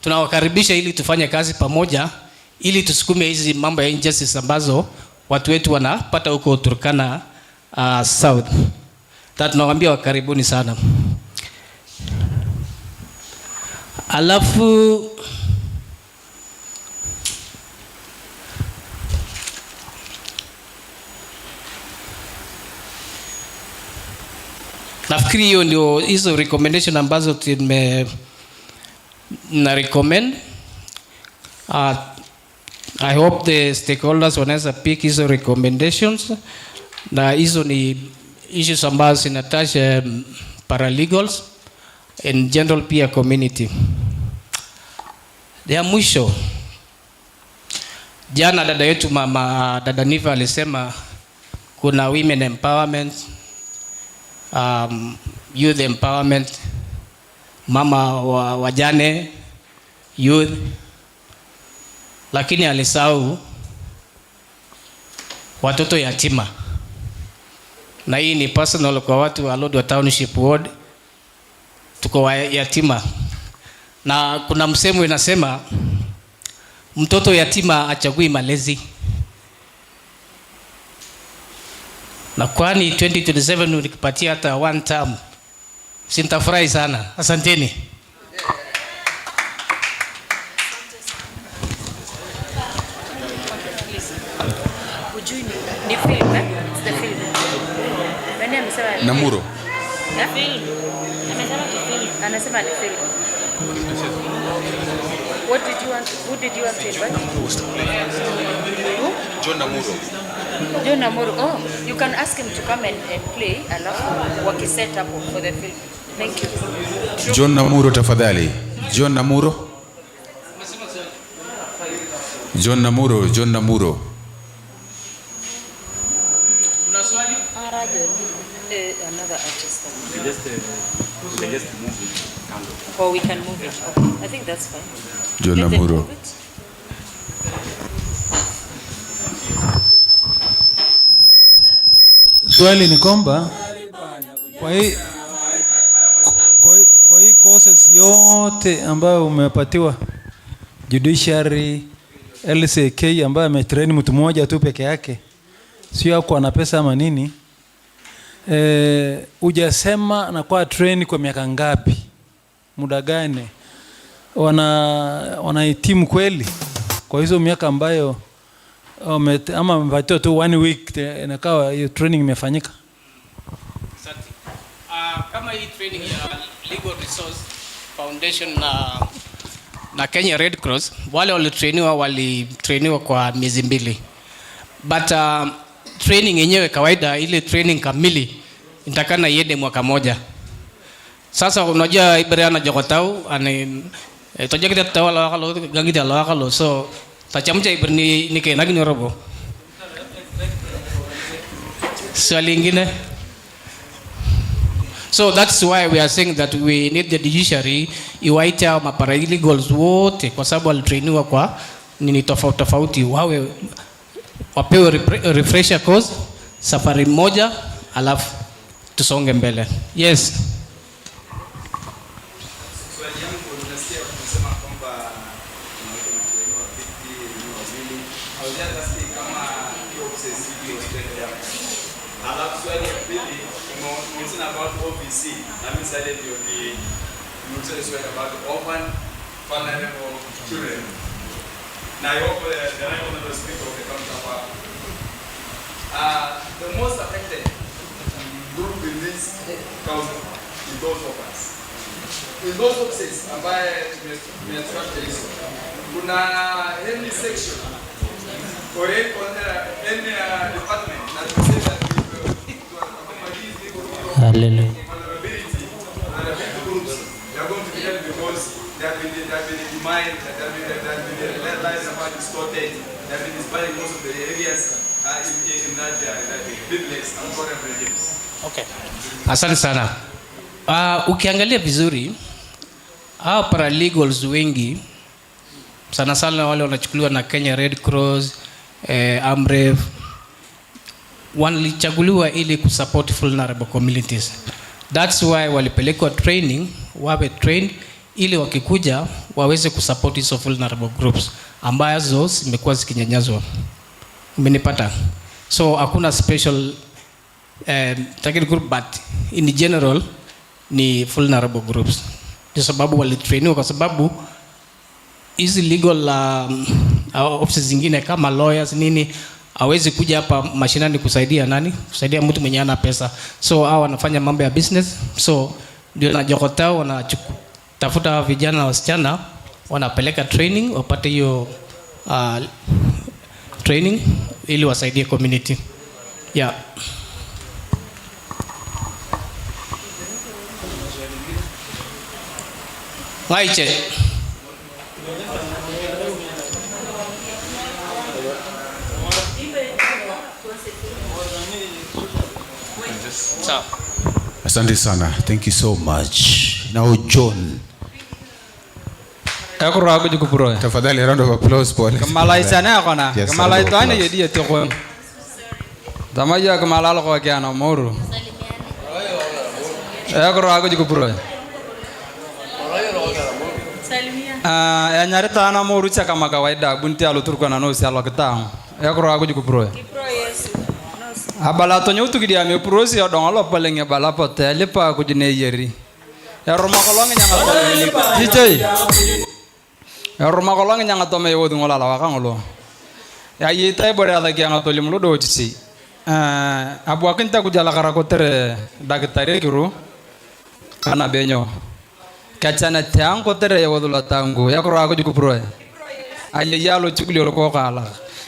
tunawakaribisha ili tufanye kazi pamoja, ili tusukume hizi mambo ya injustice ambazo watu wetu wanapata huko Turkana South. Tunawaambia wakaribuni sana. Alafu nafikiri hiyo ndio hizo recommendation ambazo na recommend. I hope the stakeholders wanaweza pick hizo recommendations, na hizo ni issues ambazo zinataja paralegals and general peer community. Ya mwisho, jana dada yetu dada Niva alisema kuna women empowerment, youth empowerment, mama wajane, youth, lakini alisahau watoto yatima. Na hii ni personal kwa watu wa Lodwar Township Ward, tuko yatima. Na kuna msemo inasema mtoto yatima achagui malezi. Na kwani 2027 nikipatia hata one term, sintafurahi sana. Asanteni. Namuro. Anasema ni film. What did you want? Who did you want to invite? John Namuro. John Namuro. Oh, you can ask him to come and play alafu wakiset up for the film. Thank you. John Namuro tafadhali. John Namuro. John Namuro, John Namuro. Una swali? Another artist. We can just move it. Or we can move it. Okay. I think that's fine. John Namuro. Swali ni kwamba kwa hii courses yote ambayo umepatiwa judiciary, LCK ambayo ametrain mtu mmoja tu peke yake, sio kwa na pesa ama nini, ujasema na kwa train kwa miaka ngapi, muda gani wanahitimu kweli kwa hizo miaka ambayo ama mpatiwa tu 1 week inakaa hiyo training imefanyika? Asante. Kama hii training ya Legal Resource Foundation na Kenya Red Cross, wale walitrainiwa kwa miezi 2. But training yenyewe kawaida, ile training kamili nitakana iende mwaka 1. Sasa unajua Ibrahima Jogotau toja kita tawala kalau gangita la kalau so tachamcha Ibrahima ni kenagi ni robo. Swali lingine. So that's why we are saying that we need the judiciary iwaite maparalegals wote, kwa sababu walitrainiwa kwa nini tofauti, wapewe refresher course safari moja, alafu tusonge mbele. Yes. Swali yangu unasikia kusema kwamba tunaitwa vipi ni wawili au just kama hiyo obsessive hospital ya. Alafu swali ya pili unasema about OVC na mimi sasa ndio ni unasema about orphan vulnerable children. Na I hope the right honorable speaker of the council the most affected group in this council is those of us. In those offices ambaye tumestructure hizo, kuna any section or any department that we say that hallelujah, vulnerability groups, they are going to be helped because they have been demined, they have been their lives have been distorted, they have been inspiring most of the areas in that biblics and foreign regimes. Okay. Asante sana. Ukiangalia vizuri hao paralegals wengi sana wale wanachukuliwa na Kenya Red Cross, Amref, walichaguliwa ili kusupport vulnerable communities. That's why walipelekwa training, wawe trained ili wakikuja waweze kusupport hizo vulnerable groups ambazo zimekuwa zikinyanyazwa. Umenipata? So hakuna special target group, but in general ni vulnerable groups. Kwa sababu walitrainiwa, kwa sababu hizi legal offices zingine kama lawyers nini hawezi kuja hapa mashinani kusaidia nani? Kusaidia mtu mwenye ana pesa. So hao wanafanya mambo ya business. So ndio wanajokota, wanatafuta vijana na wasichana, wanapeleka training, wapate hiyo training ili wasaidie community. Yeah. Waiche. Asante sana. Thank you so much. Now John. Ekura ko jukupuro. Tafadhali round of applause pole. Kamalai sana akona. Kamalai to ani yedi etoko. Damaya kamalal ko kiana moru. Ekura ko jukupuro. Ya nyari tana moru cha kama kawaida bunti aluturkana no si alokitang. Ekura ko jukupuro. Abala to nyutu gidia me prosi odong alo palenge bala pote lepa ko jine yeri. Ya roma kolong nyanga to DJ. Ya roma kolong nyanga to me wodu ngola la ka ngolo. Ya yita bore ala ki anga to limlo do tsi. Abu akinta ku jala kara ko tere dagtare kiru kana benyo. Kachana tiang ko tere wodu la tangu ya ko ra ko juku pro. Aye yalo chukli ko kala.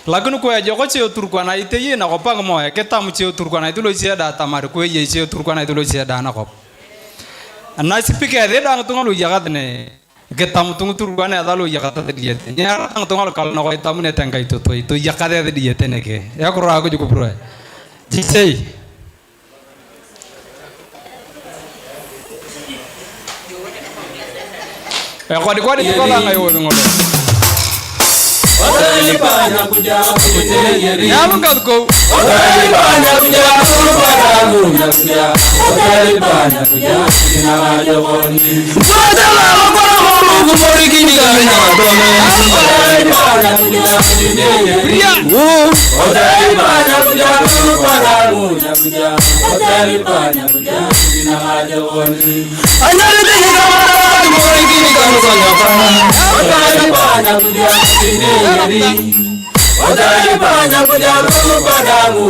Lakini kwa joko cheo turkwana ite na kopang mo ke tamu cheo turkwana itu lo sia data mar ko ye cheo turkwana itu lo sia dana kop ana sipike de dang tunga lo yagat ne ke tamu tungu turkwana da lo yagat de diete nya dang tunga lo kal no ko tamu ne tanga itu to yakade de diete ne ke ya ko ra ko juko pro jisei ya ko di ko la ngai wo ngolo Otalipanya kuja kuteleyeri. Yamuka ko. Otalipanya kuja kupadamu kuja. Otalipanya kuja kinawajoni. Badala lokoro kumorikini kanya dome. Otalipanya kuja kuteleyeri. Otalipanya kuja kupadamu kuja. Otalipanya kuja kinawajoni. Anyale tenga kumorikini kanya dome. Otalipanya kuja Otalipanya kuja kupadamu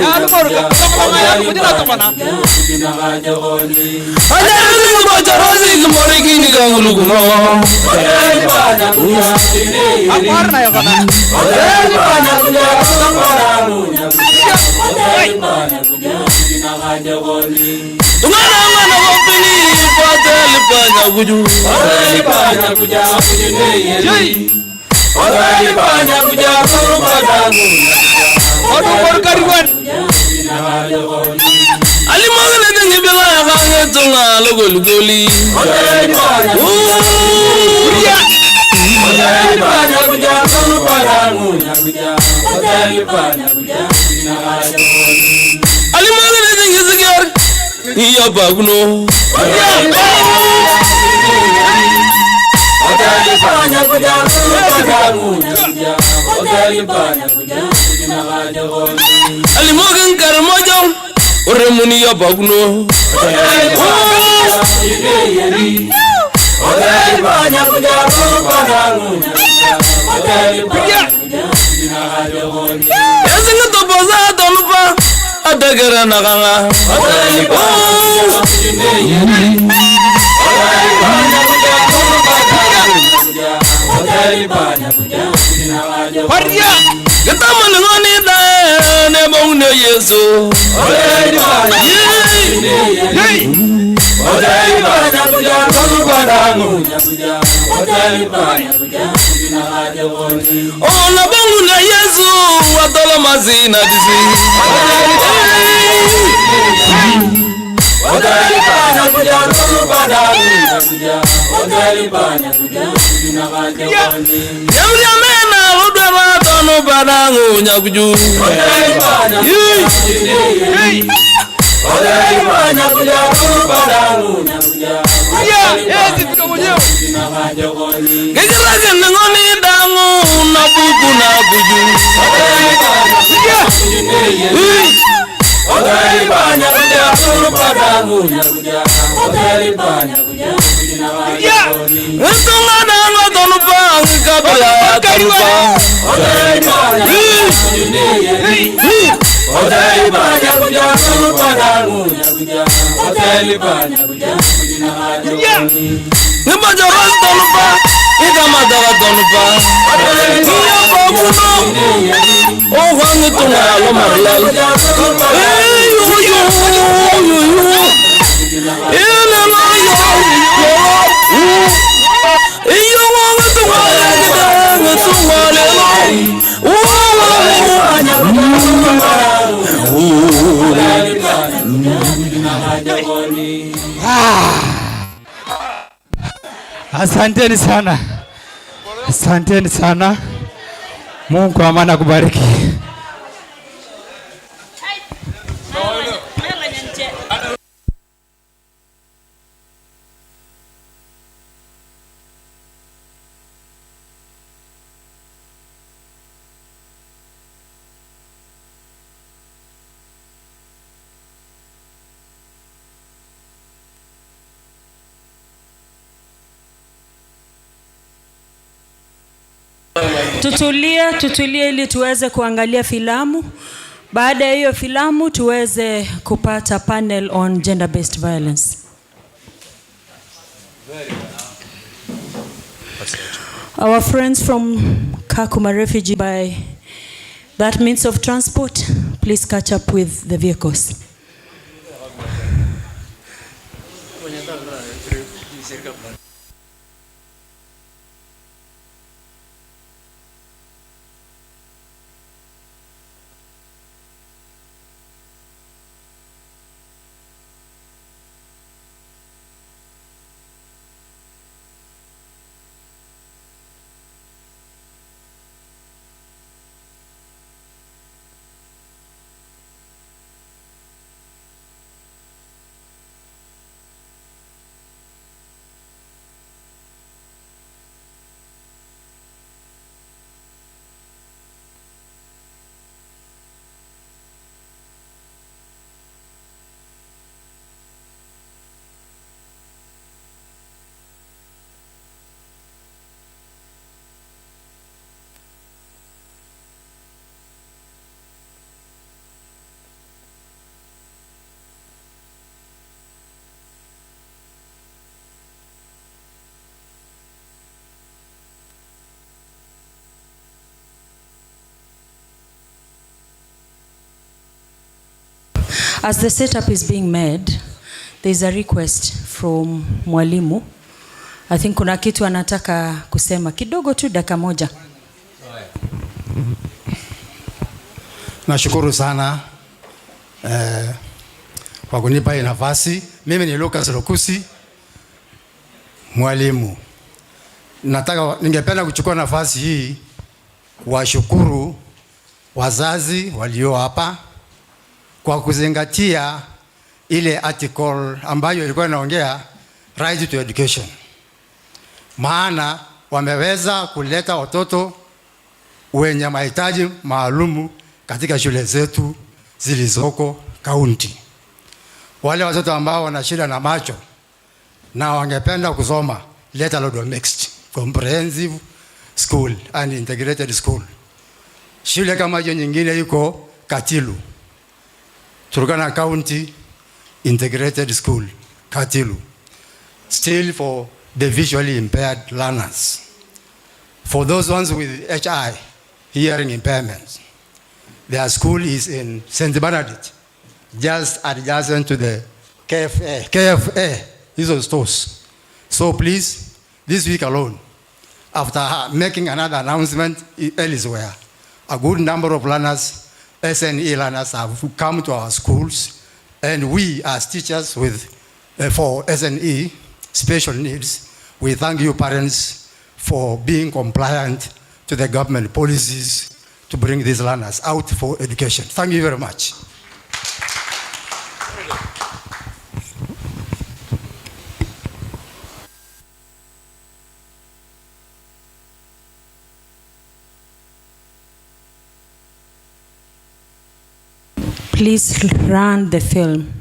Otalipanya kuja kupadamu Odu korkariwan Ali magana dengi bela ya kange tunga logoli Otalipanya kuja kupadamu Otalipanya kuja Ali magana dengi segar iya baguno Otalipanya kuja kupadamu Otalipanya kuja kinawajoni Alimogan karmojo oremuni ya baguno Otalipanya kuja kupadamu Otalipanya kuja kinawajoni Yasinga topoza tonupa adagera nakanga Otalipanya kuja Otalipanya kuja Paria Getama ngoni da ne bongne Yesu Otalipanya Otalipanya kuja kupadamu Otalipanya kuja kinawajoni Ona bongne Yesu watola mazina disi Otalipanya kuja kupadamu Otalipanya kuja kinawajoni Yamri amena udara tono padangu nyakuju Otalipanya Asanteni sana. Asanteni sana. Mungu amana kubariki. Tutulie ili tuweze kuangalia filamu. Baada ya hiyo filamu tuweze kupata panel on gender based violence. Our friends from Kakuma refugee by that means of transport, please catch up with the vehicles. As the setup is being made, there is a request from Mwalimu. I think kuna kitu anataka kusema kidogo tu, dakika moja. Nashukuru sana kwa kunipa hii nafasi. Mimi ni Lucas Lokusi, mwalimu. Ningependa kuchukua nafasi hii kuwashukuru wazazi walio hapa kwa kuzingatia ile article ambayo ilikuwa inaongea right to education. Maana wameweza kuleta watoto wenye mahitaji maalumu katika shule zetu zilizoko kaunti. Wale watoto ambao wana shida na macho na wangependa kusoma let alone mixed comprehensive school and integrated school. Shule kama hiyo nyingine yuko Katilu, Turkana County Integrated School, Katilu, still for the visually impaired learners. For those ones with HI, hearing impairments, their school is in St. Bernadette, just adjacent to the KFA, these stores. So please, this week alone, after making another announcement elsewhere, a good number of learners, SNE learners, have come to our schools, and we as teachers for SNE, special needs, we thank you parents for being compliant to the government policies to bring these learners out for education. Thank you very much. Please run the film.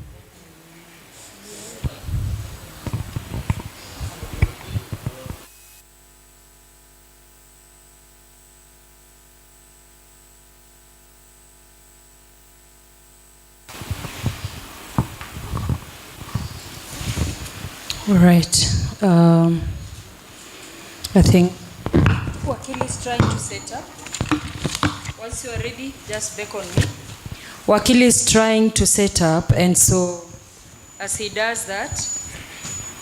All right. I think Wakili is trying to set up. Once you are ready, just beckon me. Wakili is trying to set up, and so as he does that,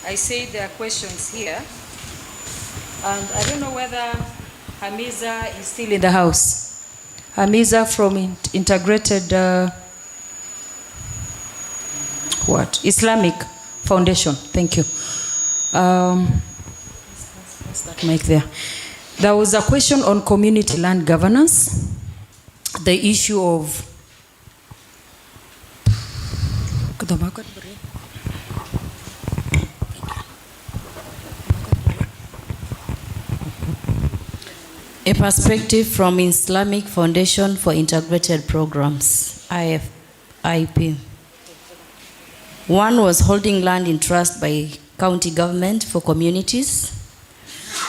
I say there are questions here. And I don't know whether Hamiza is still in the house. Hamiza from Integrated Islamic Foundation. Thank you. What's that mic there? There was a question on community land governance, the issue of a perspective from Islamic Foundation for Integrated Programs, IFIP. One was holding land in trust by county government for communities.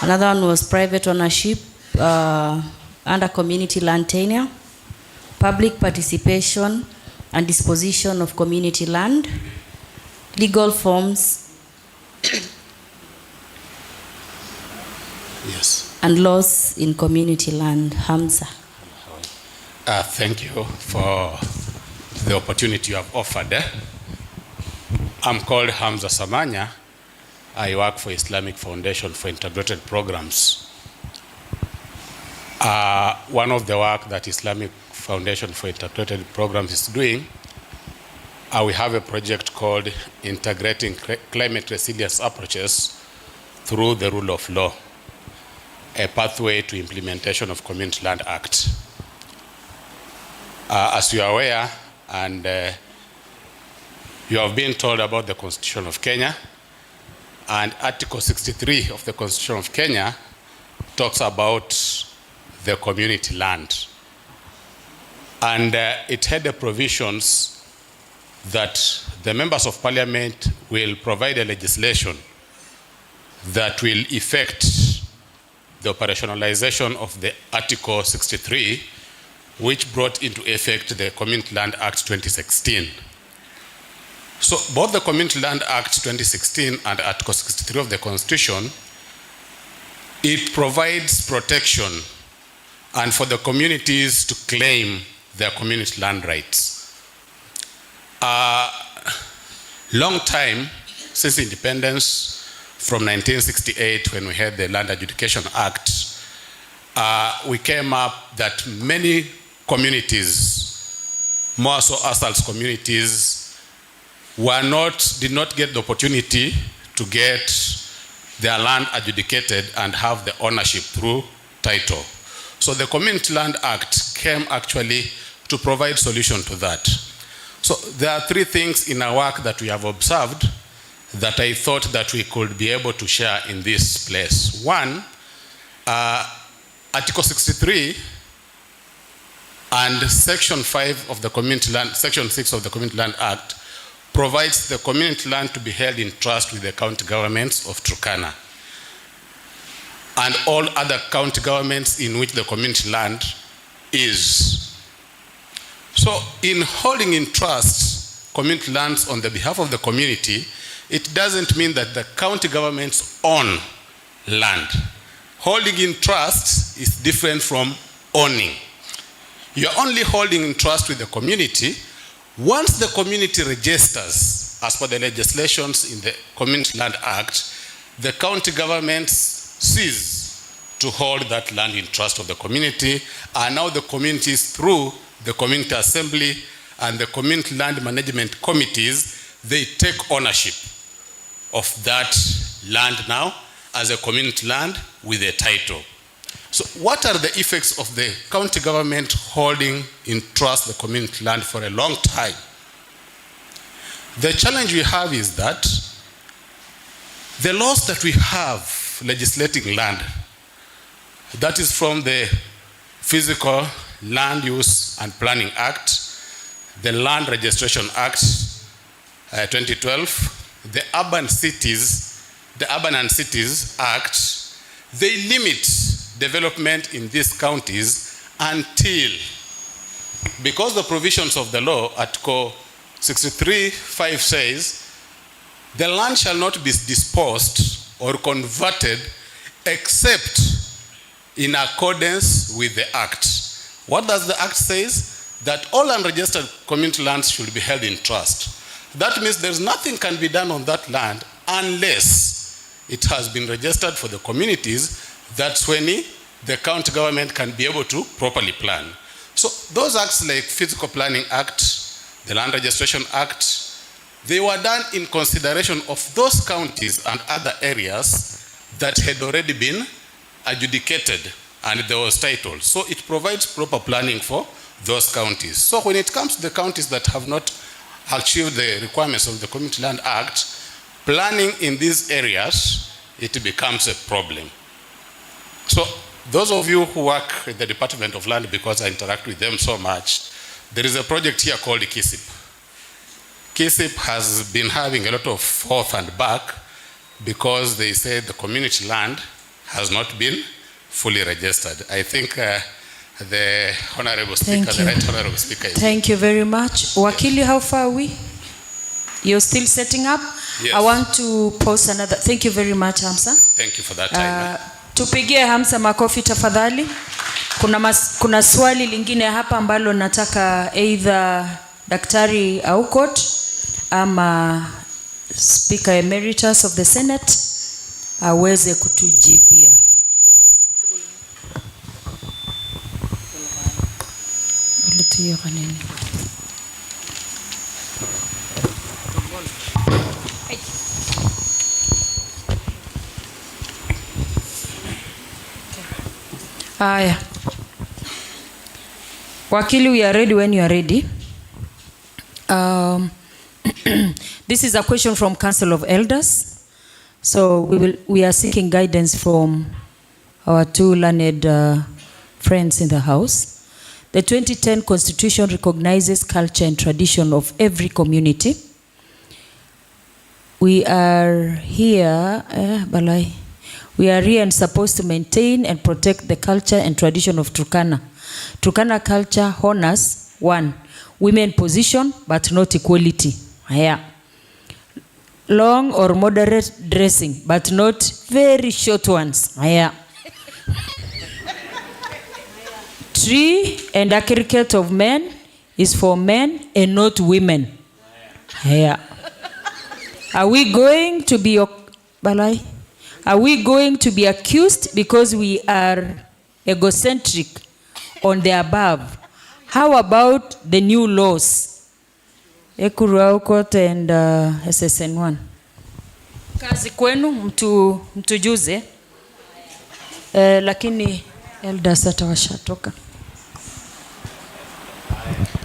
Another one was private ownership under community land tenure, public participation and disposition of community land, legal forms, yes, and laws in community land. Hamza. Thank you for the opportunity you have offered. I'm called Hamza Samanya. I work for Islamic Foundation for Integrated Programs. One of the work that Islamic Foundation for Integrated Programs is doing, we have a project called Integrating Climate Resilience Approaches through the Rule of Law, a pathway to implementation of Community Land Act. As you are aware, and you have been told about the Constitution of Kenya, and Article 63 of the Constitution of Kenya talks about the community land. And it had the provisions that the members of parliament will provide a legislation that will effect the operationalization of the Article 63, which brought into effect the Community Land Act 2016. So both the Community Land Act 2016 and Article 63 of the Constitution, it provides protection and for the communities to claim their community land rights. Long time since independence, from 1968 when we had the Land Adjudication Act, we came up that many communities, more so Asals communities, did not get the opportunity to get their land adjudicated and have the ownership through title. So the Community Land Act came actually to provide solution to that. So there are three things in our work that we have observed that I thought that we could be able to share in this place. One, Article 63 and Section 5 of the Community Land, Section 6 of the Community Land Act provides the community land to be held in trust with the county governments of Turkana and all other county governments in which the community land is. So in holding in trust community lands on the behalf of the community, it doesn't mean that the county governments own land. Holding in trust is different from owning. You're only holding in trust with the community. Once the community registers, as per the legislations in the Community Land Act, the county governments cease to hold that land in trust of the community, and now the communities, through the community assembly and the community land management committees, they take ownership of that land now as a community land with a title. So what are the effects of the county government holding in trust the community land for a long time? The challenge we have is that the laws that we have legislating land, that is from the Physical Land Use and Planning Act, the Land Registration Act 2012, the Urban and Cities Act, they limit development in these counties until, because the provisions of the law, Article 63(5) says, the land shall not be disposed or converted except in accordance with the Act. What does the Act says? That all unregistered community lands should be held in trust. That means there's nothing can be done on that land unless it has been registered for the communities. That's when the county government can be able to properly plan. So those acts like Physical Planning Act, the Land Registration Act, they were done in consideration of those counties and other areas that had already been adjudicated and there was title. So it provides proper planning for those counties. So when it comes to the counties that have not achieved the requirements of the Community Land Act, planning in these areas, it becomes a problem. So those of you who work with the Department of Land, because I interact with them so much, there is a project here called KISIP. KISIP has been having a lot of forth and back because they say the community land has not been fully registered. I think the Honorable Speaker, the Right Honorable Speaker is... Thank you very much. Wakili, how far are we? You're still setting up? Yes. I want to pose another. Thank you very much, Hamza. Thank you for that time. Tupigie Hamza makofi tafadhali. Kuna swali lingine hapa ambalo nataka either Daktari Aukot ama Speaker Emeritus of the Senate aweze kutujibia. Aya. Wakili, we are ready when you are ready. This is a question from Council of Elders. So we are seeking guidance from our two learned friends in the House. The 2010 Constitution recognizes culture and tradition of every community. We are here, and supposed to maintain and protect the culture and tradition of Turkana. Turkana culture honors 1, women position but not equality. Yeah. Long or moderate dressing but not very short ones. Yeah. Tree and agriculture of men is for men and not women. Yeah. Are we going to be accused because we are egocentric on the above? How about the new laws? Ekuru Aukot and SSN1. Kazi kwenu mtujuze. Lakini elders atawashatoka.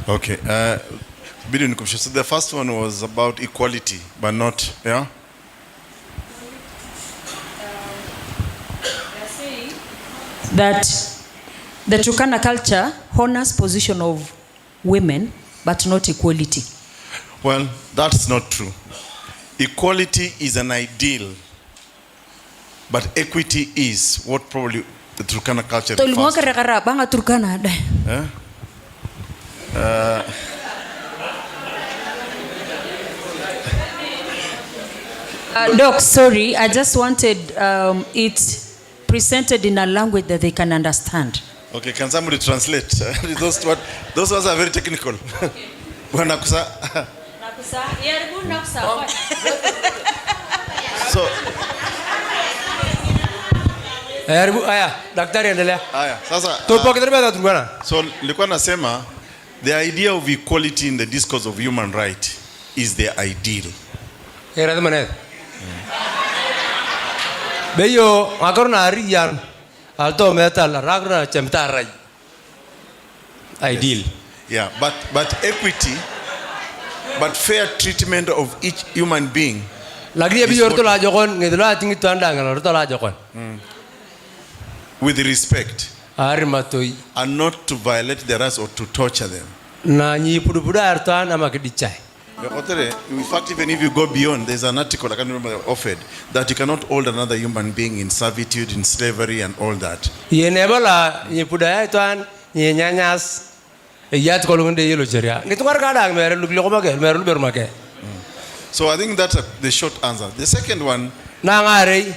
Okay. So the first one was about equality, but not, yeah? That the Turkana culture honors position of women, but not equality. Well, that's not true. Equality is an ideal, but equity is what probably the Turkana culture refers to. Doc, sorry, I just wanted it presented in a language that they can understand. Okay, can somebody translate? Those words are very technical. So, daktari endelea. So, nilikuwa nasema the idea of equality in the discourse of human right is the ideal. Beyo makarna ariyan alto metal ragra chemtarai. Ideal. Yeah, but equity, but fair treatment of each human being. With respect. And not to violate their rights or to torture them. na nyi pudu artan ama kidichai. In fact, even if you go beyond, there's an article I can't remember offered that you cannot hold another human being in servitude, in slavery, and all that. Ye nebola nyi pudu artan nyi nyanyas yat kolunde yelo cheria. Ngitungar kadang mere lugli komake mere lubermake. So I think that's the short answer. The second one, nangare.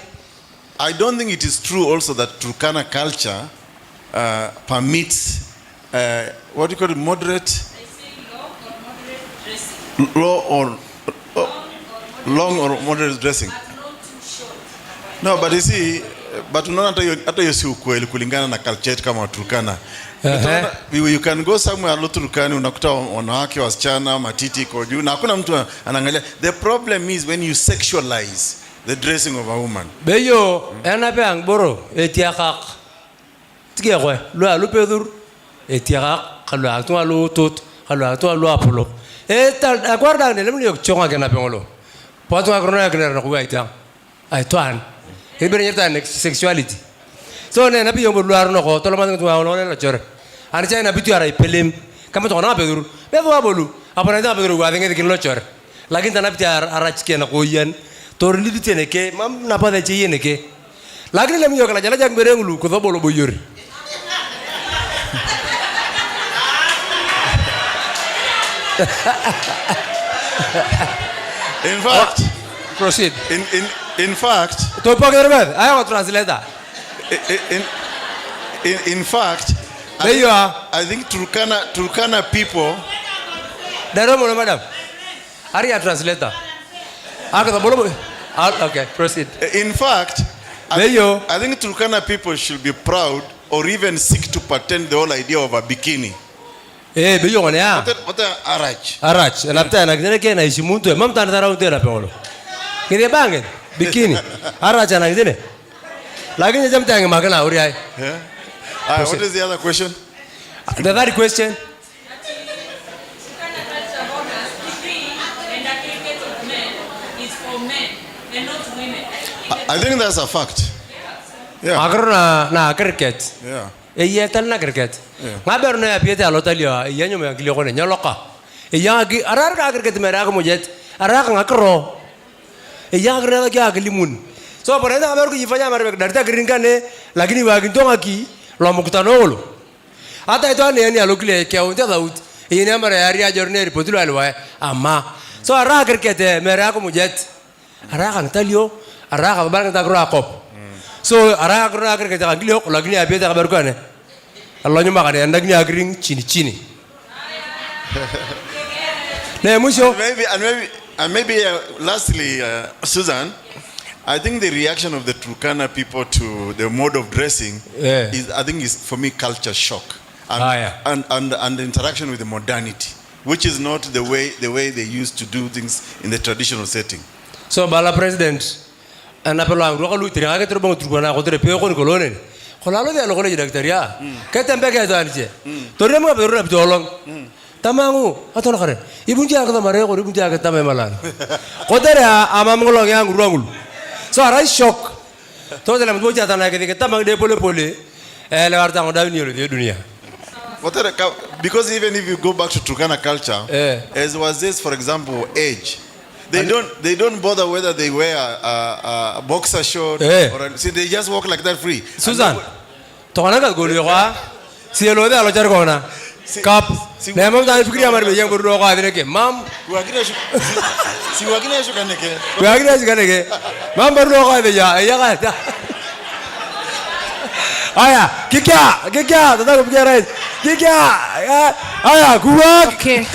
I don't think it is true also that Turkana culture permits what do you call it, moderate? Low or long or moderate dressing. No, but you see, but unaona hata hiyo si ukweli kulingana na culture yetu kama Turkana. You can go somewhere lot Turkana unakuta wanawake wasichana matiti iko juu na hakuna mtu anaangalia. The problem is when you sexualize the dressing of a woman. Beyo ena pe angboro etiakak. Tigekwe lo alupedur etiakak kalu atu alu tot kalu atu alu apolo. Aguarda ne lemni yok chonga kena pengolo. Patu agrono kena na kuwa ita. Aitwan. Ibenyeta sexuality. So ne na piyo luar no ko tolo mangu tuwa no le chore. Ani chai na bitu ara ipelem. Kama to na pedur. Bevo abolu. Apana ta pedur wa denge kin lo chore. Lakin ta na bitu ara chike na koyen. Torli ditene ke mam na pada chiyene ke. Lakin lemni yok la jala jang berengulu ko bolo boyori. In fact, proceed. In fact, to pagarbed. I will translate that. In fact, there you are. I think Turkana people. Daro madam. Are you a translator? Okay, proceed. In fact, I think Turkana people should be proud or even seek to patent the whole idea of a bikini. Beyo ngone ya. What arach? Arach. Lapta na ngene ke na isimuntu e mamta na raunte na pengolo. Ngene bangen bikini. Arach na ngene. Lakini jamta ngi magana uri ai. What is the other question? The third question. I think that's a fact. Yeah. Agrona na cricket. Yeah. Eye tal na cricket. Ngaber no ya piete alotalia yanyo me ngilio kone nyoloka. Eyagi arar ka cricket mera ko mujet. Arar ka ngakro. Eyagi rela kya gilimun. So por enda ngaber ko yifanya mare darta gringane lakini wagintonga ki lo mukutano. Hata ito ani alokile kya unta daud. Yene mare area jorner potulo alwa ama. So arar cricket mera ko mujet. Arar ka ntalio arar ka barang ta gro akop. So arar ka cricket ka ngilio lakini apiete ngaber ko ane. Allah nyuma kade andagni agring chini. And maybe lastly, Susan, I think the reaction of the Turkana people to the mode of dressing is for me culture shock and the interaction with the modernity, which is not the way they used to do things in the traditional setting. So bala president anapelo angro lu tira ga turbo Turkana ko tere pe ko ni kolone. Kolalo de alokole directoria. Ketembe ke zanche. Torremo ka perura bitolong. Tamangu atolo kare. Ibunja ka mare ko ibunja ka tamay malan. Kodere amamngolo yang ruangul. So I shock. To de la mboja tana ke tamang de pole le warta ngoda ni le dunia. Because even if you go back to Turkana culture, as was this, for example, age. They don't bother whether they wear a boxer short or see they just walk like that free. Susan, tokana ka golu kwa sielo de alochar kona. Kap. Ne mam da fikri amar be yang buru ko adine ke mam. Wagine shu kaneke. Wagine shu kaneke. Mam buru ko ade ya ka. Aya, kikya, tata ko kikya right. Kikya. Aya, kuwa. Okay.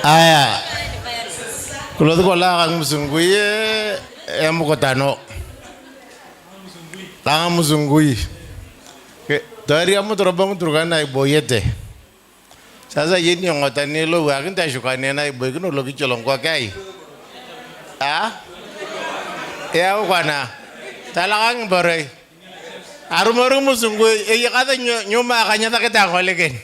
Aya. Kulo ko la kang musunguye emukotano. La musunguyi. Dari amu torobang Turkana iboyete. Sasa yeni ngotani lo wakin ta shukane na iboyino lo kicholong kwa kai. Ya ukwana. Talakang boray. Arumaru musunguyi e kata nyuma kanya ta kita koleken.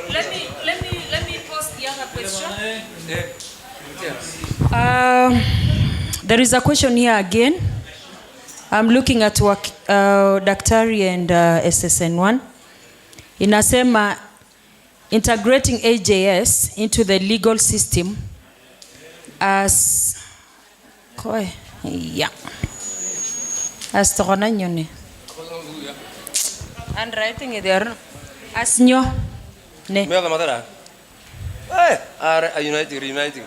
Let me pose the other question. There is a question here again. I'm looking at Daktari and SSN1. Inasema integrating AJS into the legal system as tokona nyone. Handwriting there as nyo ne. Me mother. Hey, are uniting.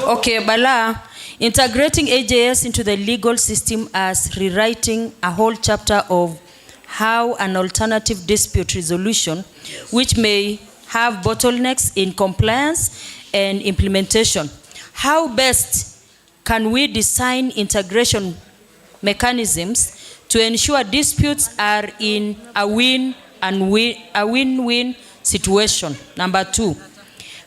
Okay, Bala, integrating AJS into the legal system as rewriting a whole chapter of how an alternative dispute resolution, which may have bottlenecks in compliance and implementation. How best can we design integration mechanisms to ensure disputes are in a win-win situation? Number 2,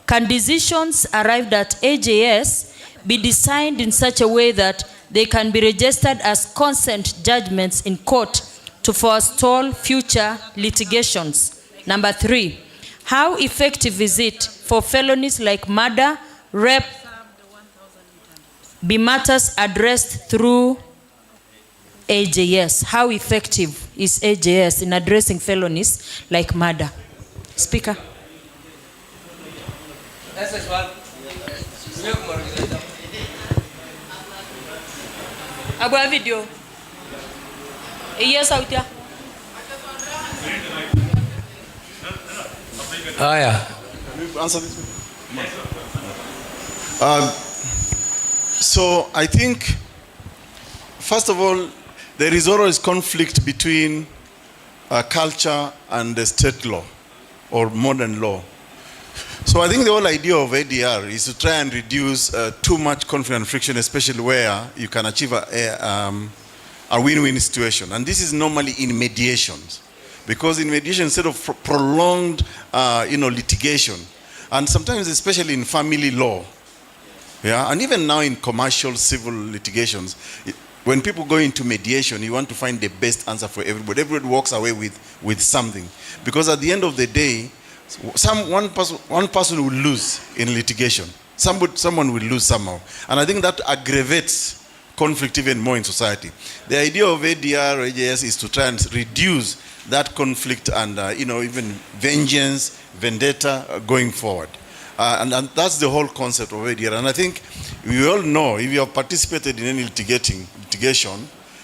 can decisions arrived at AJS be designed in such a way that they can be registered as consent judgments in court to forestall future litigations? Number 3, how effective is it for felonies like murder, rape, be matters addressed through AJS? How effective is AJS in addressing felonies like murder? Speaker. Abwa video. Yes, out there. Aya. Answer this one. So I think, first of all, there is always conflict between culture and the state law or modern law. So I think the whole idea of ADR is to try and reduce too much conflict and friction, especially where you can achieve a win-win situation. And this is normally in mediations. Because in mediation, instead of prolonged litigation, and sometimes especially in family law, yeah, and even now in commercial civil litigations, when people go into mediation, you want to find the best answer for everybody. Everybody walks away with something. Because at the end of the day, one person will lose in litigation. Someone will lose somehow. And I think that aggravates conflict even more in society. The idea of ADR or AJS is to try and reduce that conflict and even vengeance, vendetta going forward. And that's the whole concept of ADR. And I think we all know, if you have participated in any litigation,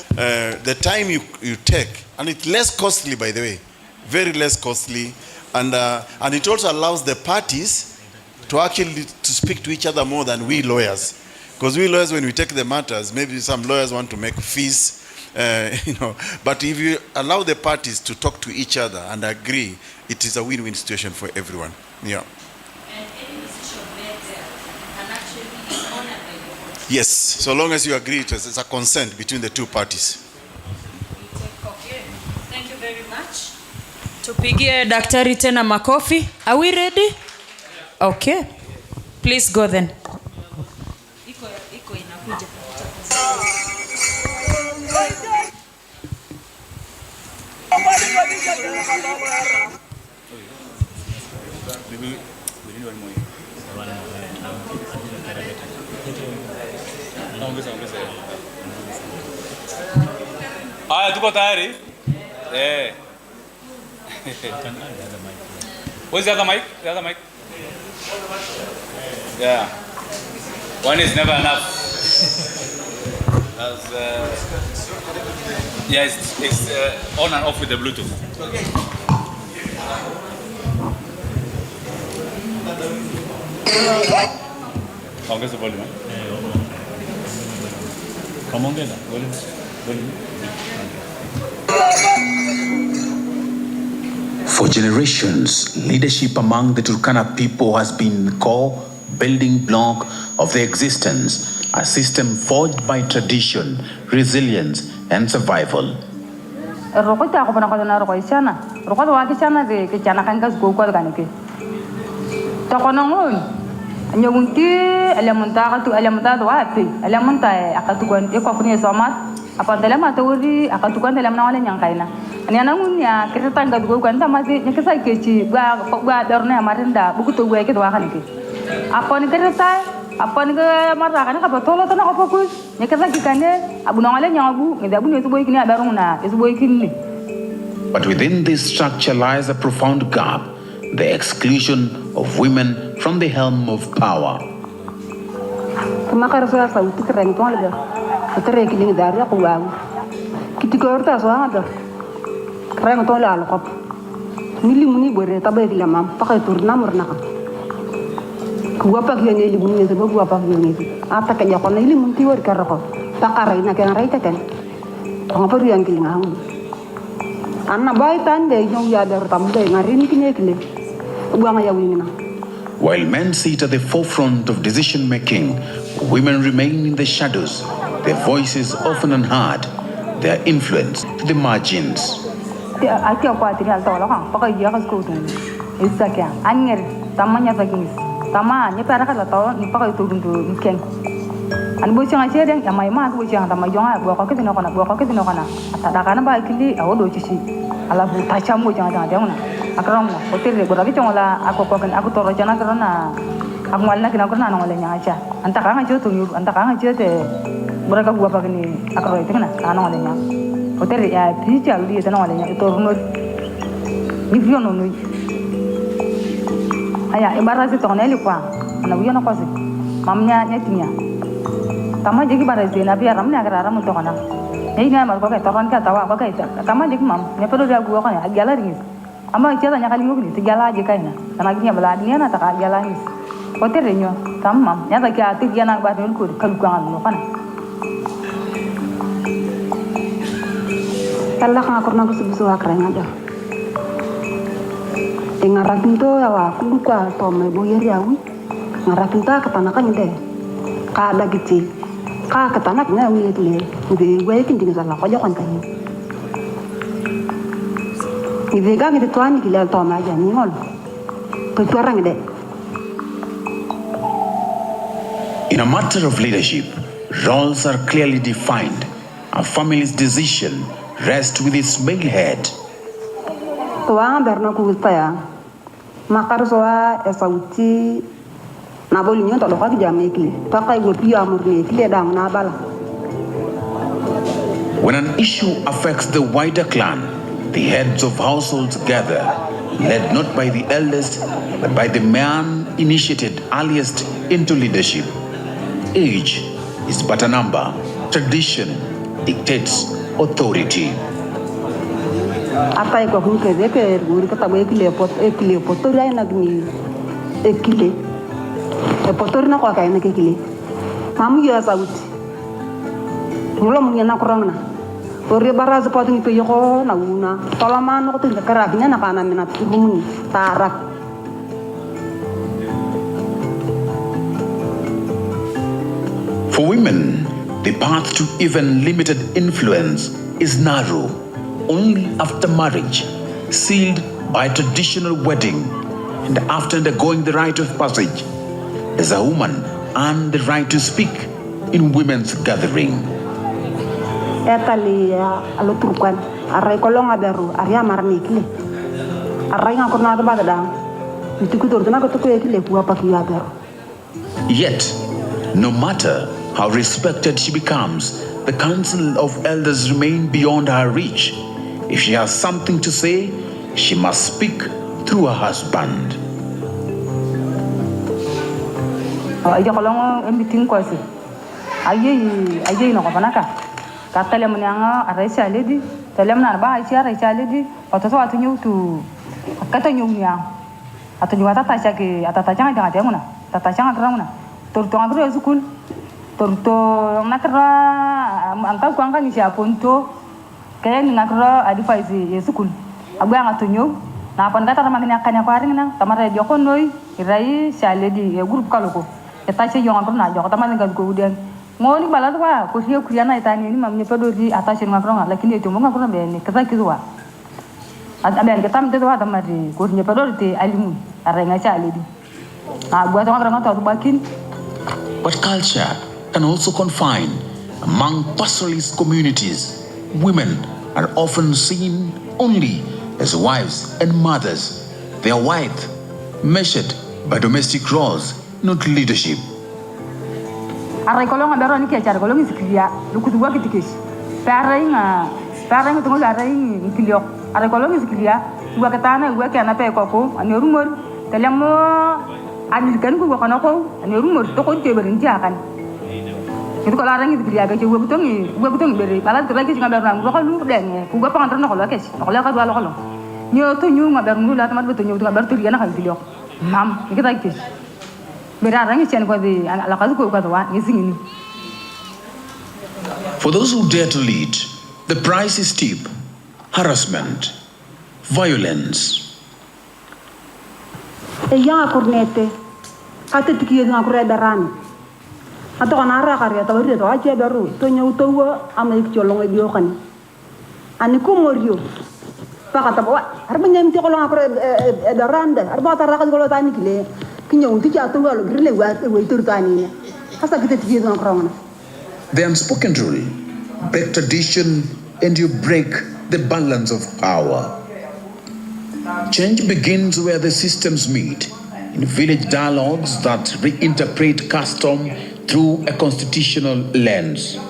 the time you take, and it's less costly, by the way, very less costly, and it also allows the parties to actually to speak to each other more than we lawyers. Because we lawyers, when we take the matters, maybe some lawyers want to make fees, but if you allow the parties to talk to each other and agree, it is a win-win situation for everyone. Yeah. And any decision made there can actually be honored by the court. Yes, so long as you agree, it's a consent between the two parties. Okay. Thank you very much. Tupigie daktari tena makofi. Are we ready? Okay. Please go then. Iko inakuja. Haya, tuko tayari? Eh. Where's the other mic? The other mic? Yeah. One is never enough. That's, yeah, it's on and off with the Bluetooth. Ongeza volume. Kama ongeza volume. For generations, leadership among the Turkana people has been the core building block of their existence, a system forged by tradition, resilience, and survival. Apandela maturi akatukwenda la mnaole nyankaina ani anangunya kitatanga dugo kwanda mazi nikisa kechi gwa dorne amarinda bukuto gwa ke dwa kanike aponi kirata Apa ni ke marah kan apa tolo tanah apa kus? Ni kata kikane abu nangale nyabu, ni abu ni tu boy kini ada runa, tu boy kini. But within this structure lies a profound gap, the exclusion of women from the helm of power. Kemakar saya tahu tu keren tu ada. Terus kini dari aku wow. Kita kerja soal ada. Keren tu lah alkop. Mili muni boleh tapi kita mam pakai turna murna. Gua pagi ni ibu ni tu, gua pagi ni tu. Ata kerja kau ni ibu tiwar kerja. Pakar ini nak yang raita kan. Apa dia yang kilang? Anak bayi tanda yang ada tamu dah ngarin kini kile. Buang aja wingna. While men sit at the forefront of decision making, women remain in the shadows. Their voices often unheard. Their influence to the margins. Aku tadi tahu lah kan. Pakai dia kan sekolah tu. Isa kya. Anger. Tamanya lagi. Tama, ni pera kan tahu. Ni pakai tu dulu ikan. Anu bocah aja deh. Yang mai mah tu bocah. Tama jangan. Buat kaki tu nak kena. Buat kaki tu nak kena. Tak ada baik kili. Awak doa cisi. Alah bu tajam bocah dia mana. Akram lah. Hotel dia. Berarti cuma lah. Aku toro jangan kerana. Aku malah kena kerana nongolnya aja. Antara kan aja tu. Antara kan aja deh. Mereka buat apa ni? Akram itu kena. Nongolnya. Hotel ya, bisa dia tu nongolnya. Itu runut. Ni view nonoi. Ayah, ibarat itu orang ni lupa. Anak view nak kasih. Mamnya nyetinya. Tama jadi ibarat itu. Nabi aram ni agar aram untuk anak. Ini ni amal pakai. Taran kita tahu apa kai. Tama jadi mam. Ni perlu dia gua kan. Agala ringis. Ama kita tanya kali mungkin. Segala aja kaina. Karena gini belah ni anak tak agala ringis. Hotel ni nyo. Tama. Nyata kita tu dia nak buat ni kur. Kalau kuangan lu kan. Kalau kan aku nak sesuatu akranya dah. Ngaratin tu awak aku lupa tome boyer yawi. Ngaratin tu ketanakan ide. Kada gitu. Ketanak ni awi itu le. Ide gue kan tinggal salah kau jangan kaya. Ide kan itu tuan gila tome aja ni ngol. Tu orang ide. In a matter of leadership, roles are clearly defined. A family's decision rests with its male head. Tuang berno kusta ya. Makar soa esauti na bolinyo to lokati jame kile. Pakai go piya murni kile dang na bala. When an issue affects the wider clan, the heads of households gather, led not by the eldest, but by the man initiated earliest into leadership. Age is but a number. Tradition dictates authority. Apa yang kau kerja ke guru kata ekile potor lain lagi ekile potor nak kau kaya nak ekile kamu ya saud mulai nak kurang na tori baraz potong itu yoko na una tolaman aku tu kerapnya nak anak minat rumuni tarak. For women, the path to even limited influence is narrow. Only after marriage, sealed by traditional wedding, and after undergoing the rite of passage, does a woman earn the right to speak in women's gathering. Etali alo turkan, arai kolong aberu, aria marni kile, arai ngakor na ba da, itu kudur na ko to kile kuwa paki aberu. Yet, no matter how respected she becomes, the council of elders remain beyond her reach. If she has something to say, she must speak through her husband. Aja kalau meeting kuasi, aja ino kapana ka. Kata lemu ni anga arai sale di, lemu na ba aja arai sale di. Atau so atu nyu tu, kata nyu ni ang, atau nyu ata taja ke, ata taja ngan jangan muna, ata taja ngan kerang muna. Torto ngan terus sukul, torto nak kerang, angkau kuang kan isi apun tu. Kaya ni ngakro advice sukul. Abu yang atunyo, na apa kata ramai ni akan yang kuaring na, tamar dia konoi, irai sale di grup kaloko. Kita sih yang ngakro na, jauh tamar dengan kemudian. Ngoni balat wa, kusiyo kriana itani ini mamnya pedo di atas yang ngakro na, lakin dia cuma ngakro na beni, kita kiswa. Aben kita minta tu tamar di, kusiyo pedo di alimu, arai ngai sale di. Buat orang orang tahu bakin. But culture can also confine among pastoralist communities. Women are often seen only as wives and mothers. Their worth measured by domestic roles, not leadership. Arai kolong abero ni kiachar kolong isikria lukutuwa kitikesh. Parai tungo arai nkiliok. Arai kolong isikria gua ketana gua kana pe koko ani rumor telemo ani kan gua kana ko ani rumor to ko teberin jakan. Itu kalau orang itu dia kerja gua betul beri malah terlagi jangan berang gua kalau lu deng gua pengantar nak kalau kes kalau kan dua kalau nyo tu nyu ngabar lu lah teman betul nyu tu ngabar tu dia nak video mam kita kes berarang ni cian ko di ala kazu ko wa ni sing ni. For those who dare to lead, the price is steep: harassment, violence. Yang akurnete kata tikiye ngakure darani atau kanara karya tahu dia tahu aja baru tu nyau tahu ama ikcolong dia kan ani kumorio pak kata bawa harus nyamti kalau ngakure daranda harus batarakan kalau tani kile kinyau tiki atau kalau grile itu tani hasa kita tikiye ngakure. The unspoken rule: break tradition and you break the balance of power. Change begins where the systems meet, in village dialogues that reinterpret custom through a constitutional lens.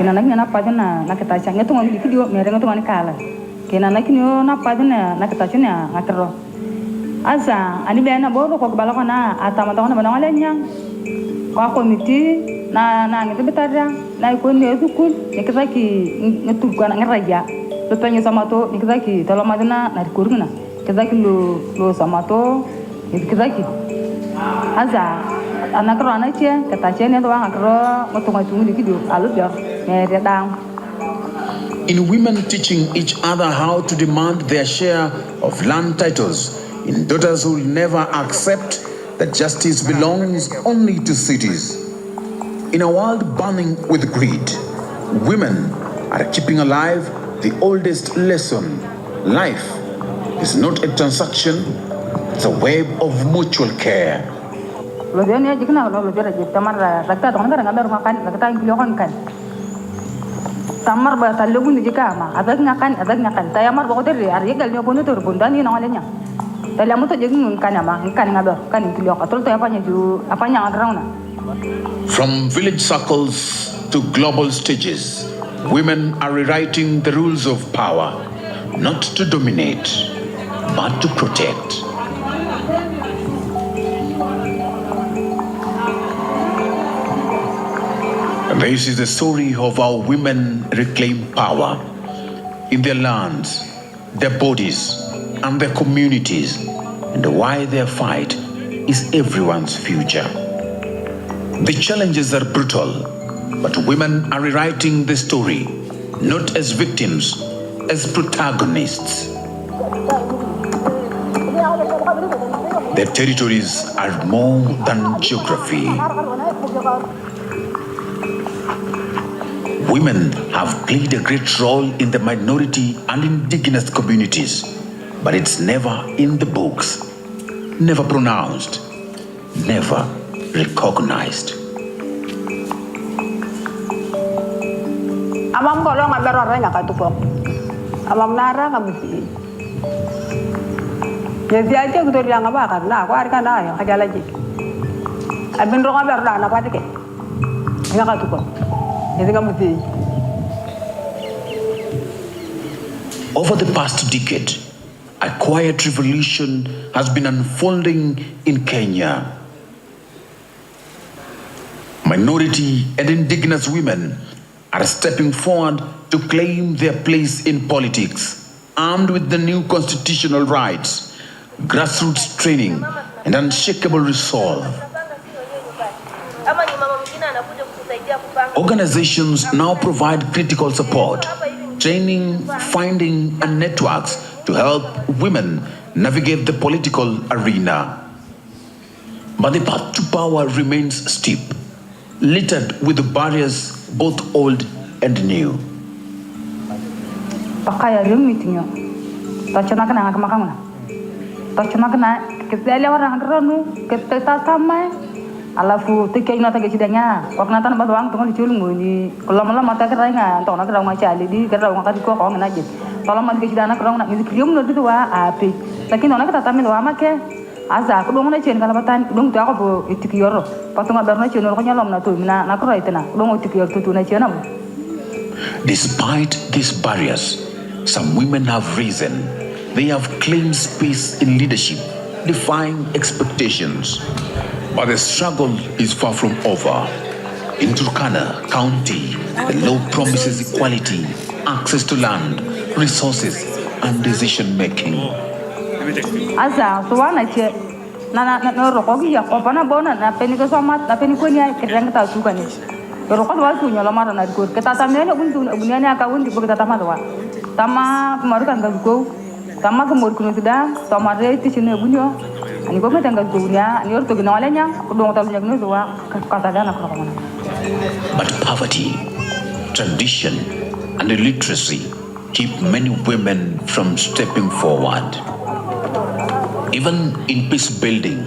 Kena nak pajana nak kita cakap tu ngomong video mereka tu mana kalah. Kena nak na pajana nak kita cakap ngakero. Asa ani bela bodo ko balako na atama to na banang alenya. Ko komiti na ngite betara na ko ne sukul ne kita ki ngetu ko na ngeraja. Lo penyo sama to ne kita ki tolo madana na kuruna. Kita ki lo sama to kita ki. Asa anak ro anak cia kata cia ni tuang akro ngotung di video alut ya mere dang. In women teaching each other how to demand their share of land titles, in daughters who will never accept that justice belongs only to cities. In a world burning with greed, women are keeping alive the oldest lesson: life is not a transaction, it's a web of mutual care. Lo dia ni aja kena lo dia aja tamar rakta tu kan ngambil makan rakta yang kilokan kan tamar bahasa lugu ni jika ama ada ngakan tayamar bawa dari hari gal ni pun tu bundan ni nongolenya tayamar tu jadi kan ama kan ngambil kan kilok atau tu apa yang ada na. From village circles to global stages, women are rewriting the rules of power, not to dominate but to protect. This is the story of how women reclaim power in their lands, their bodies, and their communities, and why their fight is everyone's future. The challenges are brutal, but women are rewriting the story, not as victims, as protagonists. Their territories are more than geography. Women have played a great role in the minority and indigenous communities, but it's never in the books, never pronounced, never recognized. Amam kalau ngabar orang nak katukok, amam nara ngabusi. Jadi aja aku tu dia ngabak karena aku hari kan dah yang kerja lagi. Abin orang ngabar dah nak pakai, yang katukok. Over the past decade, a quiet revolution has been unfolding in Kenya. Minority and indigenous women are stepping forward to claim their place in politics, armed with the new constitutional rights, grassroots training, and unshakable resolve. Organizations now provide critical support, training, funding, and networks to help women navigate the political arena. But the path to power remains steep, littered with barriers both old and new. Pakaya rumitinyo. Tachana kana ngamakamuna. Tachana kana kesele orang ronu keteta sama. Alafu tikai nata kecidanya, waktu nata nampak doang tunggu diculung bunyi. Kalau malam mata kerengan, tau nak kerang macam ali di kerang makan kau kau ngajin. Kalau mati kecidana kerang nak misi krium nol itu wah api. Tapi nona kita tamin wah make, asa ko dong na chen kala batan dong ta ko bo itikiyoro patunga darna chen ko nyalom na to na ko raitena dong itikiyoro to na chen am. Despite these barriers, some women have risen. They have claimed space in leadership, defying expectations. But the struggle is far from over. In Turkana County, the law promises equality, access to land, resources, and decision-making. Asa tuana che na rokogi ya kopana bona na peniko somat na peniko ni kereng ta tukani. Rokot wal punya lamar na dikur. Kita tamene buntu bunyane akawun di kita tamad wa. Tama kemaru kan gago. Tama kemur kuno sudah. Tama re ti sini bunyo. Ani ko meta gago nya, ani orto gina walenya, dong talu nyagno doa kata dana ko mana. But poverty, tradition, and illiteracy keep many women from stepping forward. Even in peace building,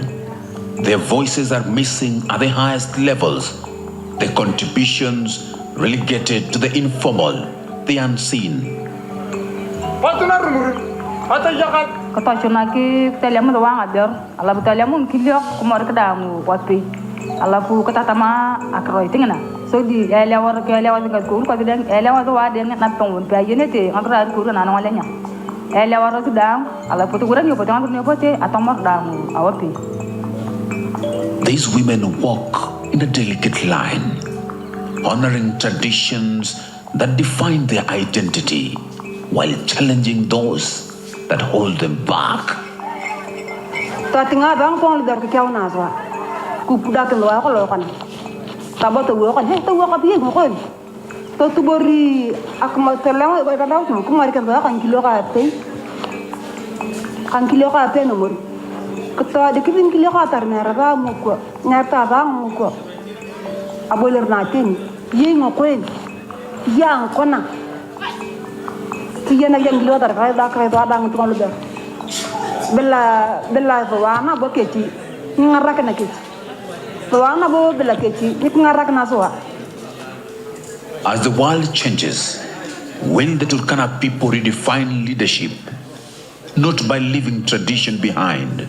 their voices are missing at the highest levels. Their contributions relegated to the informal, the unseen. Kata cuna ki telemu doang ader, ala telemu kiliok kumar kedamu wapi, ala pu kata tama akroi tingena. So di elewar tinggal kur, kau tidak elewar tu ada yang nak pengun, payahnya te angkara kur nana walenya. Elewar tu dang, ala pu tu kurang nyoba jangan nyoba te atau mar damu awapi. These women walk in a delicate line, honoring traditions that define their identity while challenging those that hold them back. Tatinga bang pong lidar ke kau naswa. Kupuda ke luar kalau kan. Tabo tu gua kan, tu gua kapi gua kan. Tu beri aku mau terlewat gua kan tahu, aku mari kan kan kilo kape nomor. Ketua dekitin kilo katar merah muka, nyata bang muka. Abolir natin, yang ngokuin, yang kona. Tiada yang kilo katar kerja ada untuk luar. Bela wana bo keci, ngarak na keci. Wana bo bela keci, ni ngarak na soa. As the world changes, will the Turkana people redefine leadership, not by leaving tradition behind,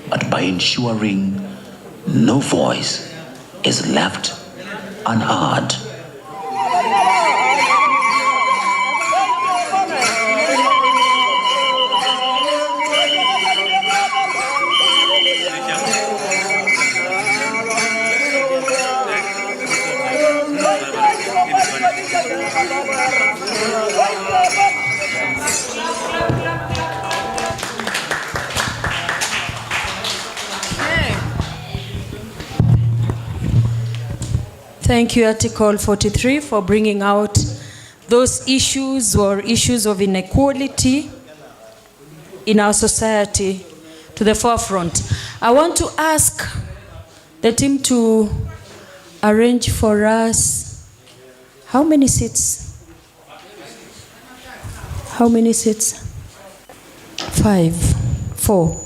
but by ensuring no voice is left unheard? Thank you, Article 43, for bringing out those issues or issues of inequality in our society to the forefront. I want to ask the team to arrange for us how many seats? How many seats? 5, 4.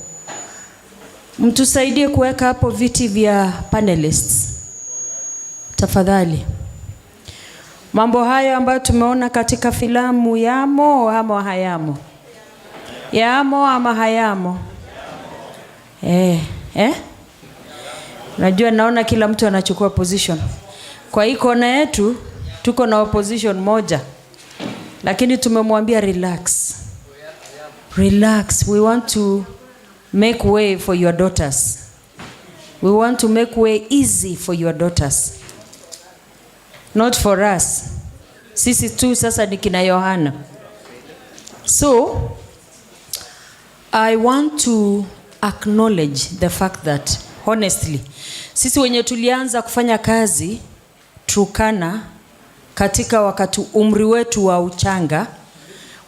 Mtusaidie kuweka hapo viti vya panelists. Tafadhali. Mambo hayo ambayo tumeona katika filamu yamo ama hayamo? Yamo ama hayamo? Najua naona kila mtu anachukua position. Kwa hii kona yetu tuko na opposition moja. Lakini tumemwambia relax. Relax. We want to make way for your daughters. We want to make way easy for your daughters. Not for us. Sisi tu sasa ni kina Yohana. So, I want to acknowledge the fact that, honestly, sisi wenye tulianza kufanya kazi Turkana katika wakati umri wetu wa uchanga,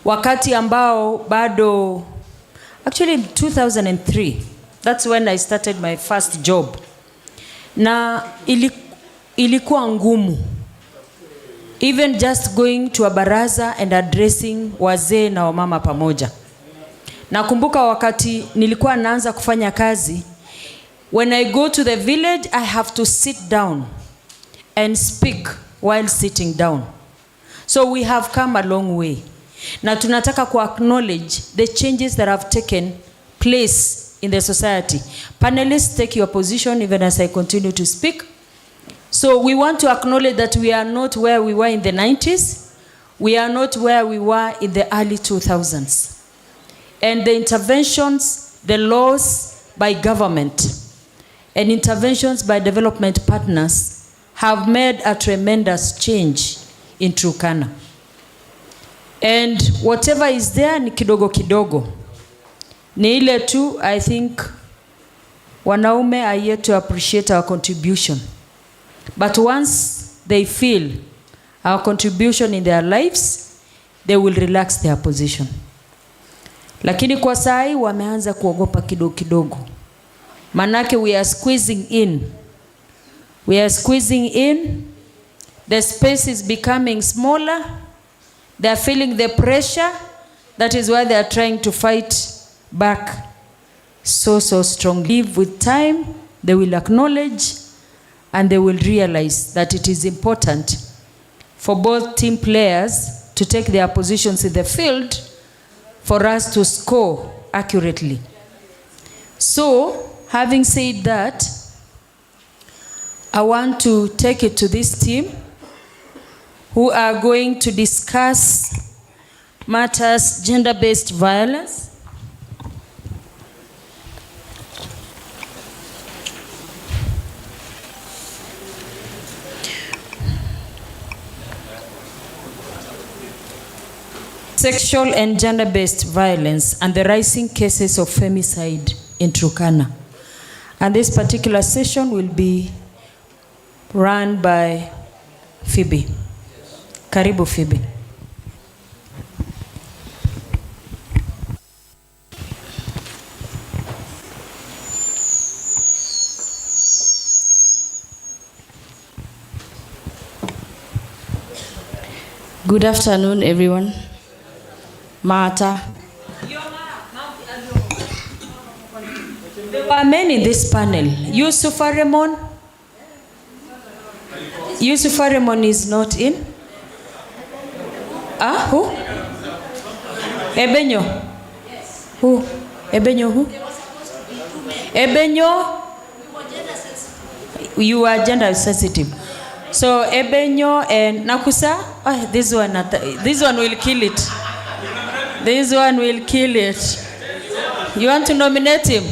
wakati ambao bado, actually in 2003, that's when I started my first job. Na ilikuwa ngumu. Even just going to a baraza and addressing wazee na wamama pamoja. Nakumbuka wakati nilikuwa naanza kufanya kazi, when I go to the village, I have to sit down and speak while sitting down. So we have come a long way. Na tunataka ku acknowledge the changes that have taken place in the society. Panelists, take your position even as I continue to speak. So we want to acknowledge that we are not where we were in the 90s. We are not where we were in the early 2000s. And the interventions, the laws by government, and interventions by development partners have made a tremendous change in Turkana. And whatever is there ni kidogo kidogo. Ni ile tu, I think, wanaume are yet to appreciate our contribution. But once they feel our contribution in their lives, they will relax their position. Lakini kwa sai wameanza kuogopa kidogo kidogo. Manake we are squeezing in. We are squeezing in. The space is becoming smaller. They are feeling the pressure. That is why they are trying to fight back so strongly. With time, they will acknowledge and they will realize that it is important for both team players to take their positions in the field for us to score accurately. So, having said that, I want to take it to this team who are going to discuss matters gender-based violence. Sexual and gender-based violence and the rising cases of femicide in Turkana. And this particular session will be run by Phoebe. Karibu Phoebe. Good afternoon, everyone. Martha. There were many in this panel. Yusuf Aremon. Yusuf Aremon is not in. Who? Ebenyo. Who? Ebenyo who? Ebenyo. You are gender sensitive. So Ebenyo and Nakusa. This one will kill it. This one will kill it. You want to nominate him?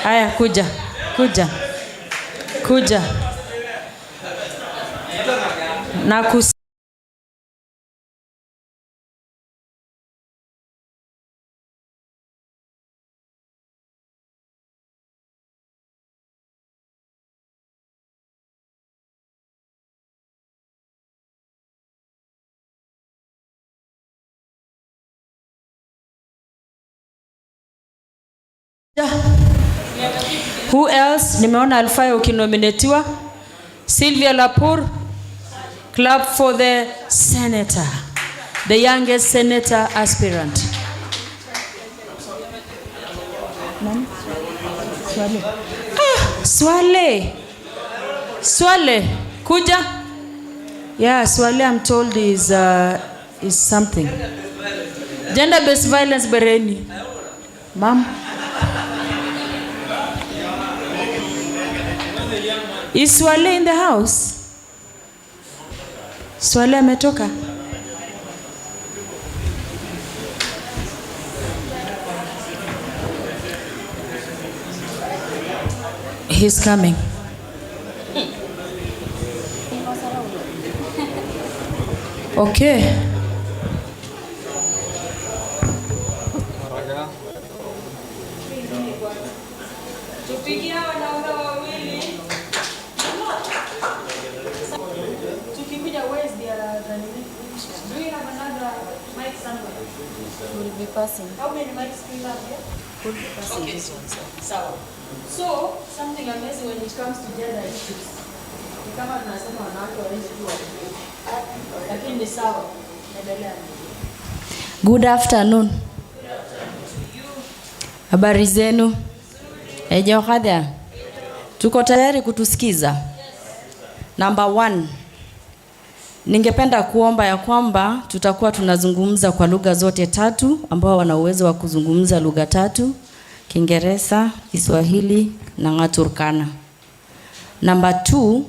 Aya, kuja. Nakusa. Who else? Nimeona Alfai ukinominatiwa. Sylvia Lapur. Clap for the senator. The youngest senator aspirant. Swale. Kuja. Yeah, Swale I'm told is something. Gender-based violence Bereni. Mom. Is Swale in the house? Swale ametoka? He's coming. Okay. Will be passing. How many mics do you have here? Will be passing Okay. this one, sir. So, something amazing when it comes to gender issues. Ni kama tunasema wanawake hawawezi kuwa. Lakini ni sawa. Endelea. Good afternoon. Habari zenu? Ejohadha. Tuko tayari kutusikiza? Number 1. Ningependa kuomba ya kwamba tutakuwa tunazungumza kwa lugha zote tatu ambao wana uwezo wa kuzungumza lugha tatu. Kiingereza, Kiswahili na Turkana. Number 2,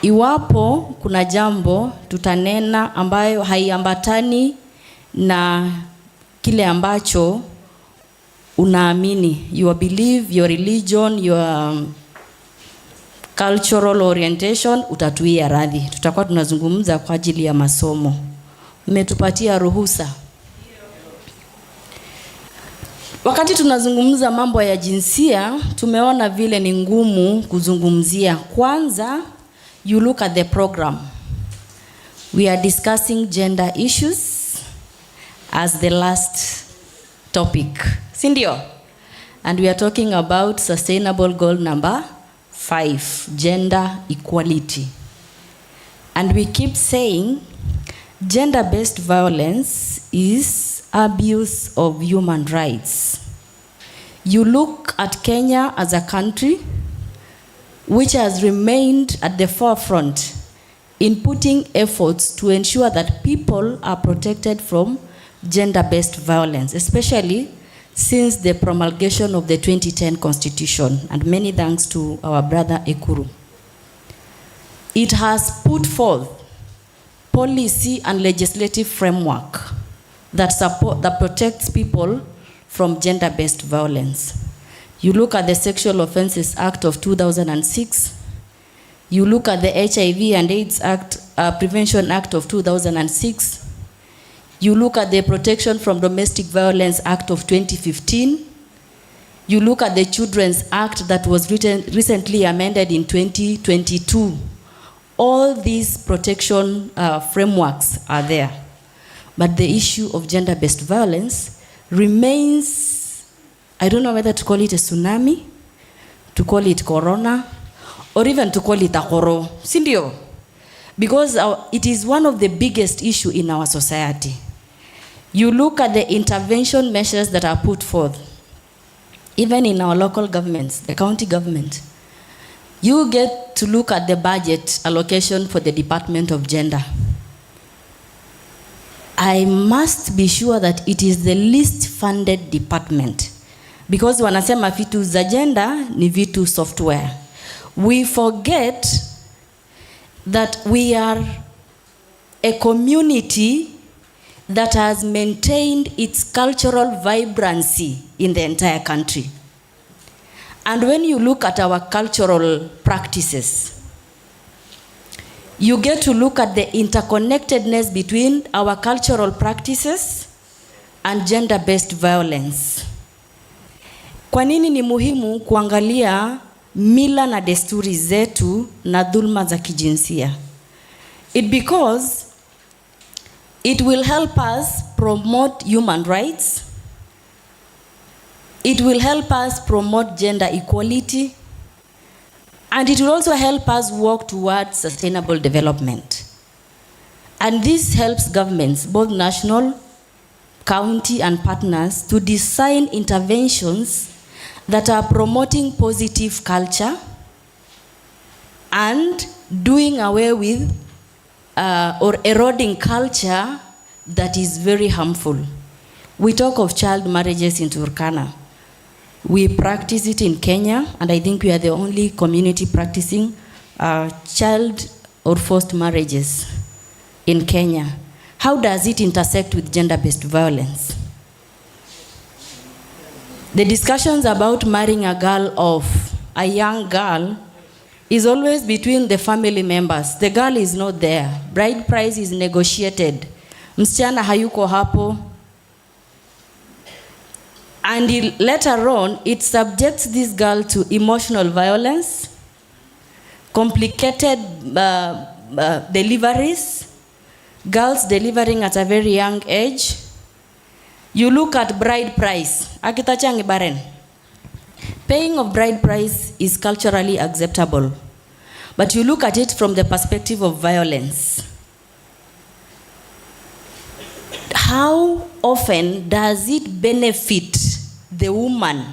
iwapo kuna jambo tutanena ambayo haiambatani na kile ambacho unaamini, your belief, your religion, your cultural orientation, utatuia radhi. Tutakuwa tunazungumza kwa ajili ya masomo. Mmetupatia ruhusa. Wakati tunazungumza mambo ya jinsia, tumeona vile ni ngumu kuzungumzia. Kwanza, you look at the program. We are discussing gender issues as the last topic. Sindio? And we are talking about sustainable goal number 5, gender equality. And we keep saying gender-based violence is abuse of human rights. You look at Kenya as a country which has remained at the forefront in putting efforts to ensure that people are protected from gender-based violence, especially since the promulgation of the 2010 Constitution, and many thanks to our brother Ekuru. It has put forth policy and legislative framework that protects people from gender-based violence. You look at the Sexual Offences Act of 2006, you look at the HIV and AIDS Act, Prevention Act of 2006, you look at the Protection from Domestic Violence Act of 2015, you look at the Children's Act that was recently amended in 2022. All these protection frameworks are there. But the issue of gender-based violence remains, I don't know whether to call it a tsunami, to call it corona, or even to call it a koro. Sindio? Because it is one of the biggest issues in our society. You look at the intervention measures that are put forth, even in our local governments, the county government. You get to look at the budget allocation for the Department of Gender. I must be sure that it is the least funded department, because wanasema vitu za gender ni vitu software. We forget that we are a community that has maintained its cultural vibrancy in the entire country. And when you look at our cultural practices, you get to look at the interconnectedness between our cultural practices and gender-based violence. Kwa nini ni muhimu kuangalia mila na desturi zetu na dhulma za kijinsia? Because it will help us promote human rights. It will help us promote gender equality. And it will also help us work towards sustainable development. And this helps governments, both national, county, and partners, to design interventions that are promoting positive culture and doing away with or eroding culture that is very harmful. We talk of child marriages in Turkana. We practice it in Kenya, and I think we are the only community practicing child or forced marriages in Kenya. How does it intersect with gender-based violence? The discussions about marrying a young girl is always between the family members. The girl is not there. Bride price is negotiated. Msichana hayuko hapo. And later on, it subjects this girl to emotional violence, complicated deliveries, girls delivering at a very young age. You look at bride price. Akitachangi baren. Paying of bride price is culturally acceptable. But you look at it from the perspective of violence. How often does it benefit the woman?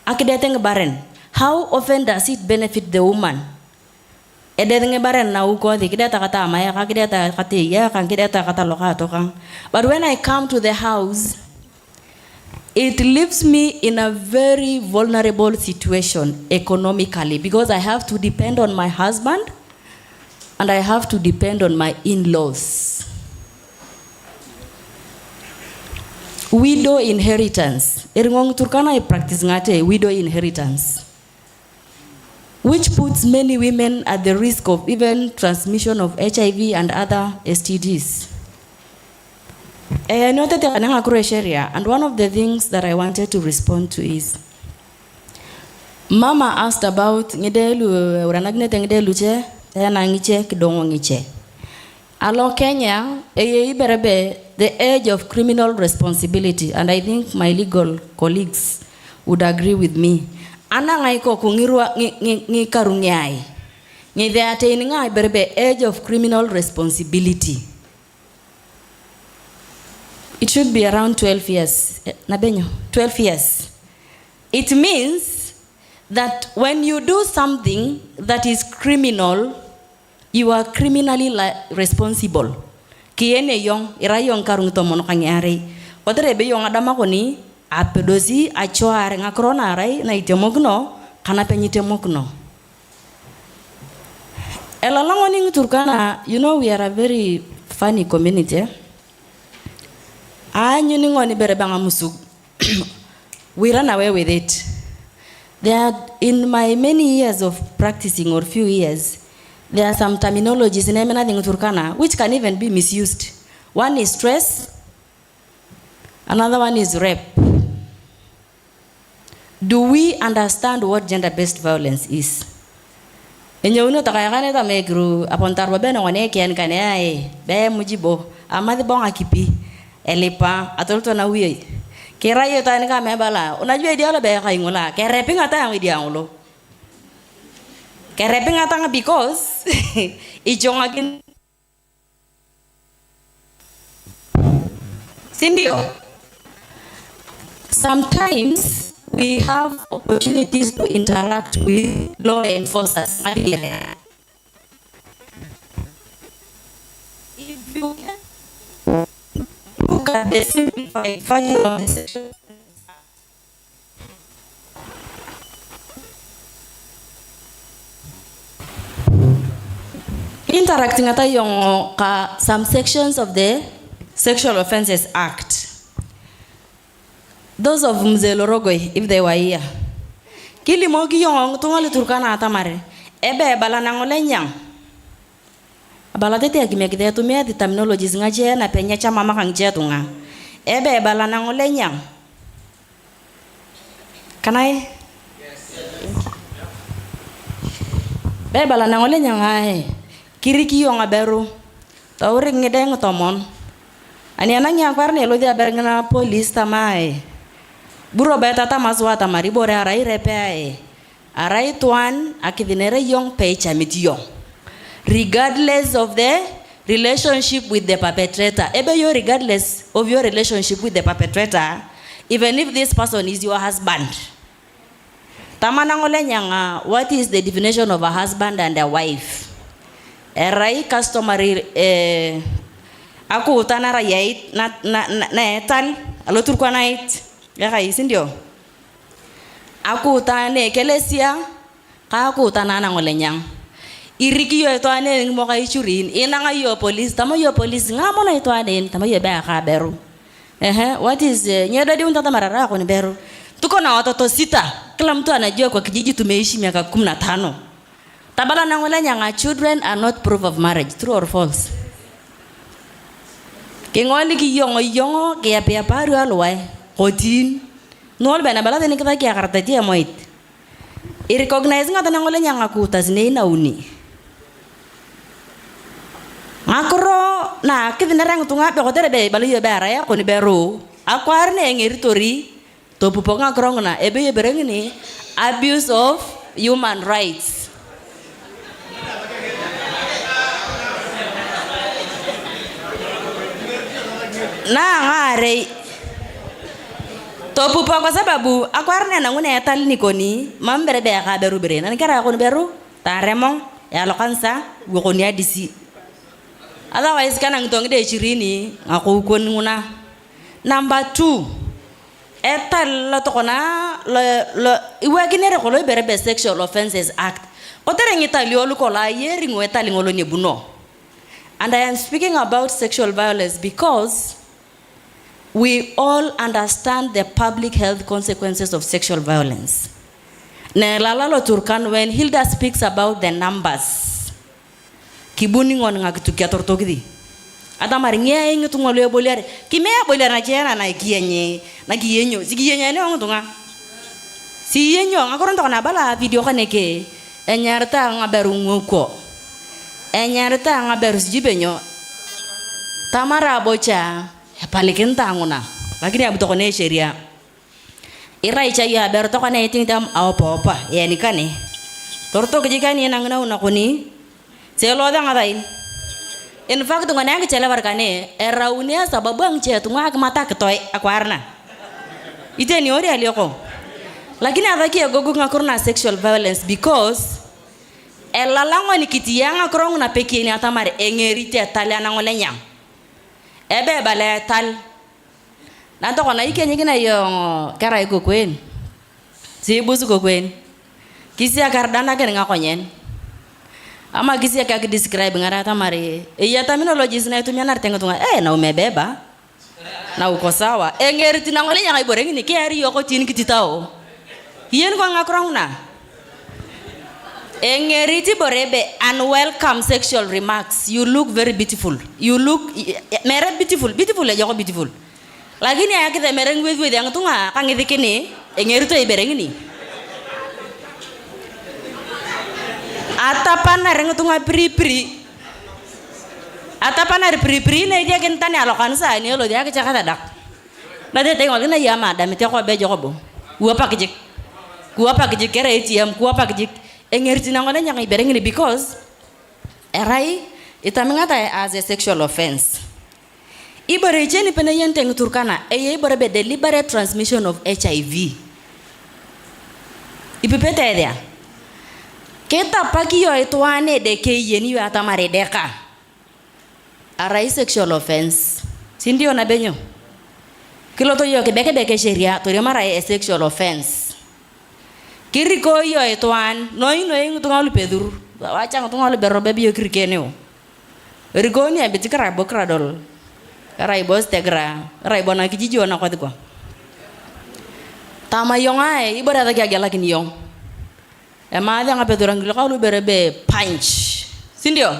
Akideteng baren. How often does it benefit the woman? Edeteng baren na uko di kideta kata amaya ka kideta kati ya kan kideta kata loka to kan. But when I come to the house, it leaves me in a very vulnerable situation economically because I have to depend on my husband and I have to depend on my in-laws. Widow inheritance. Erngong Turkana I practice ngate widow inheritance, which puts many women at the risk of even transmission of HIV and other STDs. I noted and one of the things that I wanted to respond to is, Mama asked about Alo Kenya, the age of criminal responsibility, and I think my legal colleagues would agree with me. Ana ngai ko kungirwa ngi karungyai. Ngi the attaining age of criminal responsibility. It should be around 12 years. Nabenyo, 12 years. It means that when you do something that is criminal, you are criminally responsible. Kiene yong, irayong karung tomono kangyari. Wadrebe yong adama koni, apedosi, achoare ngakrona aray, na itemogno, kana penyitemogno. Elalangoni Turkana, you know we are a very funny community. We run away with it. In my many years of practicing, or few years, there are some terminologies in Turkana which can even be misused. One is stress, another one is rape. Do we understand what gender-based violence is? Enyo takayakane ta megru apontarwa beno wane kian kane be mujibo amadi bonga kipi elipa atolto na wiye kera yo tani ka mebala unajua idialo be kaingula kereping ata yang idiangulo kereping ata because ichongagin sindio. Sometimes we have opportunities to interact with law enforcers. If you can look at the simplified version of the section, interacting at some sections of the Sexual Offences Act. Those of Mzelorogwe, if they were here. Kili mogi yong tungali Turkana atamare. Ebe bala nangole nyang. Bala tete akimekide tumia the terminologies ngaje na penya cha mama kangje tunga. Ebe bala nangole nyang. Can I? Yes. Be bala nangole nyang ai. Kiriki yong aberu. Tauri ngide ngotomon. Ani ananya kwarne lo dia berngana police tamai. Buro beta tamaswa tamari bore arai repe arai tuan akidinere yong pecha mitiyong, regardless of the relationship with the perpetrator. Ebe yo regardless of your relationship with the perpetrator, even if this person is your husband. Tamanangole nyanga, what is the definition of a husband and a wife? Arai customary aku utanara yait na etal alotur kwa night. Yaka isindio. Aku utane kelesia ka aku utanana ngolenyang. Iriki yo etwane mo kay churin inanga yo police tamo yo police ngamo na etwane tamo yo ba ka beru. What is nyoda di untata marara ko ni beru. Tuko na watoto 6. Kila mtu anajua kwa kijiji tumeishi miaka 15. Tabala na ngolenyang, children are not proof of marriage, true or false? Kingoli ki yongo ke ya paru alwai. Hotin nol bana bala tani kita kia karta dia moit I recognize nga tanang ole nyang aku tasne na uni makro na kitinarang tunga pe kotere be bali yo bara ya ko ni beru aku arne ngiri tori to pupo nga krong na ebe ye bereng ni abuse of human rights. Na ngare topu kwa sababu aku arne na ngune etal nikoni mambere be ka beru bere na kara ko beru taremong ya lokansa go ko ni adisi otherwise kana ngitongi de chirini aku kon nguna. Number 2, etal la tokona lo iwaginere ko lo berebe Sexual Offences Act otere ngitali olukola yeri ngwetali ngolo nebuno. And I am speaking about sexual violence because we all understand the public health consequences of sexual violence. Nelalalo Turkan, when Hilda speaks about the numbers, kibuni ngon ngakitukia tortogidi. Ata maringia ingi tungolwe bolare. Kimea bolare na jena na ikienye, na kienyo. Sikienye ne ongunga. Si yenyo ngakoron tokana bala video kaneke. Enyarta ngaberu nguko. Enyarta ngaberu sijibenyo. Tamara bocha palikin tanguna. Lakini abutokone sheria. Irai ya ber tokone tingdam apa yani kane. Torto kejikani nangna unakuni. Selo da ngatain. In fact ngana yang cela warkane eraunia sababu ang tunga mata ketoy akwarna. Ite ni ori alioko. Lakini adaki agogo ngakurna sexual violence because elalango ni kitiyanga krong na peki ni atamare engerite taliana ngolenyang. Ebe bale tal. Nanto kona ike nyingina yo kara iko kwen. Si busu ko kwen. Kisi akardana ken ngakonyen. Ama kisi akaki describe ngara tamare. Iya terminologies na itumia na tengo tunga na umebeba. Na uko sawa. Engeriti na ngolenyang iboreng ni keri yoko tin kititao. Yen ko ngakrong na. Engeriti borebe unwelcome sexual remarks. You look very beautiful. You look mere beautiful. Beautiful ya joko beautiful. Lagi ni ayakita mereng with yang tunga kangi dikini engerito ibereng ni. Atapan nareng tunga pri. Atapan nar pri na dia kentane alokan sa ni lo dia kecaka tadak. Na dia tengok kena ya madam itu ko bejo ko bo. Gua pa kejik kere ATM gua pa kejik engerti nangona nyang ibereng ni because erai itamengata as a sexual offense. Ibare cheni pena yenteng Turkana ibare be deliberate transmission of HIV. Ipipete dia. Kita pagi yo ituane de ke yeni yo atamare deka. Arai sexual offense. Sindio na benyo. Kilo to yo ke beke sheria to mara sexual offense. Kiriko yo ituan noi ngutungalu pedur. Wacha ngutungalu berobe biyo kirkeneo. Rigoni abitikara bokradol. Rai bos tegra, rai bona kijiji ona kwa dikwa. Tama yongae ibara ta kya gela kini yong. Ema ada ngape durang gila kaulu berebe punch. Sindio?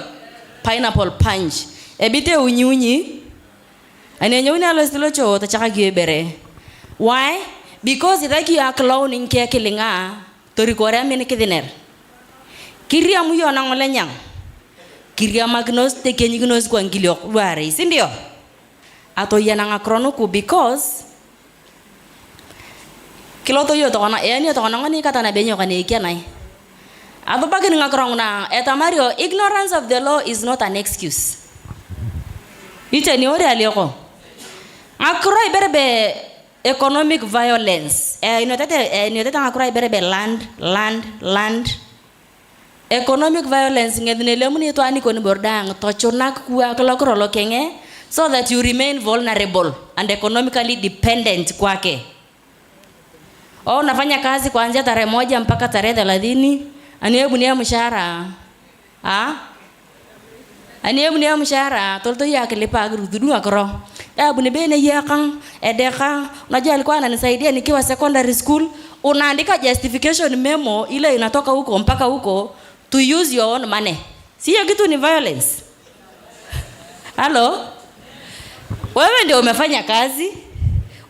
Pineapple punch. Ebite unyi. Ane nyuni alo stilo cho ta chaka gie bere. Why? Because itaki ya clowning kia kilinga tori korea mene kidiner. Kiria muyo na ngolenyang. Kiria magnos teke nyignos kwa ngiliok luare. Sindio? Atau yana ngakronuku because kilo to yo to kana eni to kana ngani kata na benyo kana ikianai ato pagi ngakrong na eta mario ignorance of the law is not an excuse ite ni ore alioko ngakro iberebe economic violence inotete ngakro iberebe land economic violence ngedine lemuni to ani koni bordang to chunak kuwa klokro lokenge so that you remain vulnerable and economically dependent kwake. Nafanya kazi kuanzia tarehe 1 mpaka tarehe 30, aniyebunia mshahara. Aniyebunia mshahara, tolto ya kilipa agurudu akoro. Buni bene yakang edeka, unajua alikuwa ananisaidia nikiwa secondary school, unaandika justification memo ile inatoka huko mpaka huko to use your own money. Siyo kitu ni violence. Hello? Wewe ndio umefanya kazi,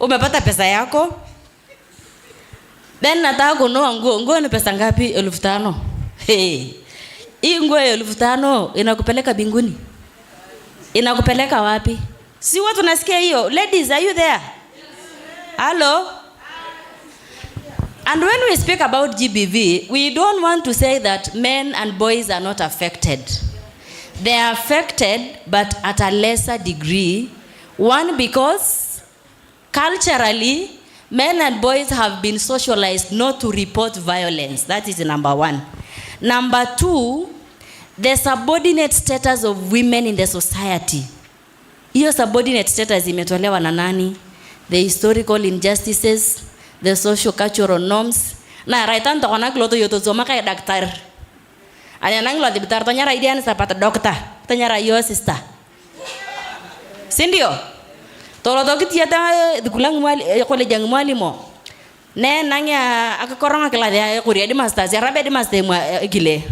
umepata pesa yako. Then nataka kununua nguo ni pesa ngapi? 1500. Hii nguo 1500 inakupeleka binguni. Inakupeleka wapi? Si watu nasikia hiyo. Ladies, are you there? Hello? And when we speak about GBV, we don't want to say that men and boys are not affected. They are affected, but at a lesser degree. One, because culturally, men and boys have been socialized not to report violence. That is number one. Number two, the subordinate status of women in the society. Hiyo subordinate status imetolewa na nani? the historical injustices, the socio-cultural norms. Na raitan to konak loto yoto zoma kay daktar. Anya nang lo dibitar to nyara idian sapat dokta, to nyara yo sister. Sindio. Tolo to kitiata dukulang mwali ko le jang mwali mo. Ne nanya akakorong akla dia kuria di master, ya rabe di master mo gile.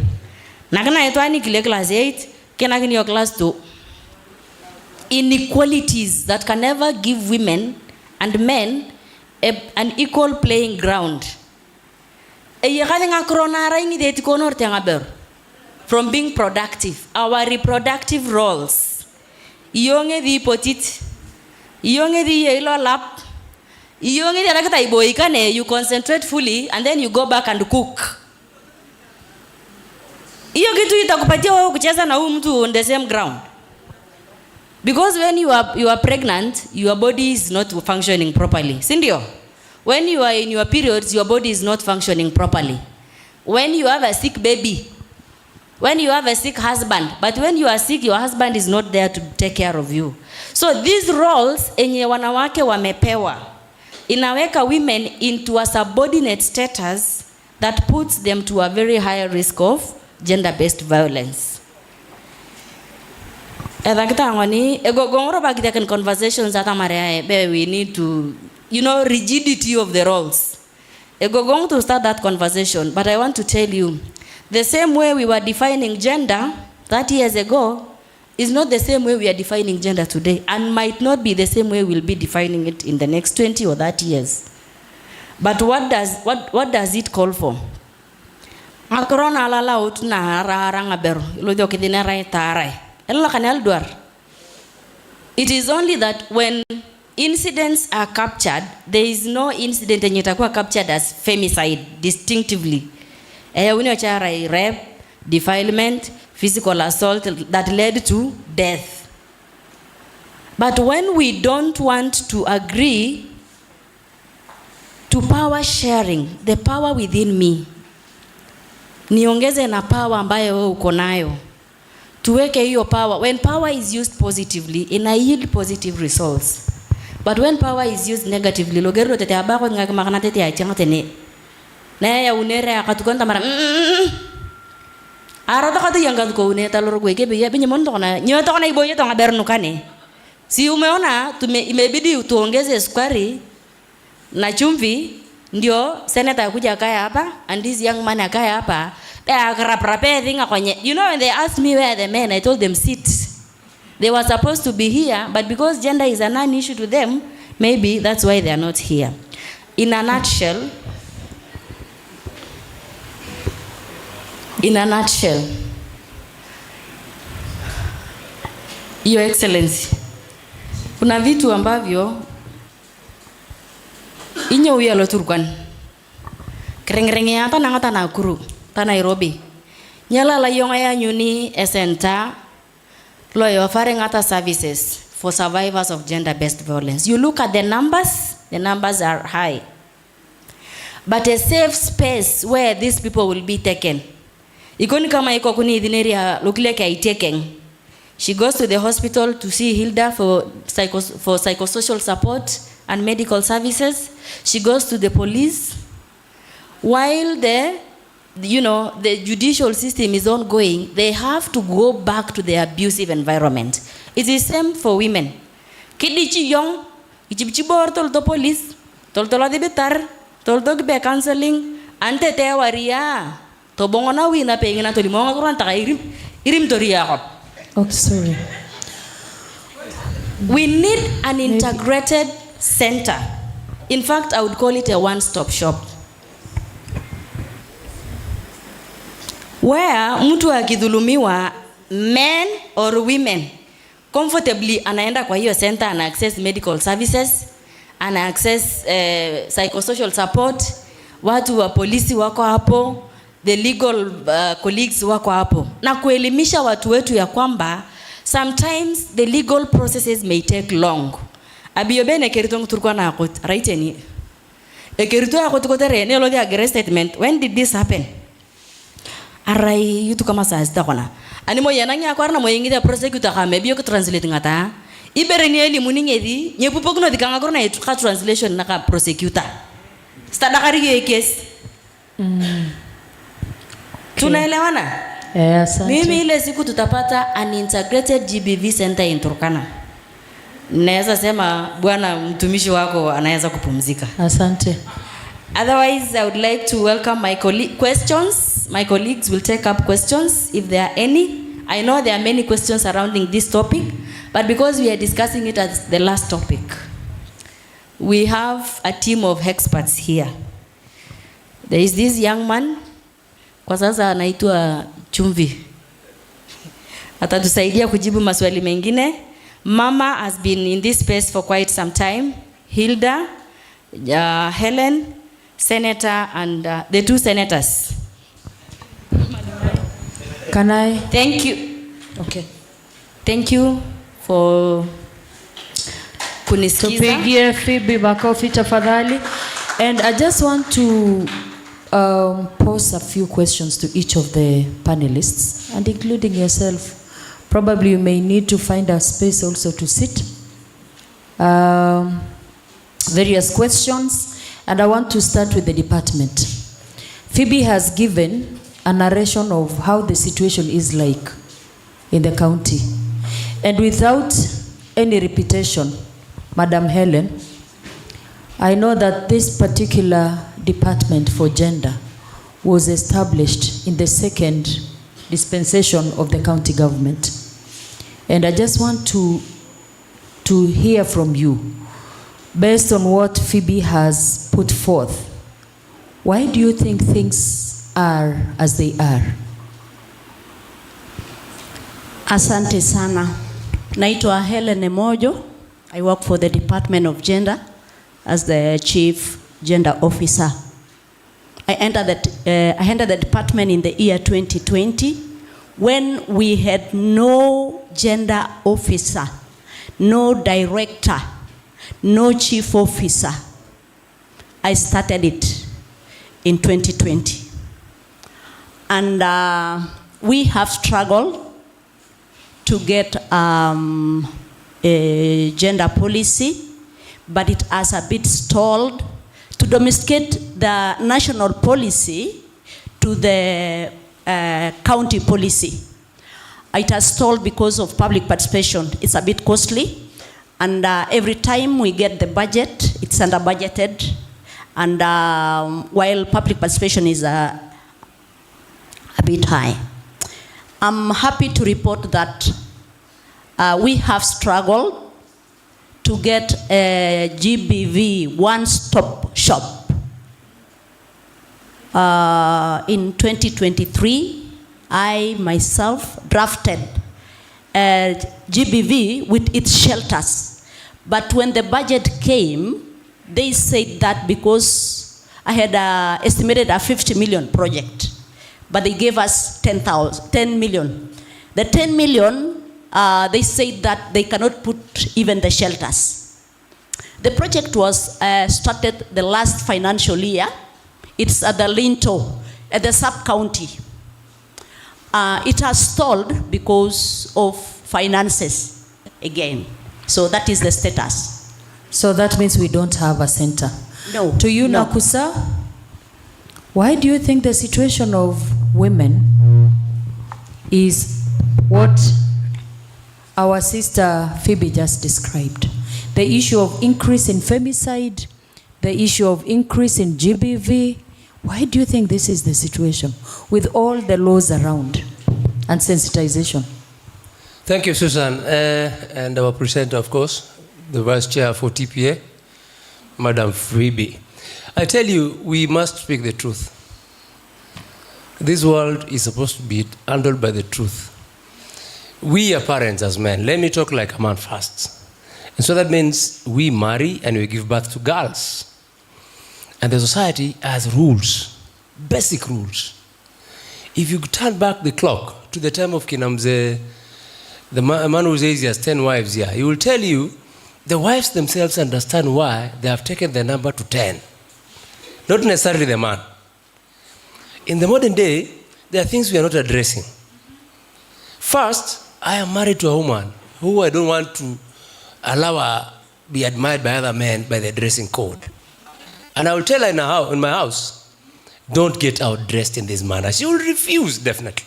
Nakana ito ani gile class 8, kenakini yo class 2. Inequalities that can never give women and men an equal playing ground. From being productive, our reproductive roles. Iyonge di potit, iyonge di yelo lap, iyonge di alakata iboikane, you concentrate fully and then you go back and cook. Iyo kitu itakupatia wewe kucheza na huyu mtu on the same ground. Because when you are pregnant, your body is not functioning properly. Sindio? When you are in your periods, your body is not functioning properly. When you have a sick baby, when you have a sick husband, but when you are sick, your husband is not there to take care of you. So these roles enye wanawake wamepewa inaweka women into a subordinate status that puts them to a very high risk of gender-based violence. Conversations that we need to, rigidity of the roles. Going to start that conversation, but I want to tell you, the same way we were defining gender 30 years ago is not the same way we are defining gender today, and might not be the same way we'll be defining it in the next 20 or 30 years. But what does it call for? It is only that when incidents are captured, there is no incident that itakuwa captured as femicide distinctively. Rape, defilement, physical assault that led to death. But when we don't want to agree to power sharing, the power within me, niongeze na power ambayo wewe uko nayo. Tuweke hiyo power. When power is used positively, ina yield positive results. But when power is used negatively, logero tete abako ngakama tete ya tene. Na ya unere akatukanta mara. Arata katu yang ko uneta loro kweke be ya binye mondo na nyoto kana iboye to ngabernu kane. Si umeona imebidi tuongeze sukari na chumvi ndio senator kuja kaya hapa and this young man akaya hapa. You know, when they asked me where the men, I told them sit. They were supposed to be here, but because gender is a non-issue to them, maybe that's why they are not here. In a nutshell, Your Excellency, kuna vitu ambavyo inyo uya lo Turkana. Krengrenge ata nangata Nakuru. Ta Nairobi. Nyala la yonga ya nyuni esenta lo yo offering other services for survivors of gender-based violence. You look at the numbers are high. But a safe space where these people will be taken. Ikoni kama iko kuni idhineria lukile kai taken. She goes to the hospital to see Hilda for psychosocial support and medical services. She goes to the police. While the judicial system is ongoing, they have to go back to the abusive environment. It is the same for women. Kidichi young, ichibor tolto police, tolto la debetar, tolto be counseling, ante te waria, to bongona wina pengina to limonga kuranta irim toria. Oh, sorry. We need an integrated center. In fact, I would call it a one-stop shop. Where mtu akidhulumiwa, men or women, comfortably anaenda kwa hiyo center and access medical services, and access psychosocial support, watu wa polisi wako hapo, the legal colleagues wako hapo. Na kuelimisha watu wetu ya kwamba sometimes the legal processes may take long. Abiyobene keritong turkwa na akot, right eni. Ekerito akot kotere, ne lo dia arrest statement, when did this happen? Arai yutu kama saa sita kona. Ani mo yananya akwarna mo yingida prosecutor kame biyo ko translate ngata. ibere ni elimu ningedi nyepupokno dikanga korna etuka translation naka prosecutor stadakari ye case tunaelewana asante. Mimi ile siku tutapata an integrated GBV center in Turkana, naweza sema bwana mtumishi wako anaweza kupumzika. Asante. Otherwise, I would like to welcome my questions. My colleagues will take up questions if there are any. I know there are many questions surrounding this topic, but because we are discussing it as the last topic, we have a team of experts here. There is this young man, kwa sasa anaitwa Chumvi. Atatusaidia kujibu maswali mengine. Mama has been in this space for quite some time. Hilda, Helen, Senator, and the two senators. Can I? Thank you. Okay. Thank you for kunisikiza. Tupigie Phoebe makofi tafadhali. And I just want to pose a few questions to each of the panelists, and including yourself. Probably you may need to find a space also to sit. Various questions, and I want to start with the department. Phoebe has given a narration of how the situation is like in the county. And without any repetition, Madam Helen, I know that this particular department for gender was established in the second dispensation of the county government. And I just want to hear from you, based on what Phoebe has put forth, why do you think things are as they are? Asante sana. Naitwa Helen Mojo. I work for the Department of Gender as the Chief Gender Officer. I entered the department in the year 2020 when we had no gender officer, no director, no chief officer. I started it in 2020. And we have struggled to get a gender policy, but it has a bit stalled to domesticate the national policy to the county policy. It has stalled because of public participation. It's a bit costly, and every time we get the budget, it's under budgeted, and while public participation is a bit high. I'm happy to report that we have struggled to get a GBV one-stop shop. In 2023, I myself drafted a GBV with its shelters. But when the budget came, they said that because I had estimated a 50 million project, but they gave us 10 million. The 10 million, they said that they cannot put even the shelters. The project was started the last financial year. It's at the Linto, at the sub-county. It has stalled because of finances again. So that is the status. So that means we don't have a center. No. To you, no. Nakusa, why do you think the situation of women is what our sister Phoebe just described? The issue of increase in femicide, the issue of increase in GBV. Why do you think this is the situation with all the laws around and sensitization? Thank you, Susan. And our presenter, of course, the Vice Chair for TPA, Madam Phoebe. I tell you, we must speak the truth. This world is supposed to be handled by the truth. We are parents as men. Let me talk like a man first. And so that means we marry and we give birth to girls. And the society has rules, basic rules. If you turn back the clock to the time of Kinamze, the man who says he has 10 wives here, he will tell you the wives themselves understand why they have taken the number to 10. Not necessarily the man. In the modern day, there are things we are not addressing. First, I am married to a woman who I don't want to allow her be admired by other men by the dressing code. And I will tell her in my house, don't get outdressed in this manner. She will refuse, definitely.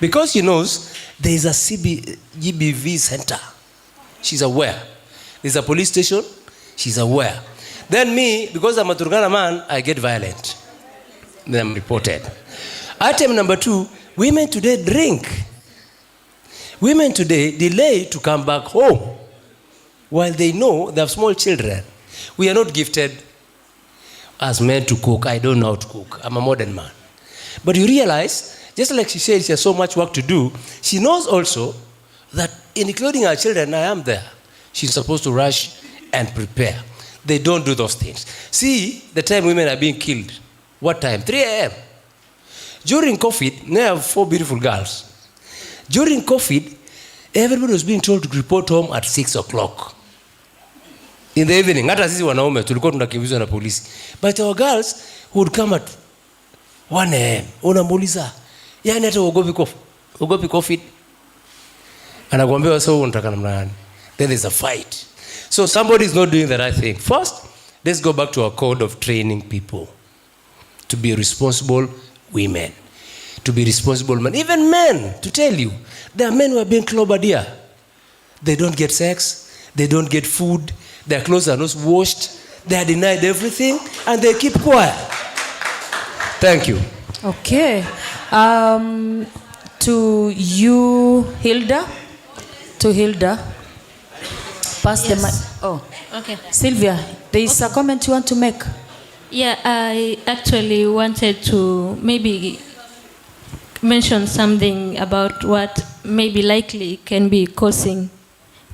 Because she knows there is a GBV center. She's aware. There's a police station. She's aware. Then me, because I'm a Turkana man, I get violent. Then I'm reported. Item number 2, women today drink. Women today delay to come back home while they know they have small children. We are not gifted as men to cook. I don't know how to cook. I'm a modern man. But you realize, just like she said, she has so much work to do, she knows also that in including her children, I am there. She's supposed to rush and prepare. They don't do those things. See, the time women are being killed. What time? 3 a.m. During COVID, now I have 4 beautiful girls. During COVID, everybody was being told to report home at 6 o'clock. In the evening, hata sisi wanaume tulikuwa tunakimbizwa na polisi. But our girls would come at 1 a.m. Unamuuliza, yani hata ugopi COVID? Anakuambia sasa unataka namna gani? Then there's a fight. So somebody is not doing the right thing. First, let's go back to our code of training people to be responsible women, to be responsible men, even men, to tell you, there are men who are being clobbered here. They don't get sex, they don't get food, their clothes are not washed, they are denied everything, and they keep quiet. Thank you. Okay. To you, Hilda. To Hilda. Pass the mic. Oh, okay. Sylvia, there is a comment you want to make? Yeah, I actually wanted to maybe mention something about what maybe likely can be causing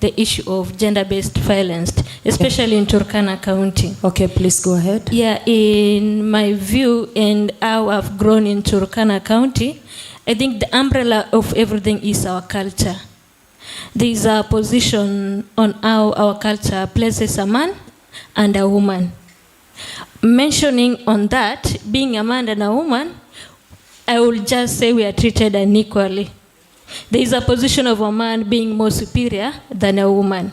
the issue of gender-based violence, especially in Turkana County. Okay, please go ahead. Yeah, in my view and how I've grown in Turkana County, I think the umbrella of everything is our culture. There is a position on how our culture places a man and a woman. Mentioning on that, being a man and a woman, I will just say we are treated unequally. There is a position of a man being more superior than a woman.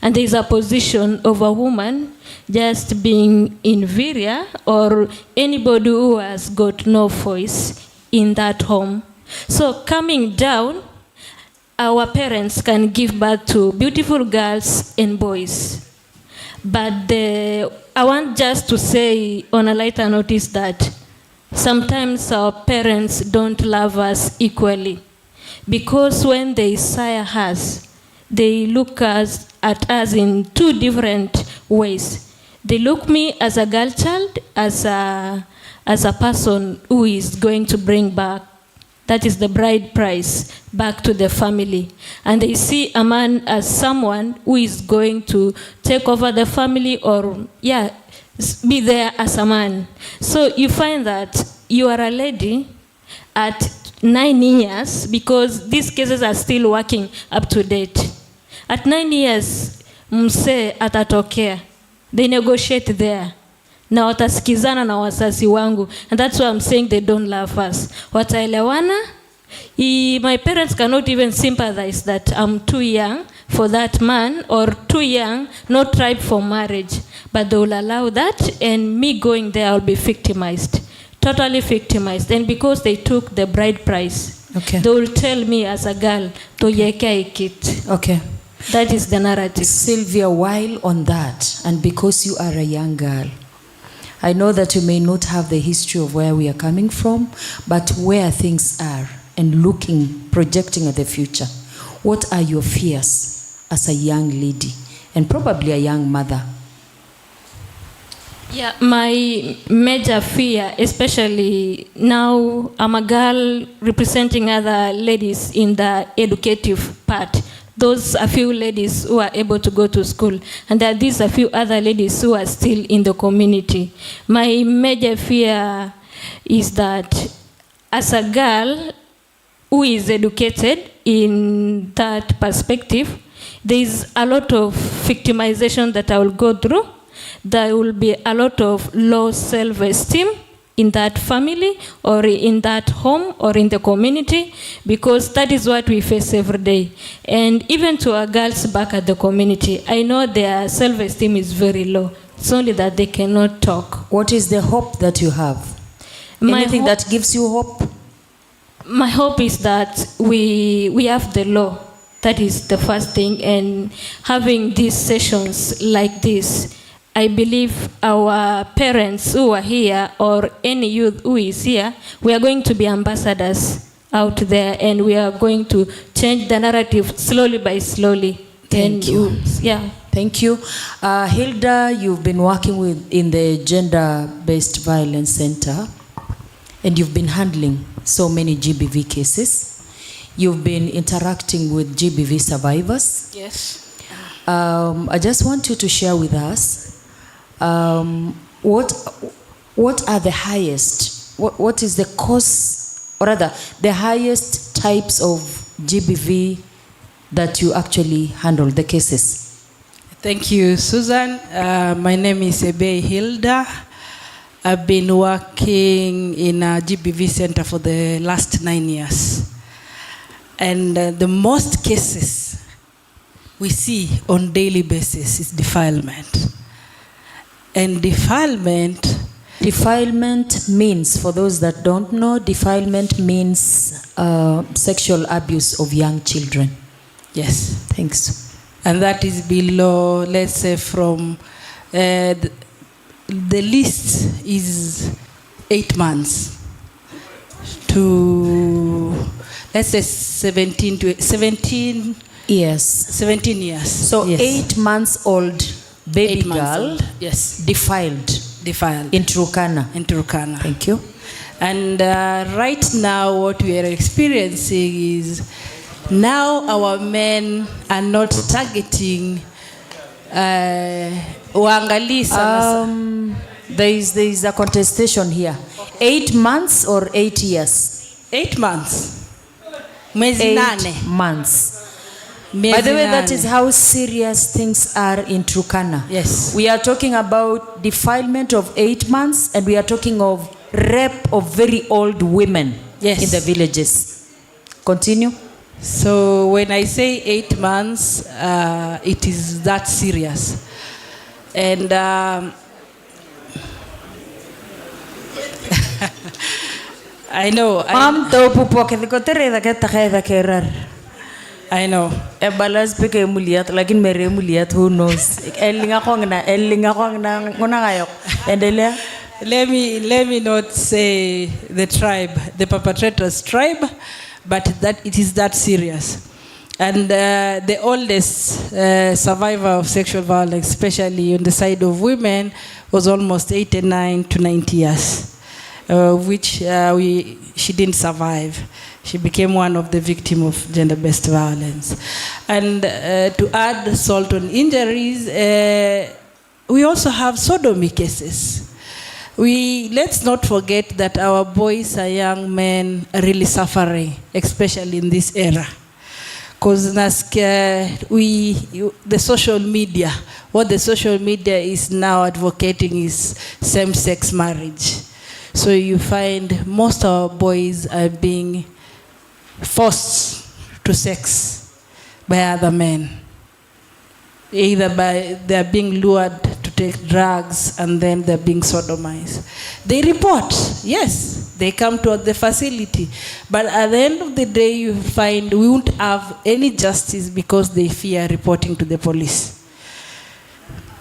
And there is a position of a woman just being inferior, or anybody who has got no voice in that home. So coming down, our parents can give birth to beautiful girls and boys. But I want just to say on a lighter note is that sometimes our parents don't love us equally. Because when they sire us, they look at us in 2 different ways. They look me as a girl child, as a person who is going to bring back, that is the bride price, back to the family. And they see a man as someone who is going to take over the family or, be there as a man. So you find that you are a lady at 9 years, because these cases are still working up to date. At 9 years, mse atatokea. They negotiate there. Na watasikizana na wazazi wangu. And that's why I'm saying they don't love us. Wataelewana. My parents cannot even sympathize that I'm too young for that man, or too young, not ripe for marriage. But they will allow that, and me going there, I'll be victimized. Totally victimized. And because they took the bride price, okay, they will tell me as a girl, to yeka ikit. Okay. That is the narrative. Sylvia, while on that, and because you are a young girl, I know that you may not have the history of where we are coming from, but where things are, and looking, projecting at the future. What are your fears as a young lady, and probably a young mother? Yeah, my major fear, especially now I'm a girl representing other ladies in the educative part. Those a few ladies who are able to go to school, and there are these a few other ladies who are still in the community. My major fear is that as a girl who is educated in that perspective, there is a lot of victimization that I will go through. There will be a lot of low self-esteem in that family or in that home or in the community, because that is what we face every day. And even to our girls back at the community, I know their self-esteem is very low. It's only that they cannot talk. What is the hope that you have? Anything that gives you hope? My hope is that we have the law. That is the first thing. And having these sessions like this, I believe our parents who are here or any youth who is here, we are going to be ambassadors out there, and we are going to change the narrative slowly by slowly. Thank you. Yeah. Thank you. Hilda, you've been working in the Gender-Based Violence Center, and you've been handling so many GBV cases. You've been interacting with GBV survivors. Yes. I just want you to share with us what are the highest, what is the cause, or rather the highest types of GBV that you actually handle, the cases? Thank you, Susan. My name is Ebe Hilda. I've been working in a GBV center for the last 9 years. And the most cases we see on daily basis is defilement. And defilement means, for those that don't know, defilement means sexual abuse of young children. Yes. Thanks. And that is below, let's say from, the list is 8 months to, let's say 17 years. 17 years. So yes. 8 months old baby girl old. Yes. defiled in Turkana. In Turkana. Thank you. And right now what we are experiencing is now our men are not targeting there is a contestation here. 8 months or 8 years? 8 months. 8 months. By the way, that is how serious things are in Turkana. Yes. We are talking about defilement of 8 months, and we are talking of rape of very old women in the villages. Continue. So when I say 8 months, it is that serious. And I know. I know. Who knows? Let me not say the tribe, the perpetrator's tribe, but that it is that serious. And the oldest survivor of sexual violence, especially on the side of women, was almost 89 to 90 years, which she didn't survive. She became one of the victims of gender-based violence. And to add salt on injuries, we also have sodomy cases. Let's not forget that our boys and young men are really suffering, especially in this era. Because the social media, what the social media is now advocating is same-sex marriage. So you find most of our boys are being forced to sex by other men. Either they're being lured to take drugs and then they're being sodomized. They report, yes, they come to the facility. But at the end of the day, you find we won't have any justice because they fear reporting to the police.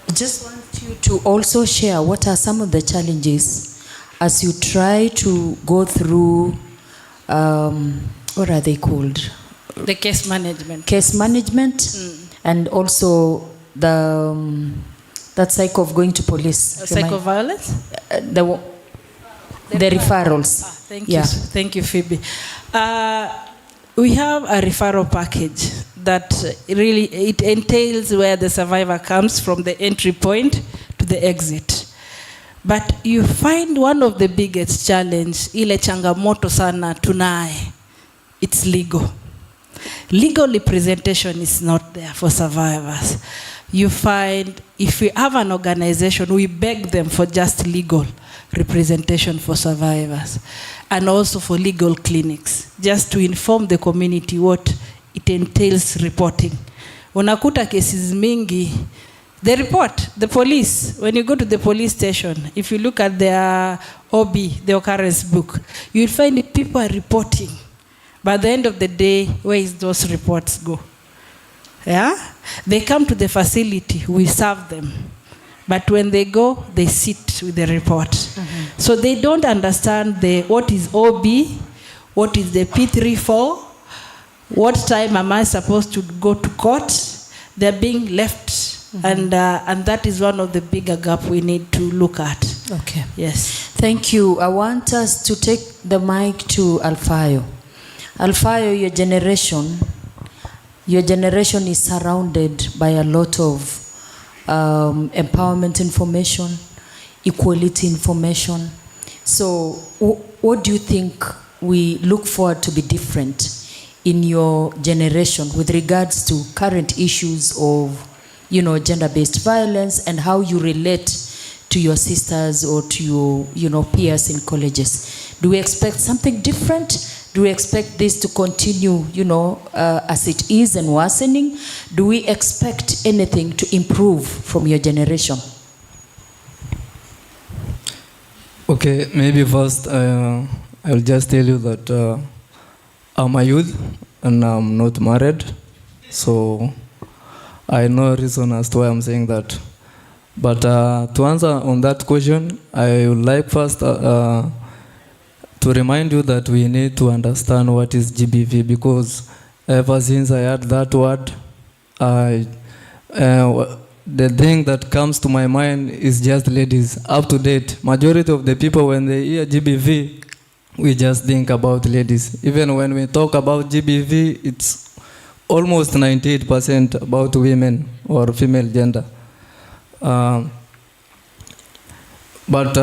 I just want you to also share what are some of the challenges as you try to go through, what are they called? The case management. Case management, and also that cycle of going to police. Cycle violence? The referrals. Thank you. Thank you, Phoebe. We have a referral package that really, it entails where the survivor comes from the entry point to the exit. But you find one of the biggest challenge, ile changamoto sana tunaye, it's legal. Legal representation is not there for survivors. You find if we have an organization, we beg them for just legal representation for survivors, and also for legal clinics, just to inform the community what it entails reporting. Unakuta cases mingi, they report, the police, when you go to the police station, if you look at their OB, the occurrence book, you'll find that people are reporting. But at the end of the day, where is those reports go? Yeah? They come to the facility, we serve them. But when they go, they sit with the report. Mm-hmm. So they don't understand what is OB, what is the P34, what time am I supposed to go to court. They're being left. Mm-hmm. And that is one of the bigger gaps we need to look at. Okay. Yes. Thank you. I want us to take the mic to Alfayo. Alfayo, your generation is surrounded by a lot of empowerment information, equality information. So what do you think we look forward to be different in your generation with regards to current issues of, gender-based violence, and how you relate to your sisters or to your, peers in colleges? Do we expect something different? Do we expect this to continue, as it is and worsening? Do we expect anything to improve from your generation? Okay, maybe first I'll just tell you that I'm a youth and I'm not married. So I know a reason as to why I'm saying that. But to answer on that question, I would like first to remind you that we need to understand what is GBV, because ever since I heard that word, the thing that comes to my mind is just ladies. Up to date, majority of the people, when they hear GBV, we just think about ladies. Even when we talk about GBV, it's almost 98% about women or female gender. But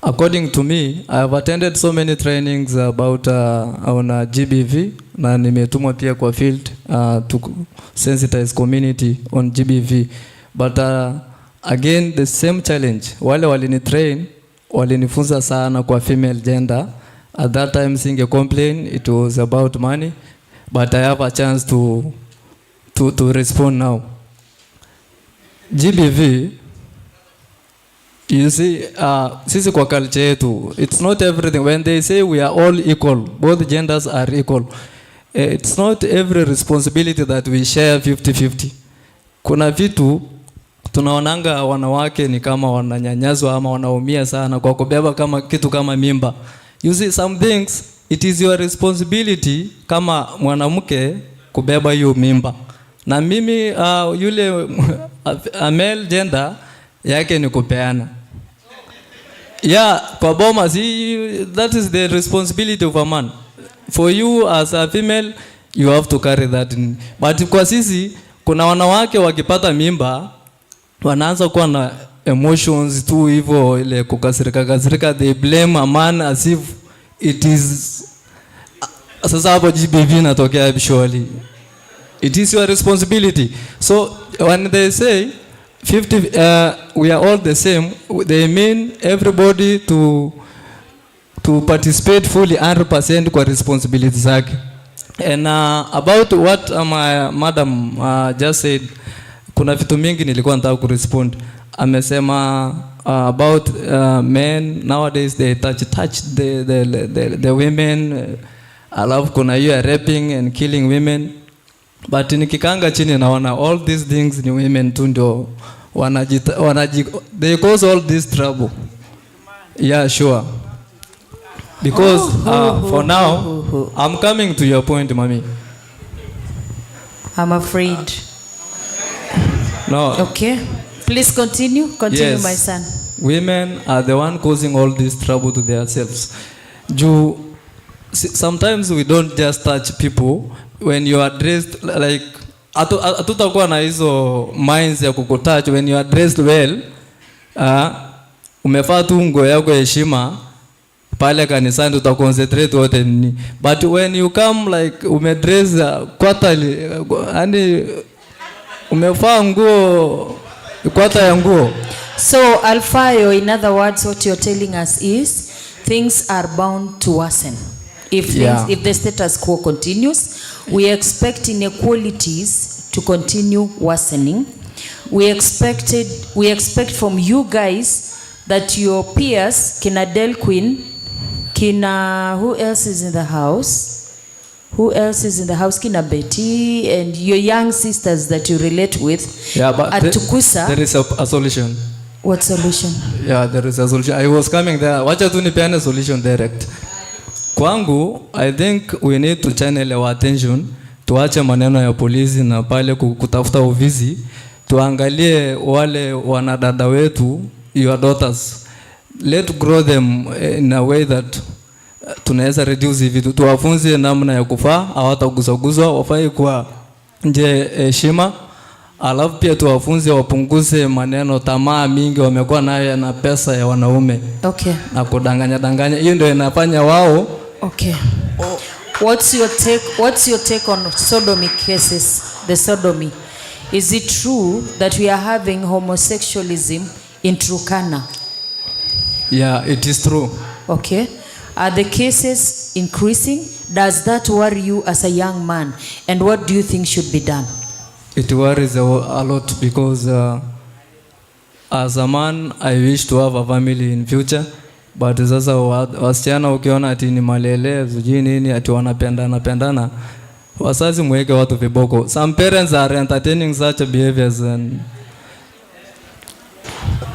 according to me, I have attended so many trainings about on GBV, na nimetumwa pia kwa field to sensitize community on GBV. But again, the same challenge. Wale walinitrain, walinifunza sana kwa female gender. At that time, singe complain, it was about money. But I have a chance to respond now. GBV, you see, sisi kwa culture yetu, it's not everything. When they say we are all equal, both genders are equal, it's not every responsibility that we share 50-50. Kuna vitu tunaonanga wanawake ni kama wananyanyazwa ama wanaumia sana kwa kubeba kama kitu kama mimba. You see, some things, it is your responsibility kama mwanamke kubeba hiyo mimba. Na mimi yule male gender yake ni kupeana. Yeah, kwa boma, see, that is the responsibility of a man. For you as a female, you have to carry that in. But kwa sisi, kuna wanawake wakipata mimba, wanaanza kuwa na emotions tu hivyo, ile kukasirika, they blame a man as if it is. Sasa hapo GBV natokea surely. It is your responsibility. So when they say 50, we are all the same, they mean everybody to participate fully 100% kwa responsibility zake. And about what my madam just said, kuna vitu mingi nilikuwa nataka kurespond. Amesema about men nowadays, they touch the women. Alafu kuna hiyo raping and killing women. But nikikanga chini naona all these things ni women tu ndio they cause all this trouble. Yeah, sure. Because for now, I'm coming to your point, mommy. I'm afraid. No. Okay. Please continue. Continue, yes. My son. Women are the one causing all this trouble to themselves. Sometimes we don't just touch people when you are dressed like hatutakuwa na hizo minds ya kukutouch when you are dressed well. Umevaa tu nguo yako heshima pale kanisani utaconcentrate wote nini. But when you come like umedress quarterly, yani umevaa nguo quarter ya nguo. So, Alfayo, in other words, what you're telling us is things are bound to worsen. If the status quo continues, we expect inequalities to continue worsening. We expect from you guys that your peers, Kina Del Queen, Kina, who else is in the house? Who else is in the house? Kina Betty and your young sisters that you relate with. Yeah, but at Tukusa. There is a solution. What solution? Yeah, there is a solution. I was coming there. Wacha tu nipeane solution direct. Kwangu, I think we need to channel our attention. Tuache maneno ya polisi na pale kutafuta uvizi. Tuangalie wale wanadada wetu, your daughters. Let's grow them in a way that tunaweza reduce vitu. Tuwafunze namna ya kufaa, hawatagusaguswa, wafai kwa nje heshima. Alafu pia tuwafunze wapunguze maneno tamaa mingi wamekuwa nayo na pesa ya wanaume. Okay. Na kudanganya. Hiyo ndio inafanya wao. Okay. What's your take on sodomy cases? The sodomy. Is it true that we are having homosexualism in Turkana? Yeah, it is true. Okay. Are the cases increasing? Does that worry you as a young man? And what do you think should be done? It worries a lot because as a man, I wish to have a family in future. But sasa wasichana ukiona ati ni malele, sijui nini, ati wanapendana. Wazazi mweke watu viboko. Some parents are entertaining such behaviors and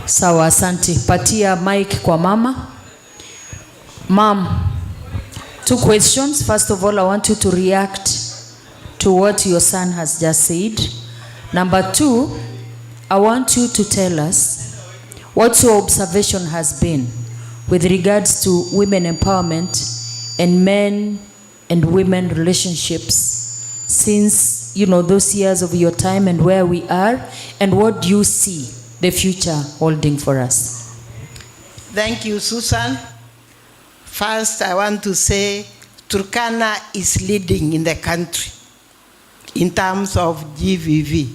Sawa, asante. Patia mic kwa mama. Mom, 2 questions. First of all, I want you to react to what your son has just said. Number 2, I want you to tell us what your observation has been with regards to women empowerment and men and women relationships since, those years of your time and where we are, and what do you see the future holding for us? Thank you, Susan. First, I want to say Turkana is leading in the country in terms of GVV.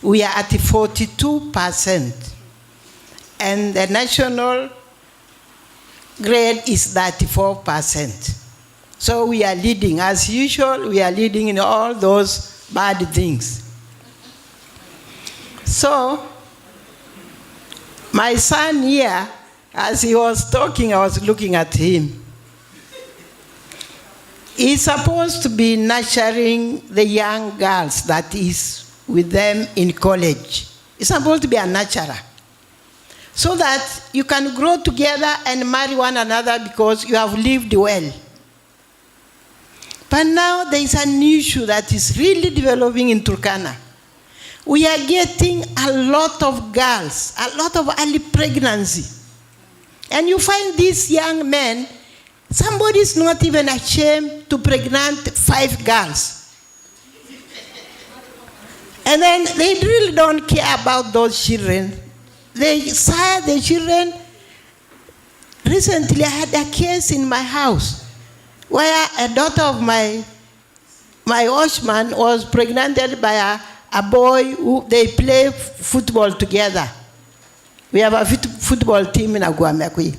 We are at 42%, and the national grade is 34%. So we are leading. As usual, we are leading in all those bad things. So, my son here, as he was talking, I was looking at him. He's supposed to be nurturing the young girls that is with them in college. He's supposed to be a nurturer. So that you can grow together and marry one another because you have lived well. But now there is an issue that is really developing in Turkana. We are getting a lot of girls, a lot of early pregnancy. And you find these young men, somebody is not even ashamed to pregnant 5 girls. And then they really don't care about those children. They sire the children. Recently I had a case in my house where a daughter of my watchman was pregnant by a boy who they play football together. We have a football team in Aguamekwi.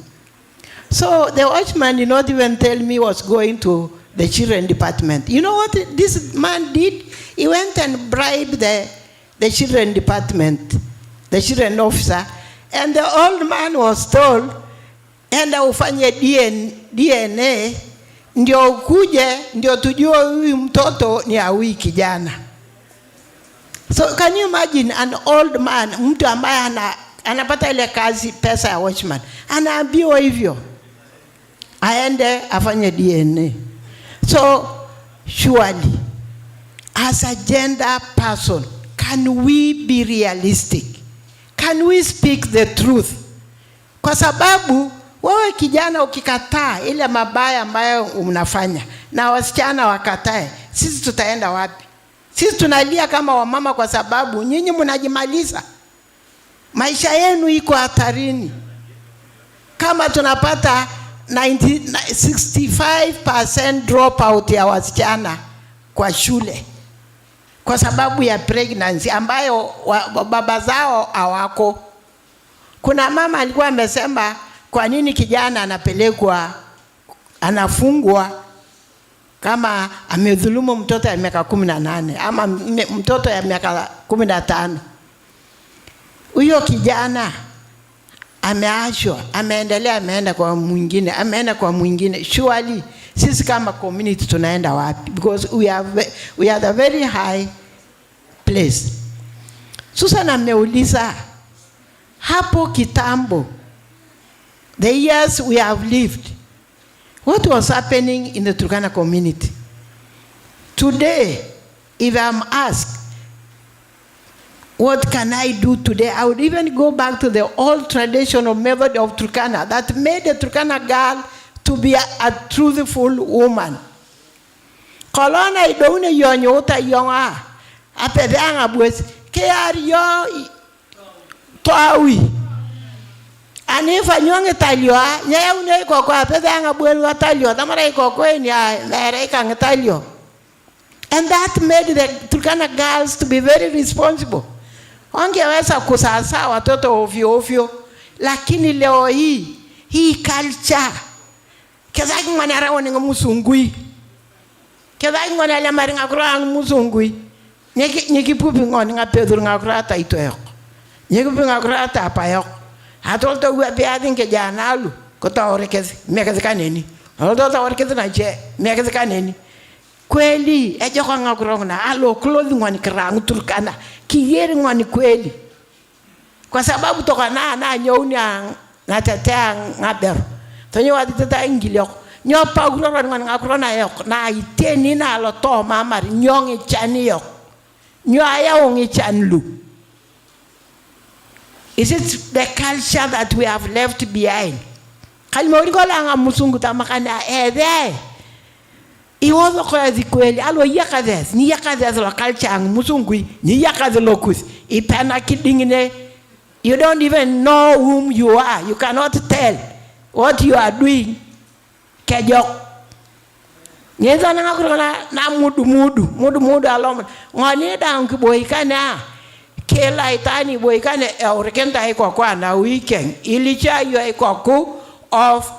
So the watchman did not even tell me was going to the children department. You know what this man did? He went and bribed the children department, the children officer, and the old man was told, enda ufanye DNA, ndio ukuje, ndio tujue huyu mtoto ni awi kijana. So can you imagine an old man, mtu ambaye anapata ile kazi pesa ya watchman, anaambiwa hivyo aende afanye DNA. So surely, as a gender person, can we be realistic? Can we speak the truth? Kwa sababu wewe kijana ukikataa ile mabaya ambayo unafanya na wasichana wakatae, sisi tutaenda wapi? Sisi tunalia kama wamama kwa sababu nyinyi mnajimaliza. Maisha yenu iko hatarini. Kama tunapata 65% dropout ya wasichana kwa shule kwa sababu ya pregnancy ambayo baba zao hawako. Kuna mama alikuwa amesema kwa nini kijana anafungwa kama amedhulumu mtoto ya miaka 18 ama mtoto ya miaka 15. Huyo kijana ameachwa, ameendelea, ameenda kwa mwingine. Surely sisi kama community tunaenda wapi? Because we are the very high place. Susan ameuliza hapo kitambo, the years we have lived, what was happening in the Turkana community? Today, if I'm asked, what can I do today? I would even go back to the old traditional method of Turkana that made the Turkana girl to be a truthful woman. Kolona idone yonyota yonga apedanga bwes keario toawi anifa nyonge talio nyeune koko apedanga bwelwa talio tamara koko ni mere kang talio. And that made the Turkana girls to be very responsible. Wangeweza kusasa watoto ovyo, lakini leo hii culture kezaki mwanara woni musungui, kezaki mwanala maringa kura musungui, nyeki pupi ngoni nga Pedro nga kura ta itoyo, nyeki pupi nga kura ta payo, hatolto uwe biadin ke janalu kota orekezi mekezi kaneni, hatolto orekezi na je mekezi kaneni. Kweli ejoko nga kura ngona alo clothing ngoni krangu Turkana kiyeri ngoni kweli, kwa sababu toka na nyouni ngatetea ngaberu tonyo watitata ingilio nyopa guroro ngoni ngakurona yok na iteni na lo to mama nyongi chani yok nyoaya ongi chanlu. Is it the culture that we have left behind? Kalmori kola nga musungu tamakana ede iwozo kwa zikweli alo yakadhes ni yakadhes lo culture musungui ni yakadhes lo kus ipana kidingine. You don't even know whom you are. You cannot tell what you are doing. Kejok nyeza nga kurona na mudu alom ngoni dang kiboikana kela itani boikane orekenta iko kwa na weekend ilicha yo iko of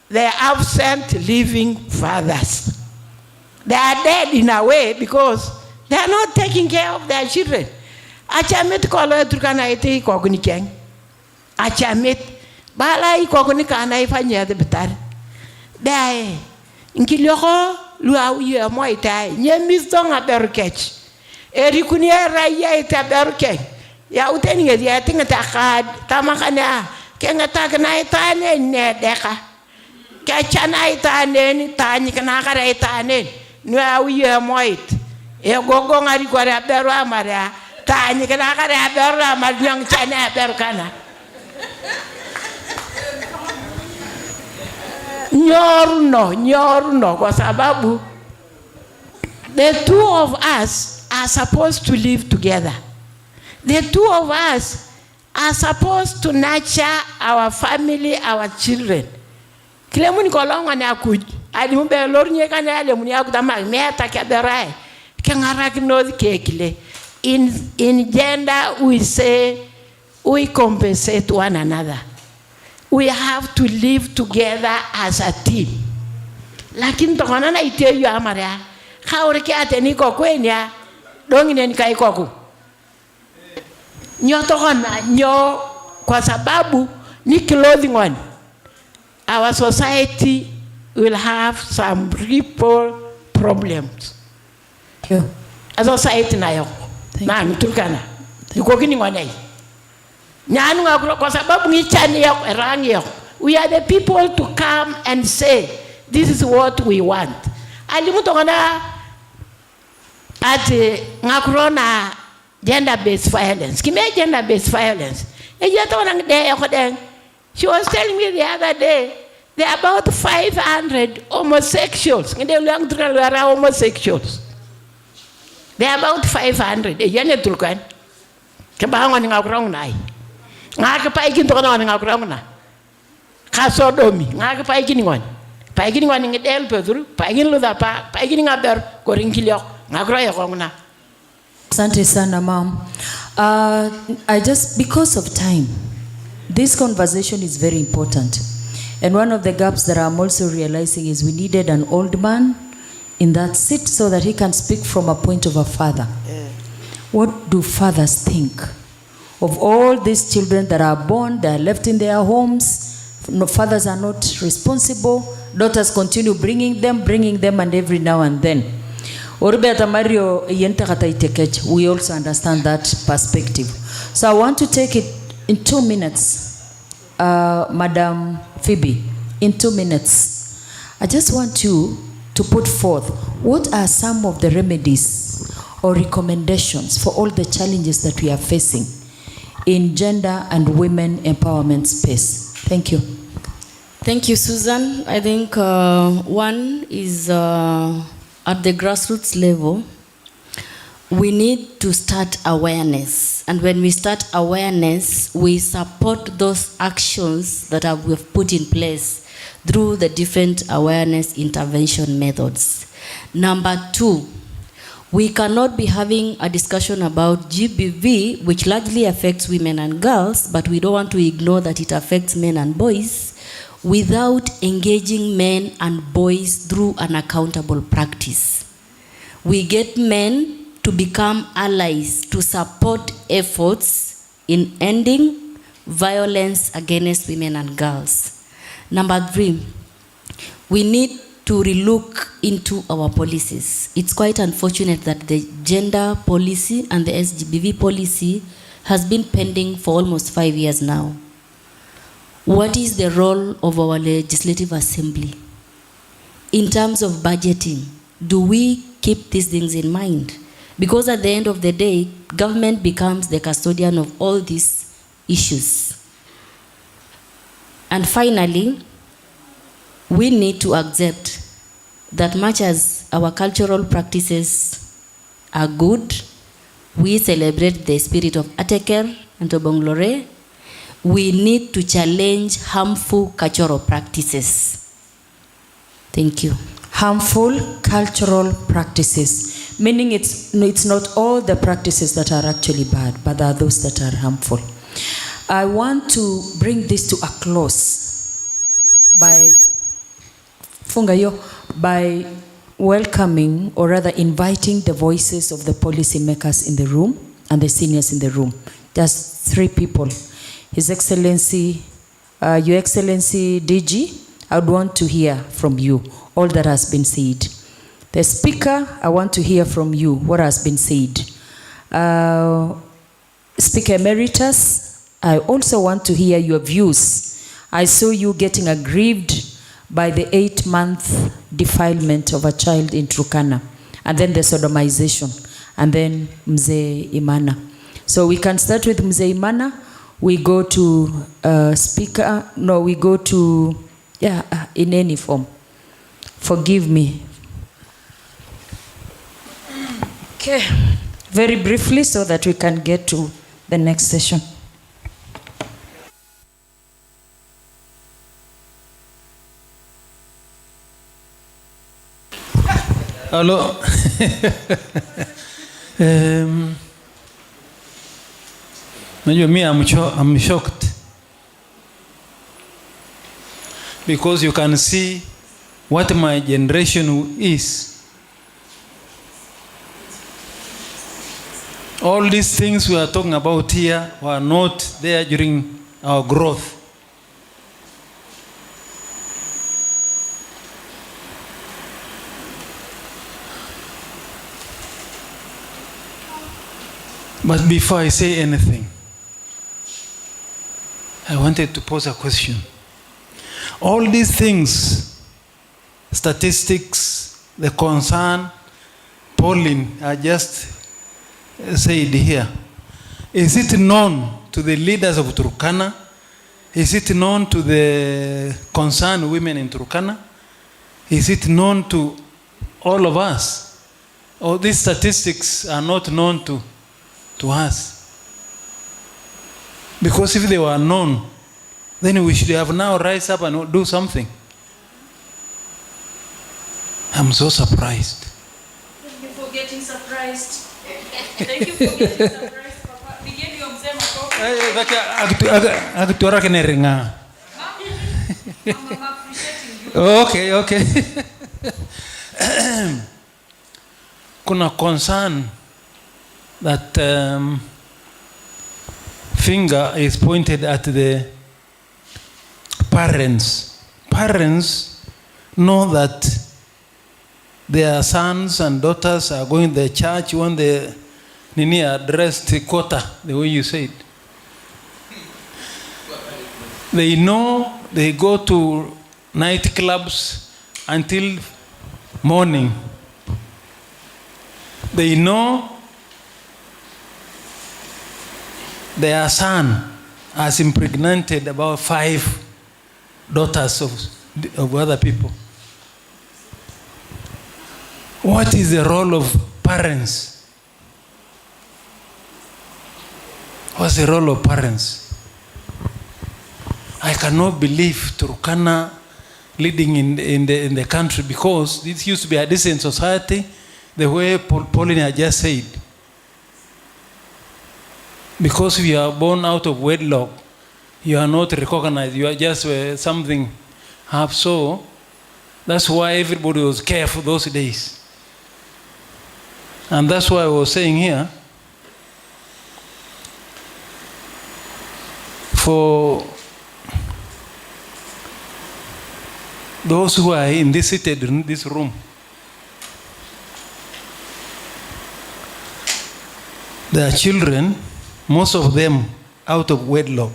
the absent living fathers. They are dead in a way because they are not taking care of their children. Achamit kolo Turkana ite iko kunikeng. Achamit bala iko kunika na ifanya de betar. Dai nkiloko lua uye moitai nyemistonga berkech. Erikuni raya ita berkech. Ya uteni ya tinga takad tamakana kenga takna itane ne deka. Kachana itane tani kana kara itane. Nua uye moit. E gogo ngari kwa beru amara tani kana kara beru amar nyang chana beru kana. Nyorno kwa sababu the two of us are supposed to live together. The two of us are supposed to nurture our family, our children. Kile muni kolonga na kuj alimbe lornye kana ale muni akutama meta kaberai kengara kinozi kekile. In gender we say we compensate one another. We have to live together as a team. Lakini tokana na ite yu amara kaureke ateni kokwenya dongine nikai koku nyo tokana nyo kwa sababu ni clothing one. Our society will have some ripple problems. Yeah. A society na yo na Turkana yuko kini ngwanei nyanu ngakuro kwa sababu ngichani yo rangi yo. We are the people to come and say this is what we want. Alimutokana ati ngakuro na gender based violence. Kime gender based violence? She was telling me the other day there are about 500 homosexuals. They are homosexuals. There are about 500. Yene Turkan. Kebangon ngakurong nai. Ngaka paikin to kono ngakurong na. Kasodomi. Ngaka paikin ngon. Paikin ngon ngedel pedru. Paikin lu dapa. Paikin ngaber koringkilio. Ngakuro yakong na. Asante sana, Mom. I just, because of time, this conversation is very important. And one of the gaps that I'm also realizing is we needed an old man in that seat so that he can speak from a point of a father. What do fathers think of all these children that are born, they are left in their homes, no, fathers are not responsible, daughters continue bringing them, and every now and then. We also understand that perspective. So I want to take it in 2 minutes. Madam Phoebe, in 2 minutes. I just want you to put forth what are some of the remedies or recommendations for all the challenges that we are facing in gender and women empowerment space. Thank you. Thank you, Susan. I think one is at the grassroots level, we need to start awareness. And when we start awareness, we support those actions that we've put in place through the different awareness intervention methods. Number 2, we cannot be having a discussion about GBV, which largely affects women and girls, but we don't want to ignore that it affects men and boys, without engaging men and boys through an accountable practice. We get men to become allies to support efforts in ending violence against women and girls. Number 3, we need to relook into our policies. It's quite unfortunate that the gender policy and the SGBV policy has been pending for almost 5 years now. What is the role of our legislative assembly? In terms of budgeting, do we keep these things in mind? Because at the end of the day, government becomes the custodian of all these issues. And finally, we need to accept that much as our cultural practices are good, we celebrate the spirit of Ateker and Tobonglore, we need to challenge harmful cultural practices. Thank you. Harmful cultural practices, meaning it's not all the practices that are actually bad, but there are those that are harmful. I want to bring this to a close by welcoming, or rather inviting, the voices of the policymakers in the room and the seniors in the room. Just 3 people. His Excellency, Your Excellency DG, I would want to hear from you all that has been said. The Speaker, I want to hear from you what has been said. Speaker Emeritus, I also want to hear your views. I saw you getting aggrieved by the 8-month defilement of a child in Turkana, and then the sodomization, and then Mzee Imana. So we can start with Mzee Imana. We go to Speaker, no, we go to, in any form. Forgive me. Okay, very briefly so that we can get to the next session. Hello. I'm shocked because you can see what my generation is. All these things we are talking about here were not there during our growth. But before I say anything, I wanted to pose a question. All these things, statistics, the concern, polling, are just said here. Is it known to the leaders of Turkana? Is it known to the concerned women in Turkana? Is it known to all of us? Or these statistics are not known to us? Because if they were known, then we should have now rise up and do something. I'm so surprised. Thank you for getting surprised. Thank you for getting surprised, Papa. Begin your exam. Agtuara keneringa. Okay. Kuna concern that finger is pointed at the parents. Parents know that their sons and daughters are going to the church when the nini addressed quarter, the way you said. They know they go to nightclubs until morning. They know their son has impregnated about 5 daughters of other people. What is the role of parents? What's the role of parents? I cannot believe Turkana leading in the country, because this used to be a decent society, the way Pauline had just said. Because if you are born out of wedlock, you are not recognized, you are just something half so. That's why everybody was careful those days. And that's why I was saying here, for those who are in this seated in this room, their children, most of them out of wedlock.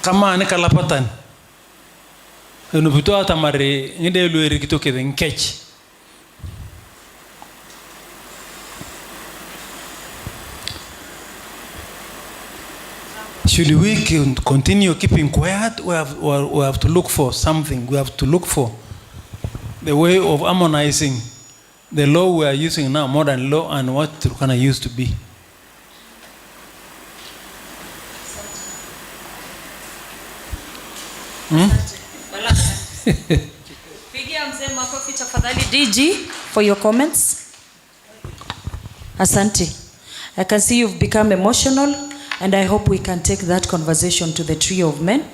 Kama ni kalapatan. Unupito atamari ngide lueri kitoke den catch. Should we continue keeping quiet? We have to look for something. We have to look for the way of harmonizing the law we are using now, modern law, and what Turkana used to be. Pigia mzee makofi tafadhali DG for your comments. Asante. I can see you've become emotional, and I hope we can take that conversation to the trio of men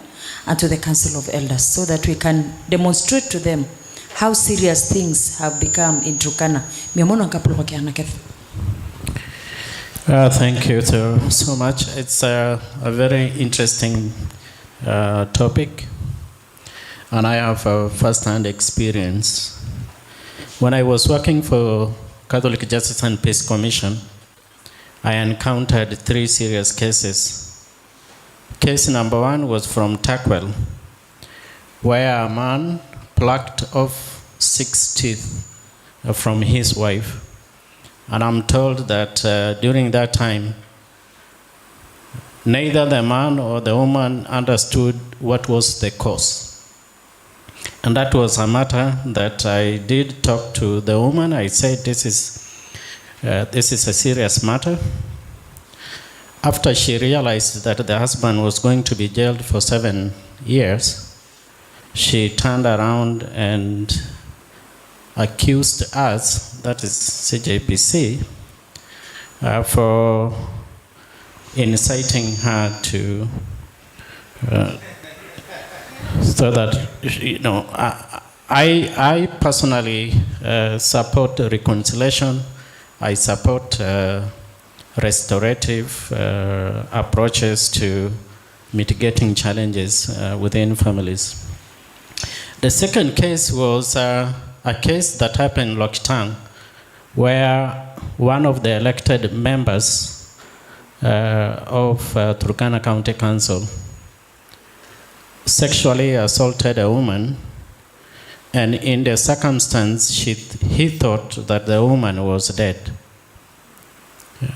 and to the council of elders so that we can demonstrate to them how serious things have become in Turkana. Thank you so much. It's a very interesting topic, and I have a first-hand experience. When I was working for Catholic Justice and Peace Commission, I encountered 3 serious cases. Case number 1 was from Takwel, where a man plucked off 6 teeth from his wife. And I'm told that during that time, neither the man or the woman understood what was the cause. And that was a matter that I did talk to the woman. I said, this is a serious matter. After she realized that the husband was going to be jailed for 7 years, she turned around and accused us, that is CJPC, for inciting her to, so that, you know, I personally support reconciliation. I support restorative approaches to mitigating challenges within families. The second case was a case that happened in Lokitang, where one of the elected members of Turkana County Council sexually assaulted a woman, and in the circumstance, he thought that the woman was dead.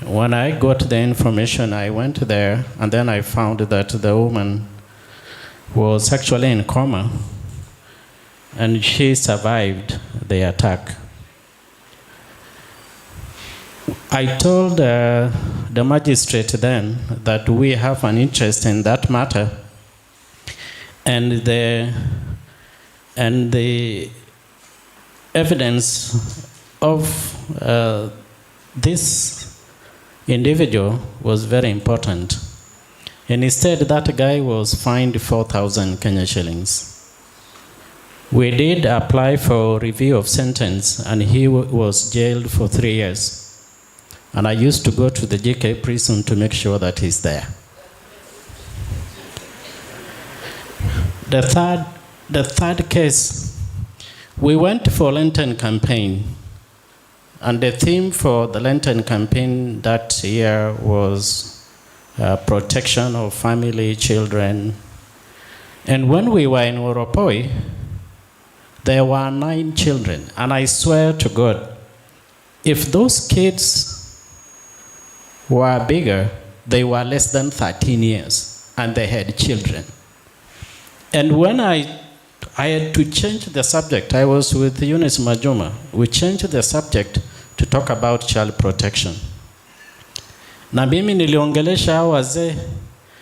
When I got the information, I went there, and then I found that the woman was actually in coma, and she survived the attack. I told the magistrate then that we have an interest in that matter, and the evidence of this individual was very important. And instead, that guy was fined 4,000 Kenya shillings. We did apply for review of sentence, and he was jailed for 3 years. And I used to go to the JK prison to make sure that he's there. The third case, we went for Lenten campaign, and the theme for the Lenten campaign that year was protection of family, children. And when we were in Oropoi, there were 9 children, and I swear to God, if those kids were bigger, they were less than 13 years, and they had children. And when I had to change the subject, I was with Eunice Majuma. We changed the subject to talk about child protection. Na mimi niliongelesha hao wazee.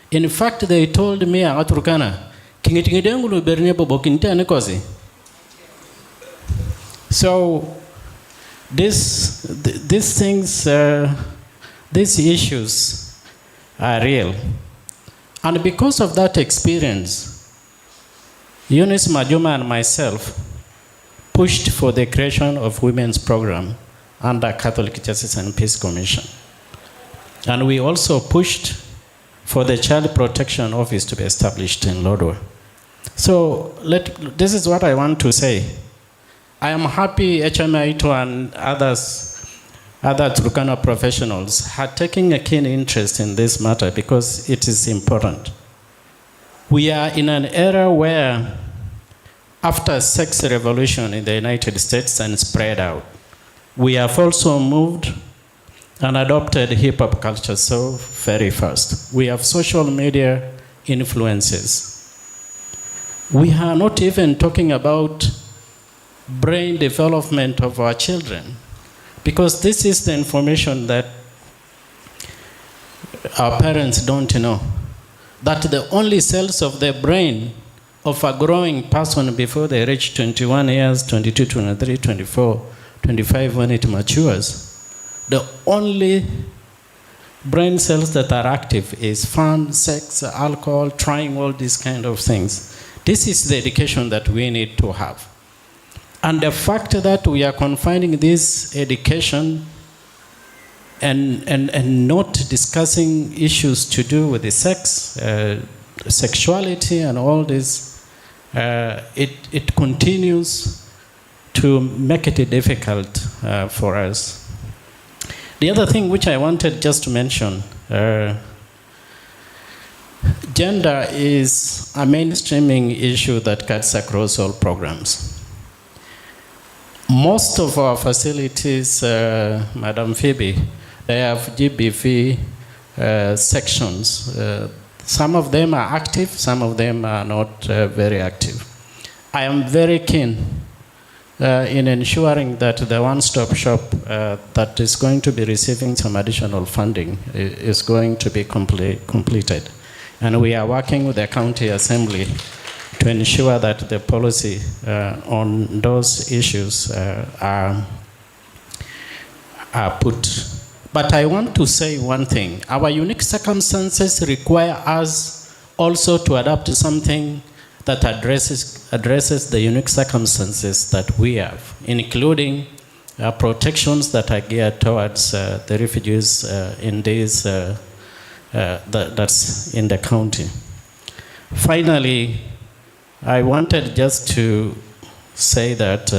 In fact, they told me Turkana, kingitingidengu lubernie bobokintea nikozi. So these things, these issues are real. And because of that experience, Eunice Majuma and myself pushed for the creation of women's program under Catholic Justice and Peace Commission. And we also pushed for the Child Protection Office to be established in Lodwar. So this is what I want to say. I am happy HMI2 and other Turkana professionals are taking a keen interest in this matter because it is important. We are in an era where, after sex revolution in the United States and spread out, we have also moved and adopted hip-hop culture so very fast. We have social media influences. We are not even talking about brain development of our children, because this is the information that our parents don't know, that the only cells of the brain of a growing person before they reach 21 years, 22, 23, 24, 25, when it matures, the only brain cells that are active is fun, sex, alcohol, trying all these kind of things. This is the education that we need to have. And the fact that we are confining this education and not discussing issues to do with the sex, sexuality and all this, it continues to make it difficult for us. The other thing which I wanted just to mention, gender is a mainstreaming issue that cuts across all programs. Most of our facilities, Madam Phoebe, they have GBV sections. Some of them are active, some of them are not very active. I am very keen in ensuring that the one-stop shop that is going to be receiving some additional funding is going to be completed. And we are working with the county assembly to ensure that the policy on those issues are put. But I want to say one thing. Our unique circumstances require us also to adapt to something that addresses the unique circumstances that we have, including protections that are geared towards the refugees in this, that's in the county. Finally, I wanted just to say that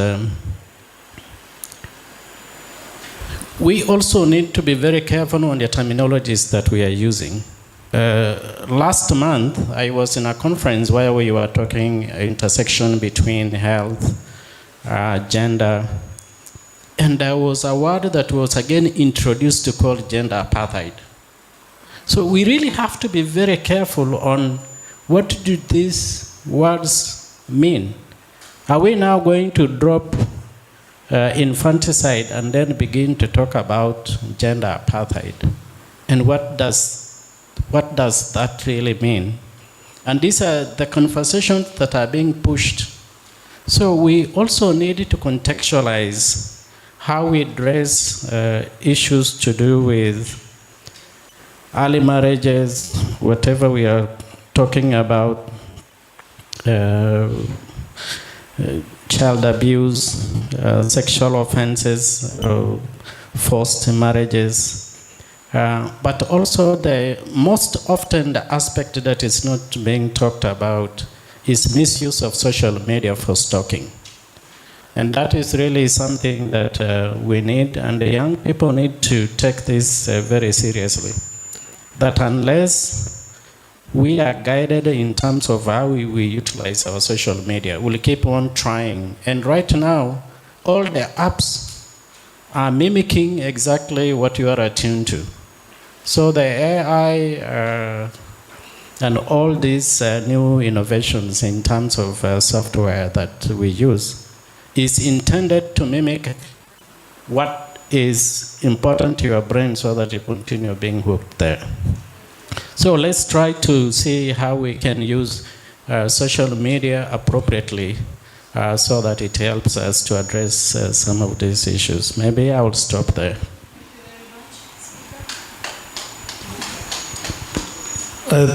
we also need to be very careful on the terminologies that we are using. Last month, I was in a conference where we were talking intersection between health, gender, and there was a word that was again introduced to call gender apartheid. So we really have to be very careful on what do these words mean. Are we now going to drop infanticide and then begin to talk about gender apartheid? And what does that really mean? And these are the conversations that are being pushed. So we also need to contextualize how we address issues to do with early marriages, whatever we are talking about, child abuse, sexual offenses, forced marriages. But also the most often the aspect that is not being talked about is misuse of social media for stalking. And that is really something that we need, and the young people need to take this very seriously. That unless we are guided in terms of how we utilize our social media, we'll keep on trying. And right now, all the apps are mimicking exactly what you are attuned to. So the AI and all these new innovations in terms of software that we use is intended to mimic what is important to your brain so that you continue being hooked there. So let's try to see how we can use social media appropriately so that it helps us to address some of these issues. Maybe I will stop there.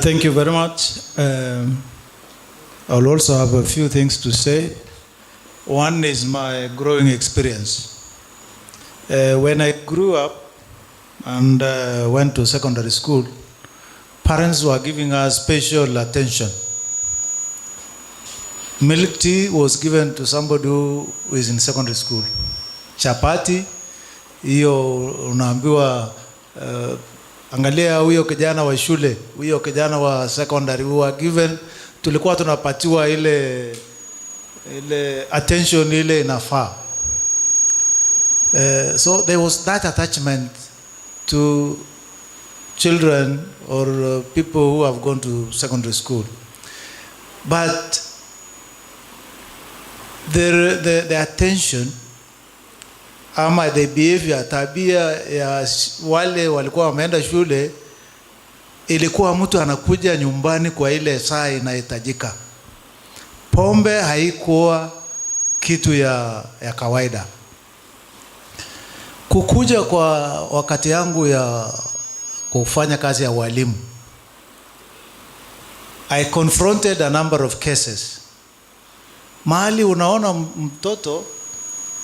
Thank you very much. I'll also have a few things to say. One is my growing experience. When I grew up and went to secondary school, parents were giving us special attention. Milk tea was given to somebody who is in secondary school. Chapati, hiyo unaambiwa angalia huyo kijana wa shule, huyo kijana wa secondary who were given, tulikuwa tunapatiwa ile attention ile inafaa. So there was that attachment to children or people who have gone to secondary school. But the attention ama the behavior, tabia ya wale walikuwa wameenda shule, ilikuwa mtu anakuja nyumbani kwa ile saa inahitajika. Pombe haikuwa kitu ya kawaida. Kukuja kwa wakati yangu ya kufanya kazi ya walimu, I confronted a number of cases. Mahali unaona mtoto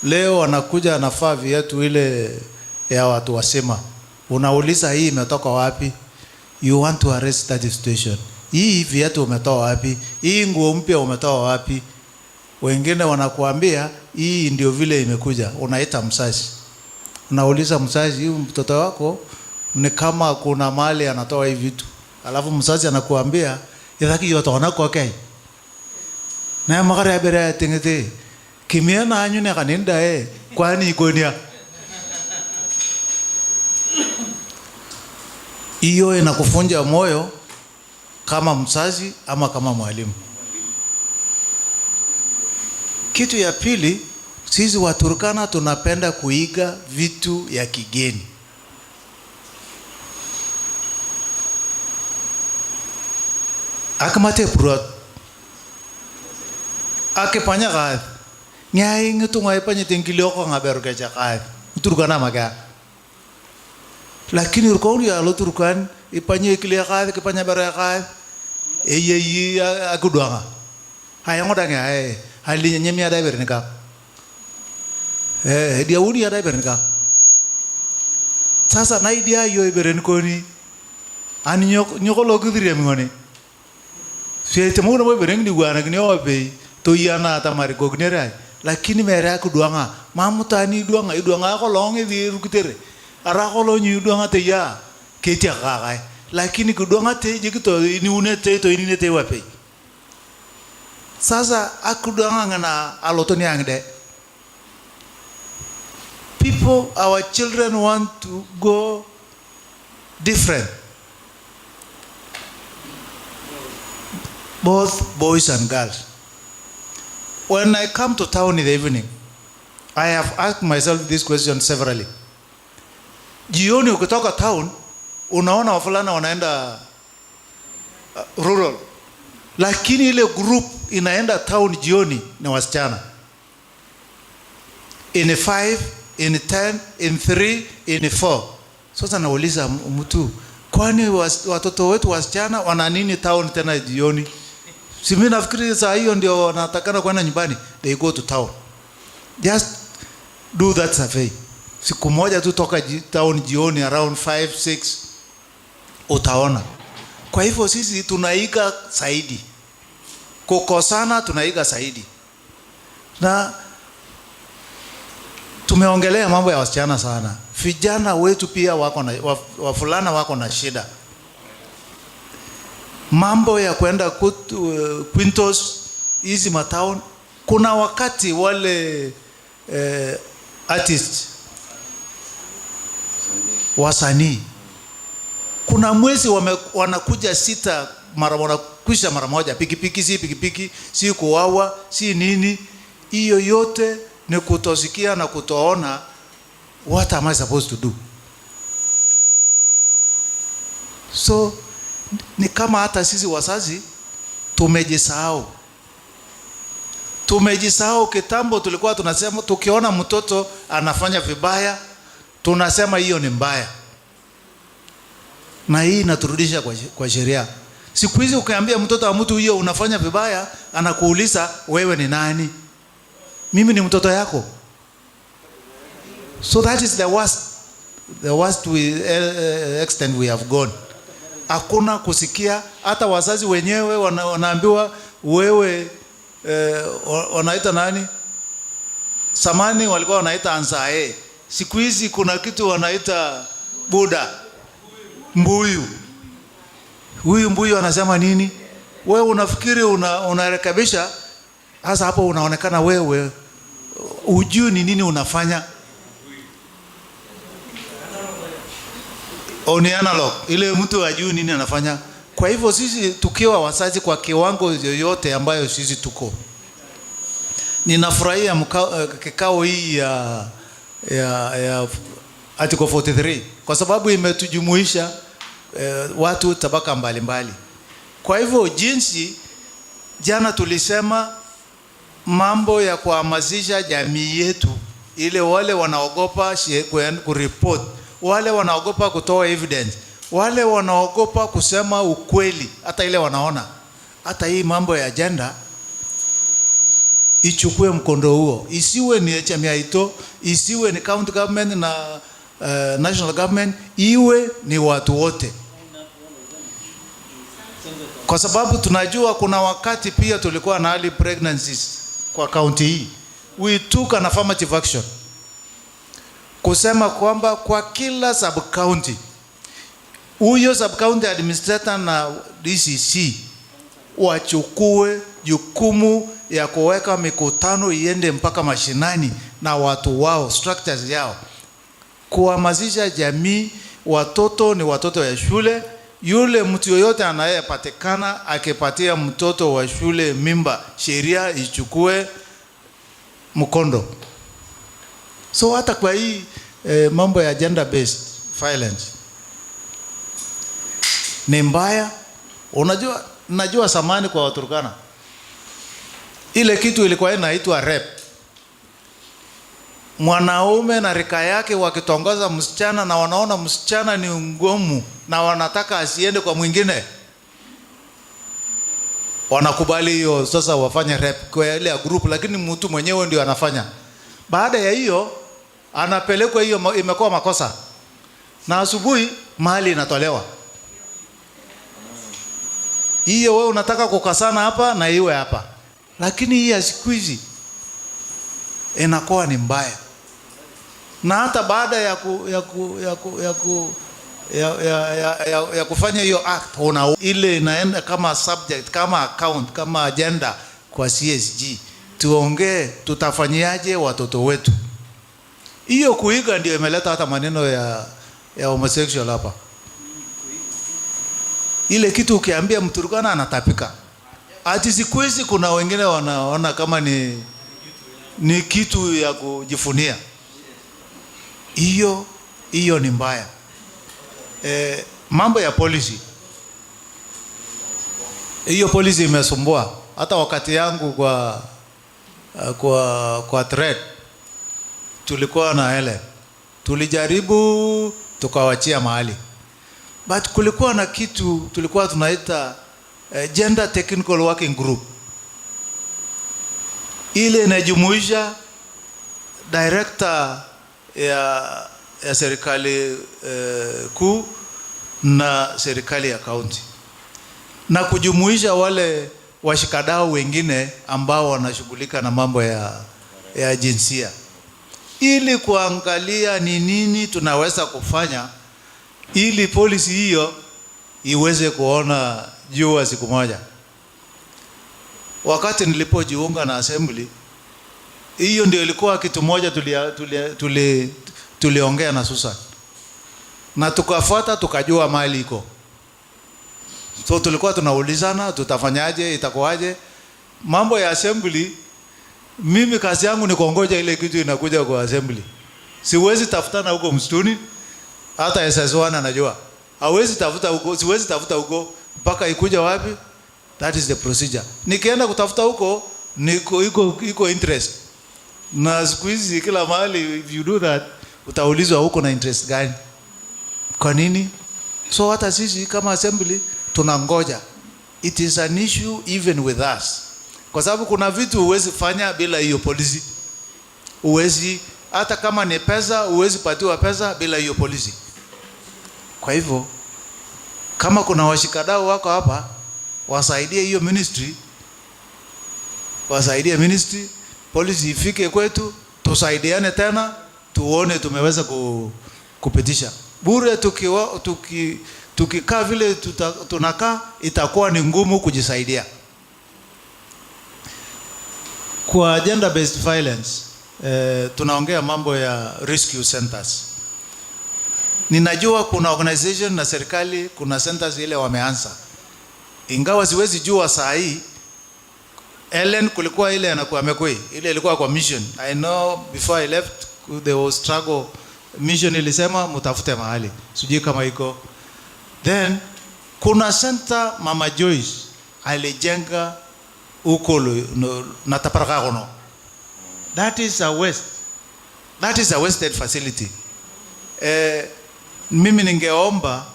leo anakuja anafaa viatu ile ya watu wasema, unauliza hii imetoka wapi? You want to arrest that situation. Hii viatu umetoa wapi? Hii nguo mpya umetoa wapi? Wengine wanakuambia hii ndio vile imekuja. Unaita mzazi, unauliza mzazi, hii mtoto wako ni kama kuna mali anatoa hivi vitu, alafu mzazi anakuambia yaki yote wanako okay. Na magari abera tingete kimia na anyu ne kaninda kwani ikonia. Hiyo inakufunja moyo kama mzazi ama kama mwalimu. Kitu ya pili, sisi Waturkana tunapenda kuiga vitu ya kigeni. Akamate purot akipanya kad nyai ngitunga ipanya tingkilio ko ngaberu keja kad Turkana maga. Lakini urkauni ya lo Turkan ipanya ikilio kad kipanya beru kad eyi akuduanga hayang odanga hali nyemi ada bernika dia uni ada bernika. Sasa na idea yo berenkoni ani nyokolo kudire mngoni siete muna mo bereng di wana gni obe to yana tamari gognere lakini mere akuduanga mamutani iduanga ko longe di rukitere ara ko lo nyu duanga te ya ketia gaga lakini kuduanga te jikito ni unete to ini te wape. Sasa akuduanga ngana alotoni angde. People, our children want to go different, both boys and girls. When I come to town in the evening, I have asked myself this question severally. Jioni ukitoka town, unaona wafulana wanaenda rural. Lakini ile group inaenda town jioni ni wasichana. In 5 in 10, in 3, in 4. Sasa nauliza mtu, kwani watoto wetu wasichana wana nini town tena jioni? Si mimi nafikiri saa hiyo ndio wanatakana kwenda nyumbani. They go to town. Just do that survey. Siku moja tu toka town jioni around 5, 6 utaona. Kwa hivyo sisi tunaiga zaidi. Kukosana tunaiga zaidi. Na tumeongelea mambo ya wasichana sana. Vijana wetu pia wako na wafulana wako na shida. Mambo ya kwenda Quintos hizi matown, kuna wakati wale artists wasanii, kuna mwezi wanakuja 6 wanakwisha mara moja, pikipiki si kuwawa si nini. Hiyo yote ni kutosikia na kutoona what am I supposed to do. So ni kama hata sisi wazazi tumejisahau. Kitambo tulikuwa tunasema tukiona mtoto anafanya vibaya tunasema hiyo ni mbaya, na hii inaturudisha kwa sheria. Siku hizi ukiambia mtoto wa mtu hiyo unafanya vibaya, anakuuliza wewe ni nani? Mimi ni mtoto yako. So that is the worst extent we have gone. Hakuna kusikia. Hata wazazi wenyewe wanaambiwa wewe wanaita nani? Samani walikuwa wanaita anzae. Siku hizi kuna kitu wanaita Buda. Mbuyu. Huyu mbuyu anasema nini? Wewe unafikiri unarekebisha, hasa hapo unaonekana wewe hujui ni nini unafanya. Oni analog, ile mtu hajui nini anafanya. Kwa hivyo sisi tukiwa wazazi kwa kiwango yoyote ambayo sisi tuko, ninafurahia kikao hii ya Article 43 kwa sababu imetujumuisha watu tabaka mbalimbali. Kwa hivyo jinsi jana tulisema mambo ya kuhamasisha jamii yetu, ile wale wanaogopa kureport, wale wanaogopa kutoa evidence, wale wanaogopa kusema ukweli, hata ile wanaona, hata hii mambo ya agenda ichukue mkondo huo. Isiwe ni HMITO, isiwe ni county government na national government, iwe ni watu wote. Kwa sababu tunajua kuna wakati pia tulikuwa na early pregnancies kwa county hii. We took an affirmative action kusema kwamba kwa kila sub county, huyo sub county administrator na DCC wachukue jukumu ya kuweka mikutano iende mpaka mashinani na watu wao, structures yao, kuhamasisha jamii. Watoto ni watoto ya shule. Yule mtu yoyote anayepatikana akipatia mtoto wa shule mimba, sheria ichukue mkondo. So hata kwa hii mambo ya gender based violence ni mbaya. Najua samani kwa Waturkana ile kitu ilikuwa inaitwa rape. Mwanaume na rika yake wakitongoza msichana na wanaona msichana ni ngumu na wanataka asiende kwa mwingine, wanakubali hiyo. Sasa wafanye rape kwa ile group, lakini mtu mwenyewe ndio anafanya. Baada ya hiyo anapelekwa, hiyo imekuwa makosa, na asubuhi mali inatolewa. Hiyo wewe unataka kukasana hapa na iwe hapa, lakini hii ya siku hizi inakuwa ni mbaya. Na hata baada ya kufanya hiyo act, ile inaenda kama subject, kama account, kama agenda kwa CSG. Tuongee tutafanyiaje watoto wetu. Hiyo kuiga ndio imeleta hata maneno ya homosexual hapa. Ile kitu ukiambia Mturkana anatapika. Ati siku hizi kuna wengine wanaona kama ni kitu ya kujifunia. Hiyo ni mbaya. Mambo ya policy, hiyo policy imesumbua. Hata wakati yangu kwa thread tulikuwa na Helen, tulijaribu tukawachia mahali, but kulikuwa na kitu tulikuwa tunaita Gender Technical Working Group. Ile inajumuisha director ya serikali kuu na serikali ya kaunti, na kujumuisha wale washikadau wengine ambao wanashughulika na mambo ya jinsia, ili kuangalia ni nini tunaweza kufanya ili policy hiyo iweze kuona jua siku moja. Wakati nilipojiunga na assembly, hiyo ndio ilikuwa kitu moja tuliongea na Susan, na tukafuata, tukajua mali iko. So tulikuwa tunaulizana tutafanyaje, itakuwaje mambo ya assembly. Mimi kazi yangu ni kuongoja ile kitu inakuja kwa assembly. Siwezi tafutana huko msituni, hata SS1 anajua. Hawezi tafuta huko, siwezi tafuta huko mpaka ikuja wapi. That is the procedure. Nikienda kutafuta huko iko interest. Na siku hizi kila mahali, if you do that, utaulizwa huko na interest gani? Kwa nini? So hata sisi kama assembly tunangoja. It is an issue even with us. Kwa sababu kuna vitu huwezi fanya bila hiyo policy. Huwezi, hata kama ni pesa, huwezi patiwa pesa bila hiyo policy. Kwa hivyo, kama kuna washikadau wako hapa, wasaidie hiyo ministry, wasaidie ministry, policy ifike kwetu, tusaidiane tena, tuone tumeweza kupitisha. Bure tukikaa vile tunakaa, itakuwa ni ngumu kujisaidia. Kwa gender based violence, tunaongea mambo ya rescue centers. Ninajua kuna organization na serikali, kuna centers ile wameanza. Ingawa siwezi jua saa hii, Ellen kulikuwa ile anakuwa Mekwe, ile ilikuwa kwa mission. I know before I left there was struggle. Mission ilisema mutafute mahali, sijui kama iko. Then kuna center Mama Joyce alijenga huko na Taparakagono. That is a waste. That is a wasted facility. Mimi ningeomba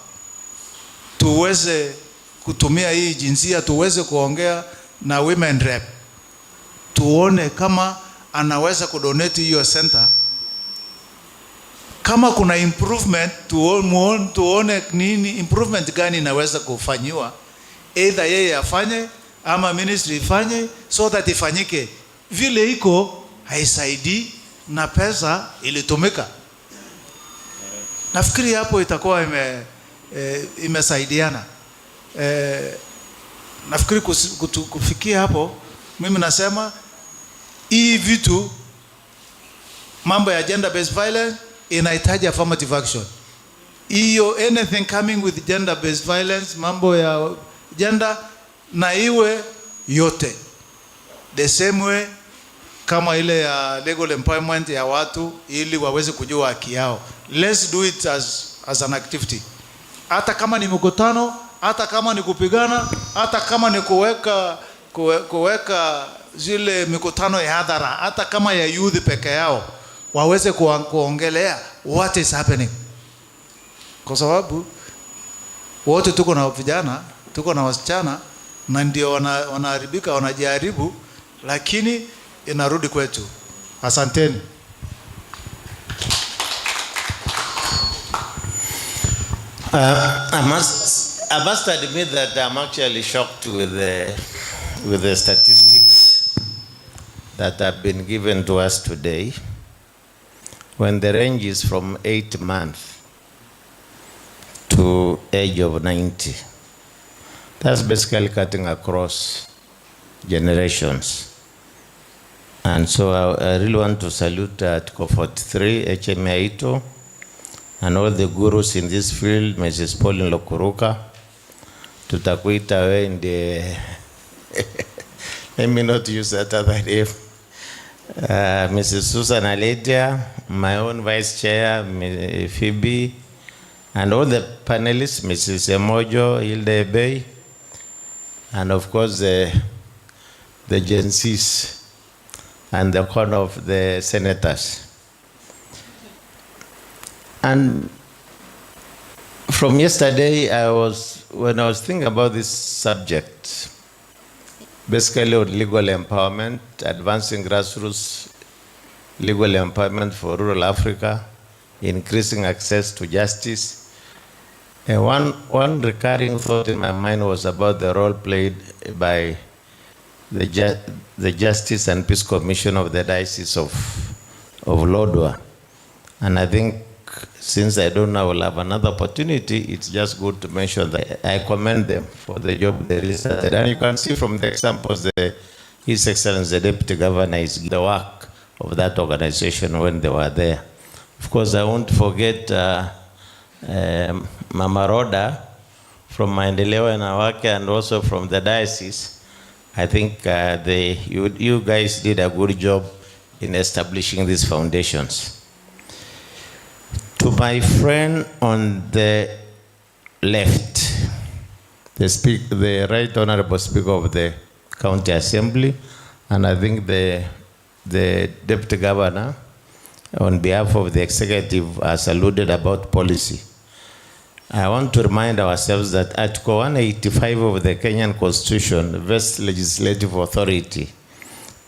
tuweze kutumia hii jinsia, tuweze kuongea na women rep, tuone kama anaweza kudonate hiyo center. Kama kuna improvement, tuone nini improvement gani inaweza kufanywa, either yeye afanye ama ministry ifanye, so that ifanyike. Vile iko haisaidii na pesa ilitumika. Nafikiri hapo itakuwa imesaidiana. Nafikiri kufikia hapo, mimi nasema hii vitu, mambo ya gender based violence inahitaji affirmative action. Hiyo anything coming with gender based violence, mambo ya gender, na iwe yote the same way kama ile ya legal empowerment ya watu, ili waweze kujua haki yao. Let's do it as an activity. Hata kama ni mkutano, hata kama ni kupigana, hata kama ni kuweka zile mikutano ya hadhara, hata kama ya youth peke yao, waweze kuongelea what is happening. Kwa sababu wote tuko na vijana, tuko na wasichana, na ndio wanaharibika, wanajaribu, lakini inarudi kwetu. Asanteni. I must admit that I'm actually shocked with the statistics that have been given to us today, when the range is from 8 months to age of 90. That's basically cutting across generations. And so I really want to salute Article 43, HMA Ito, and all the gurus in this field, Mrs. Pauline Lokuruka, tutakuita we in the, let me not use that other name, Mrs. Susan Aledia, my own vice chair, Phoebe, and all the panelists, Mrs. Emojo, Hilda Ebey, and of course the Gen Zs and the corner of the senators. And from yesterday, when I was thinking about this subject, basically on legal empowerment, advancing grassroots legal empowerment for rural Africa, increasing access to justice. And one recurring thought in my mind was about the role played by the Justice and Peace Commission of the Diocese of Lodwar. And I think since I don't know I will have another opportunity, it's just good to mention that I commend them for the job they really started. And you can see from the examples, His Excellency the Deputy Governor is the work of that organization when they were there. Of course, I won't forget Mama Roda from Maendeleo and Awake and also from the diocese. I think you guys did a good job in establishing these foundations. To my friend on the left, the Right Honorable Speaker of the County Assembly, and I think the Deputy Governor, on behalf of the Executive, has alluded about policy. I want to remind ourselves that Article 185 of the Kenyan Constitution vests legislative authority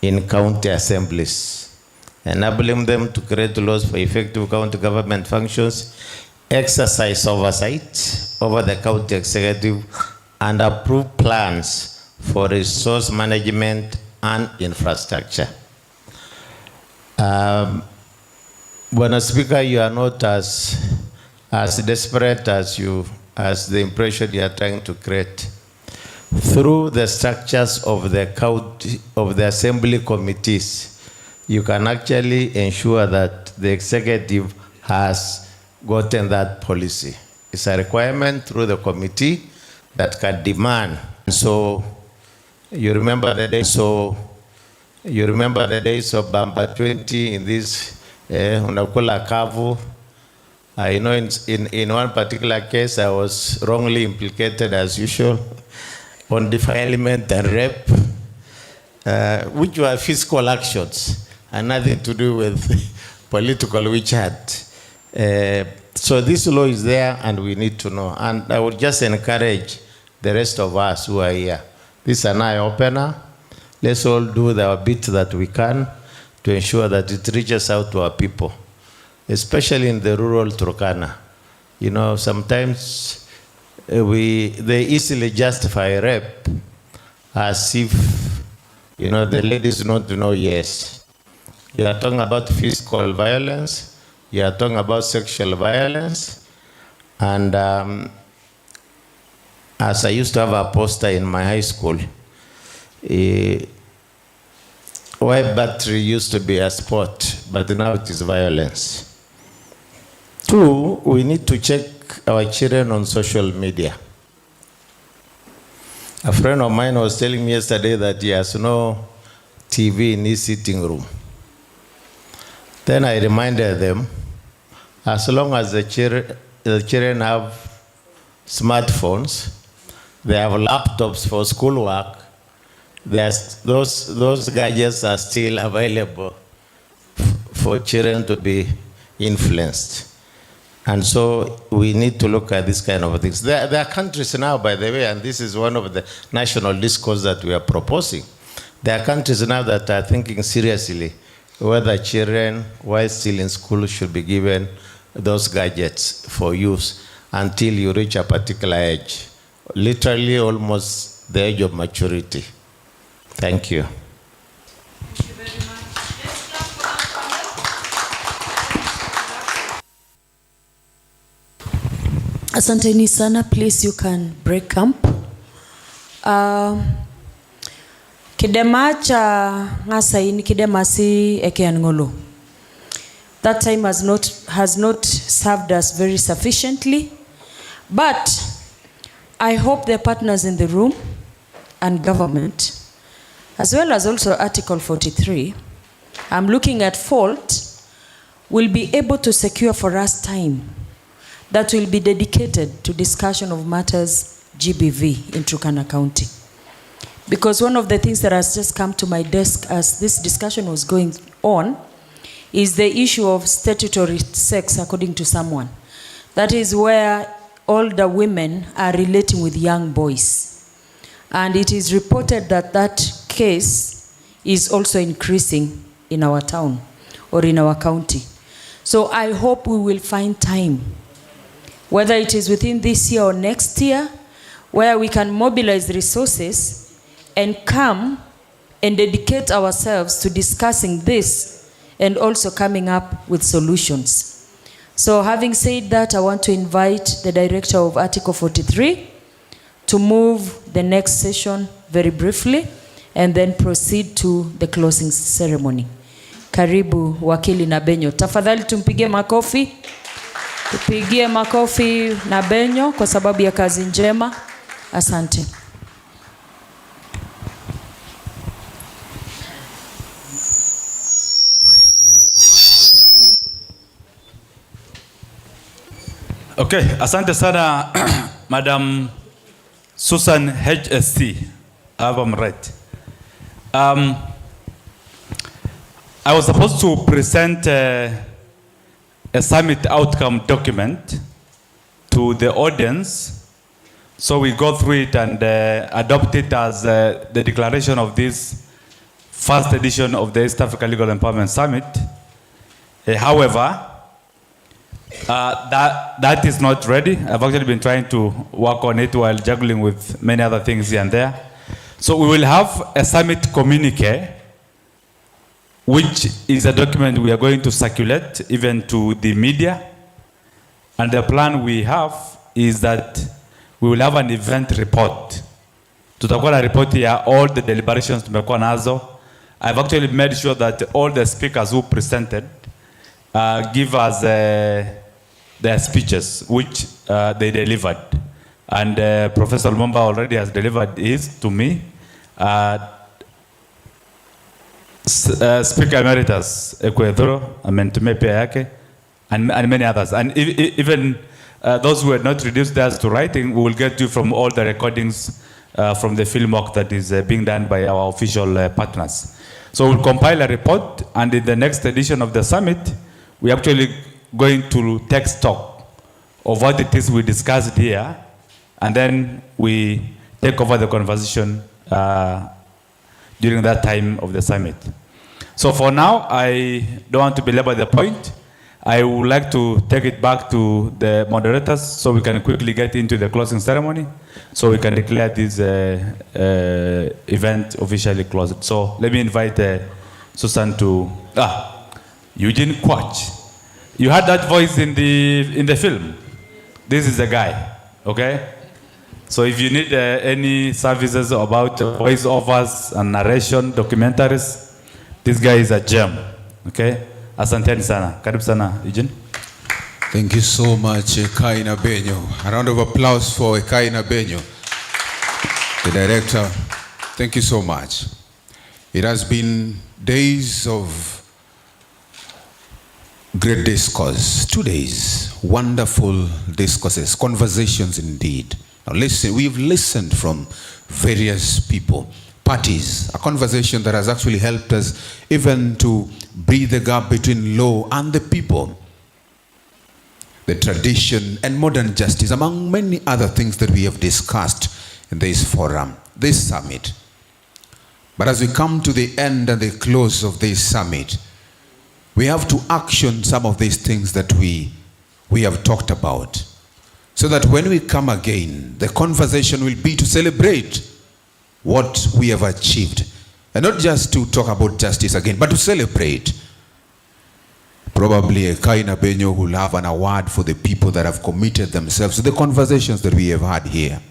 in county assemblies, enabling them to create laws for effective county government functions, exercise oversight over the county executive, and approve plans for resource management and infrastructure. Bwana Speaker, you are not as desperate as the impression you are trying to create. Through the structures of the assembly committees, you can actually ensure that the executive has gotten that policy. It's a requirement through the committee that can demand. So you remember the days of Bamba 20 in this unakula kavu. You know, in one particular case, I was wrongly implicated as usual on defilement and rape, which were physical actions and nothing to do with political witch hunt. So this law is there and we need to know. And I would just encourage the rest of us who are here. This is an eye-opener. Let's all do our bit that we can to ensure that it reaches out to our people, especially in the rural Turkana. You know, sometimes they easily justify rape as if, you know, the ladies not to know, yes. You are talking about physical violence, you are talking about sexual violence, and as I used to have a poster in my high school, wife battery used to be a sport, but now it is violence. 2, we need to check our children on social media. A friend of mine was telling me yesterday that he has no TV in his sitting room. Then I reminded them, as long as the children have smartphones, they have laptops for schoolwork, those gadgets are still available for children to be influenced. And so we need to look at this kind of things. There are countries now, by the way, and this is one of the national discourse that we are proposing. There are countries now that are thinking seriously whether children, while still in school, should be given those gadgets for use until you reach a particular age, literally almost the age of maturity. Thank you. Thank you very much. Asanteni sana, please you can break camp. Kidema cha ngasaini kidema si ekean ngolo. That time has not served us very sufficiently, but I hope the partners in the room and government, as well as also Article 43, I'm looking at fault, will be able to secure for us time that will be dedicated to discussion of matters GBV in Turkana County. Because one of the things that has just come to my desk as this discussion was going on is the issue of statutory sex according to someone. That is where older women are relating with young boys. And it is reported that that case is also increasing in our town or in our county. So I hope we will find time, whether it is within this year or next year, where we can mobilize resources and come and dedicate ourselves to discussing this and also coming up with solutions. So having said that, I want to invite the director of Article 43 to move the next session very briefly and then proceed to the closing ceremony. Karibu wakili Nabenyo. Tafadhali tumpigie makofi. Tupigie makofi Nabenyo kwa sababu ya kazi njema. Asante. Okay, asante sana Madam Susan HSC. I have them right. I was supposed to present a summit outcome document to the audience. So we go through it and adopt it as the declaration of this first edition of the East Africa Legal Empowerment Summit. However, that is not ready. I've actually been trying to work on it while juggling with many other things here and there. So we will have a summit communique, which is a document we are going to circulate even to the media. And the plan we have is that we will have an event report. Tutakuwa na report ya all the deliberations tumekuwa nazo. I've actually made sure that all the speakers who presented give us their speeches, which they delivered. And Professor Lumumba already has delivered his to me. Speaker Emeritus Ekwedoro amentumia pia yake, and many others. And even those who had not reduced theirs to writing, we will get you from all the recordings from the film work that is being done by our official partners. So we'll compile a report, and in the next edition of the summit, we're actually going to take stock of what it is we discussed here, and then we take over the conversation during that time of the summit. So for now, I don't want to belabor the point. I would like to take it back to the moderators so we can quickly get into the closing ceremony, so we can declare this event officially closed. So let me invite Susan to, Eugene Quach. You heard that voice in the film? This is the guy, okay? So if you need any services about voiceovers and narration, documentaries, this guy is a gem, okay? Asanteni sana. Karibu sana, Eugene. Thank you so much, Ekai Nabenyo. A round of applause for Ekai Nabenyo, the director. Thank you so much. It has been days of great discourse, 2 days, wonderful discourses, conversations indeed. Now listen, we've listened from various people, parties, a conversation that has actually helped us even to bridge the gap between law and the people, the tradition and modern justice, among many other things that we have discussed in this forum, this summit. But as we come to the end and the close of this summit, we have to action some of these things that we have talked about, so that when we come again, the conversation will be to celebrate what we have achieved, and not just to talk about justice again, but to celebrate. Probably Ekai Nabenyo will have an award for the people that have committed themselves to the conversations that we have had here.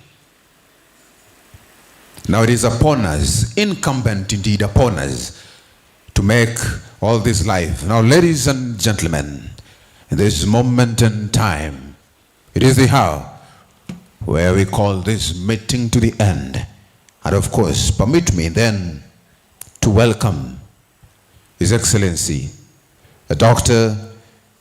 Now it is upon us, incumbent indeed upon us, to make all this life. Now, ladies and gentlemen, in this moment in time, it is the hour where we call this meeting to the end. And of course, permit me then to welcome His Excellency, Dr.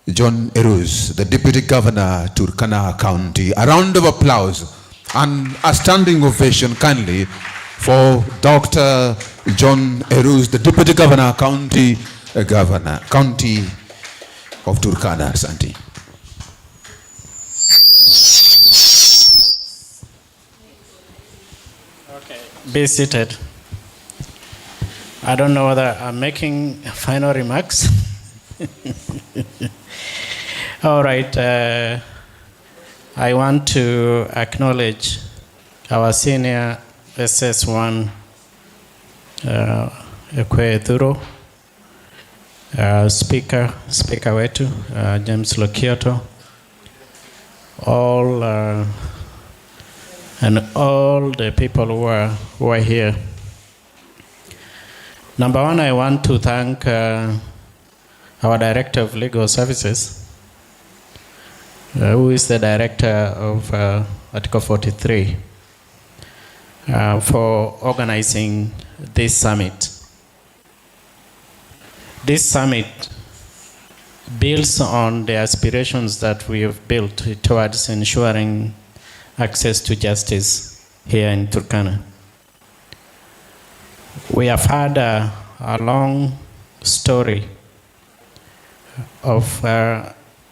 John Eruz, the Deputy Governor, Turkana County. A round of applause and a standing ovation kindly for Dr. John Eruz, the Deputy Governor, County Governor, County of Turkana. Asante. Be seated. I don't know whether I'm making final remarks. All right. I want to acknowledge our senior SS1 Ekwe Thuro, speaker wetu, James Lokioto, and all the people who are here. Number one, I want to thank our Director of Legal Services, who is the Director of Article 43, for organizing this summit. This summit builds on the aspirations that we have built towards ensuring access to justice here in Turkana. We have had a long story of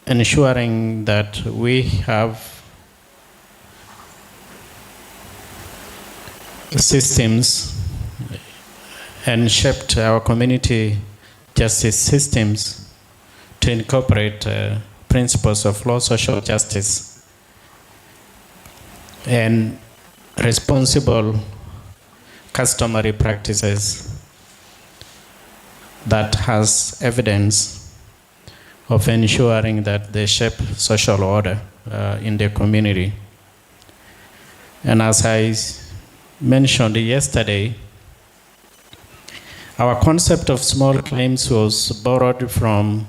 ensuring that we have systems and shaped our community justice systems to incorporate principles of law, social justice, and responsible customary practices that has evidence of ensuring that they shape social order in the community. And as I mentioned yesterday, our concept of small claims was borrowed from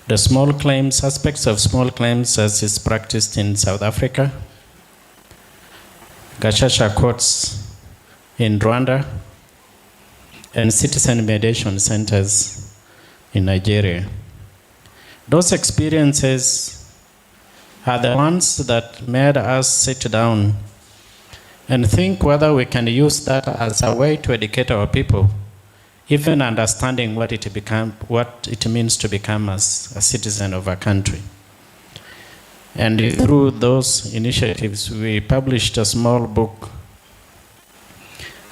the small claims, aspects of small claims as is practiced in South Africa, Gashasha courts in Rwanda, and citizen mediation centers in Nigeria. Those experiences are the ones that made us sit down and think whether we can use that as a way to educate our people, even understanding what it means to become a citizen of a country. And through those initiatives, we published a small book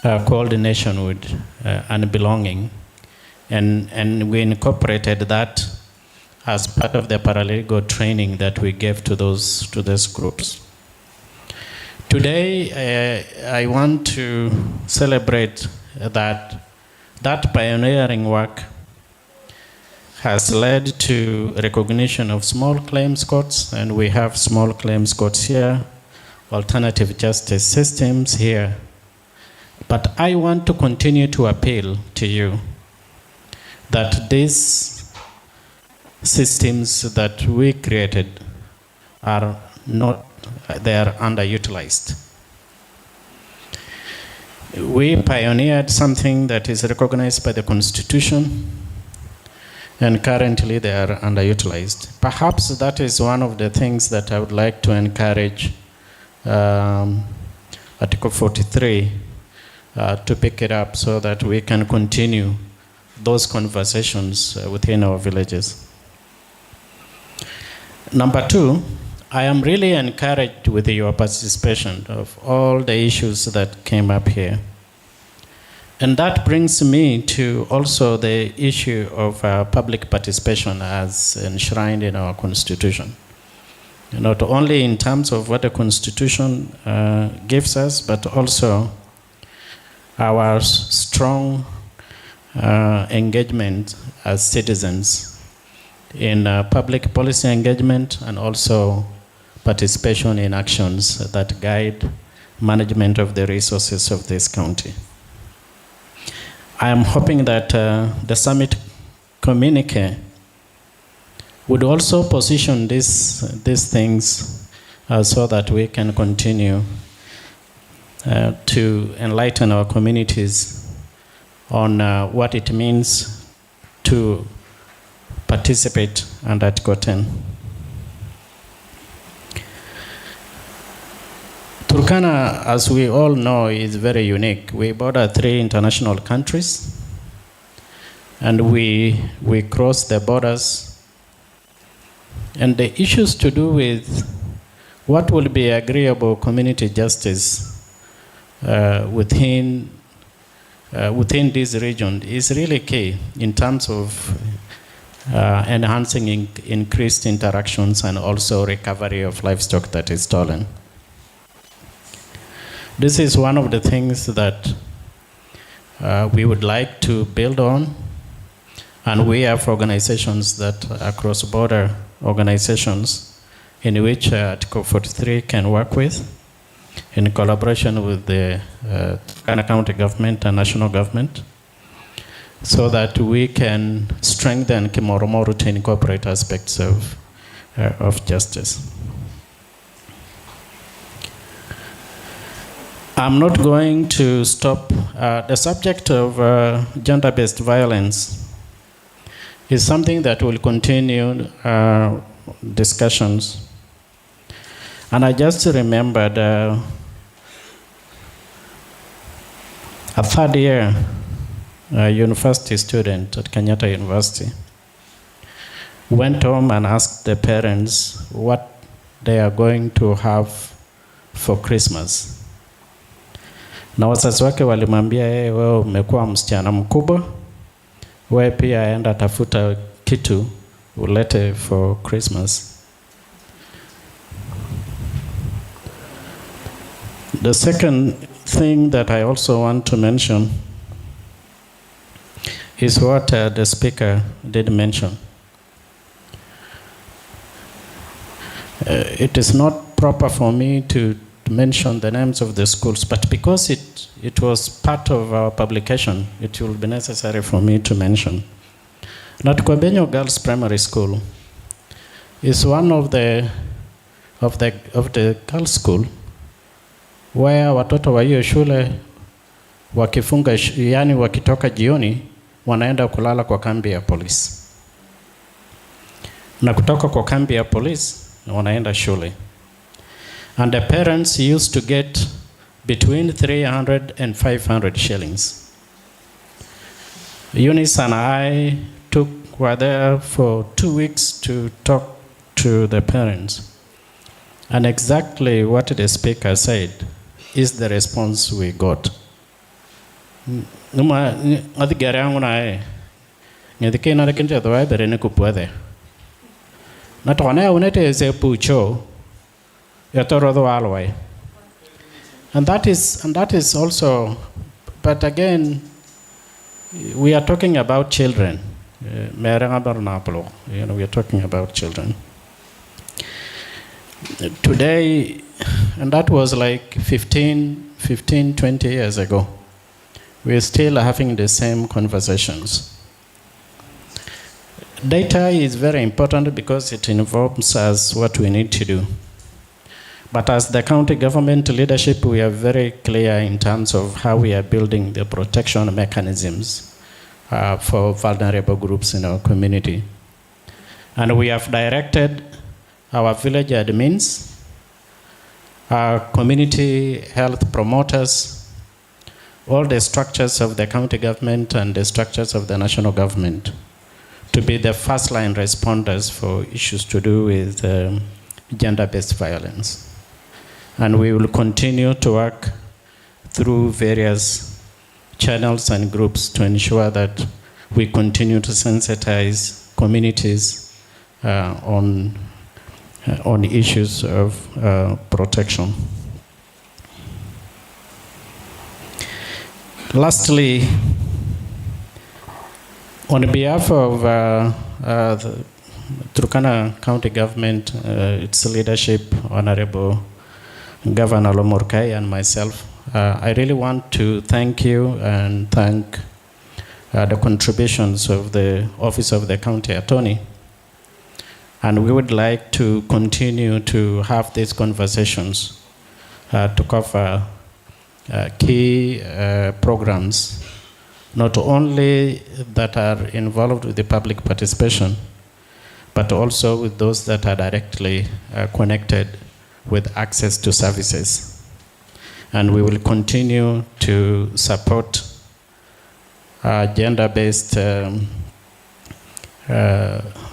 called Nationhood and Belonging, and we incorporated that as part of the paralegal training that we gave to those groups. Today, I want to celebrate that pioneering work has led to recognition of small claims courts, and we have small claims courts here, alternative justice systems here. But I want to continue to appeal to you that these systems that we created are underutilized. We pioneered something that is recognized by the Constitution, and currently they are underutilized. Perhaps that is one of the things that I would like to encourage Article 43 to pick it up so that we can continue those conversations within our villages. Number two, I am really encouraged with your participation of all the issues that came up here. And that brings me to also the issue of public participation as enshrined in our Constitution. Not only in terms of what the Constitution gives us, but also our strong engagement as citizens in public policy engagement and also participation in actions that guide management of the resources of this county. I am hoping that the summit communique would also position these things so that we can continue to enlighten our communities on what it means to participate under Article 10. Turkana, as we all know, is very unique. We border 3 international countries. and we cross the borders. And the issues to do with what will be agreeable community justice within this region is really key in terms of enhancing increased interactions and also recovery of livestock that is stolen. This is one of the things that we would like to build on, and we have organizations that are cross-border organizations in which Article 43 can work with in collaboration with the Turkana County government and national government, so that we can strengthen Kimoromoru to incorporate aspects of justice. I'm not going to stop. The subject of gender-based violence is something that will continue discussions. And I just remembered a third year university student at Kenyatta University went home and asked the parents what they are going to have for Christmas. Na wazazi wake walimwambia yeye, wewe umekuwa msichana mkubwa, wewe pia enda tafuta kitu ulete for Christmas. The second thing that I also want to mention is what the speaker did mention. It is not proper for me to mention the names of the schools, but because it was part of our publication, it will be necessary for me to mention. Natukwabenyo Girls Primary School is one of the girls' school where watoto wa hiyo shule wakifunga, yani wakitoka jioni wanaenda kulala kwa kambi ya polisi, na kutoka kwa kambi ya polisi wanaenda shule. And the parents used to get between 300 and 500 shillings. Eunice and I were there for 2 weeks to talk to the parents. And exactly what the speaker said is the response we got. Numa adigare yangu nae ngedike na rekinja doa berene kupuade. Na tone unete ze pucho yatorodo alway. And that is also, but again, we are talking about children. We are talking about children. Today, and that was like 15, 20 years ago, we're still having the same conversations. Data is very important because it involves us what we need to do. But as the county government leadership, we are very clear in terms of how we are building the protection mechanisms for vulnerable groups in our community. And we have directed our village admins, our community health promoters, all the structures of the county government and the structures of the national government to be the first line responders for issues to do with gender-based violence. And we will continue to work through various channels and groups to ensure that we continue to sensitize communities on issues of protection. Lastly, on behalf of the Turkana County Government, its leadership, Honorable Governor Lomurkai and myself, I really want to thank you and thank the contributions of the Office of the County Attorney. And we would like to continue to have these conversations to cover key programs, not only that are involved with the public participation, but also with those that are directly connected with access to services. And we will continue to support gender-based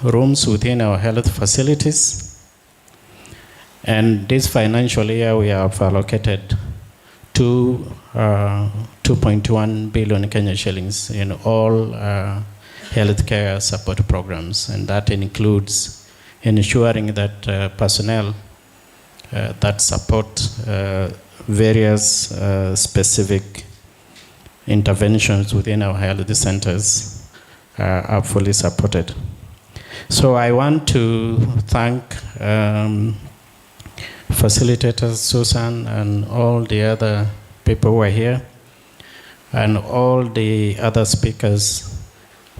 rooms within our health facilities. And this financial year we have allocated 2.1 billion Kenya shillings in all healthcare support programs, and that includes ensuring that personnel that support various specific interventions within our health centers are fully supported. So I want to thank facilitators Susan and all the other people who are here, and all the other speakers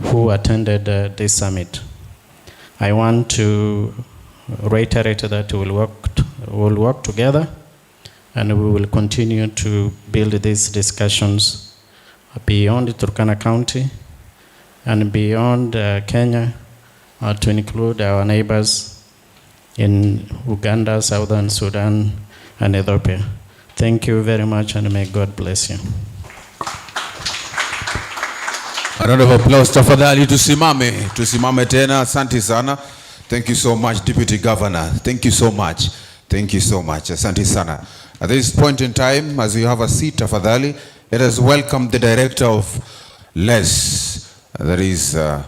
who attended this summit. I want to reiterate that we'll work together, and we will continue to build these discussions beyond Turkana County and beyond Kenya, to include our neighbors in Uganda, Southern Sudan, and Ethiopia. Thank you very much, and may God bless you. A round of applause tafadhali, tusimame tena. Asante sana. Thank you so much, Deputy Governor. Thank you so much. Thank you so much. Asante sana. At this point in time, as you have a seat, tafadhali, let us welcome the Director of LES. That is the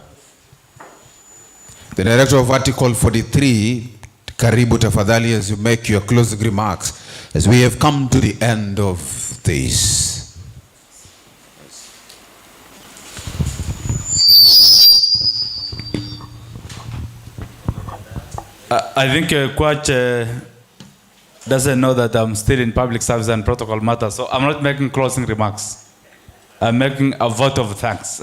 Director of Article 43. Karibu tafadhali, as you make your closing remarks, as we have come to the end of this. I think Kwach doesn't know that I'm still in public service and protocol matters, so I'm not making closing remarks. I'm making a vote of thanks.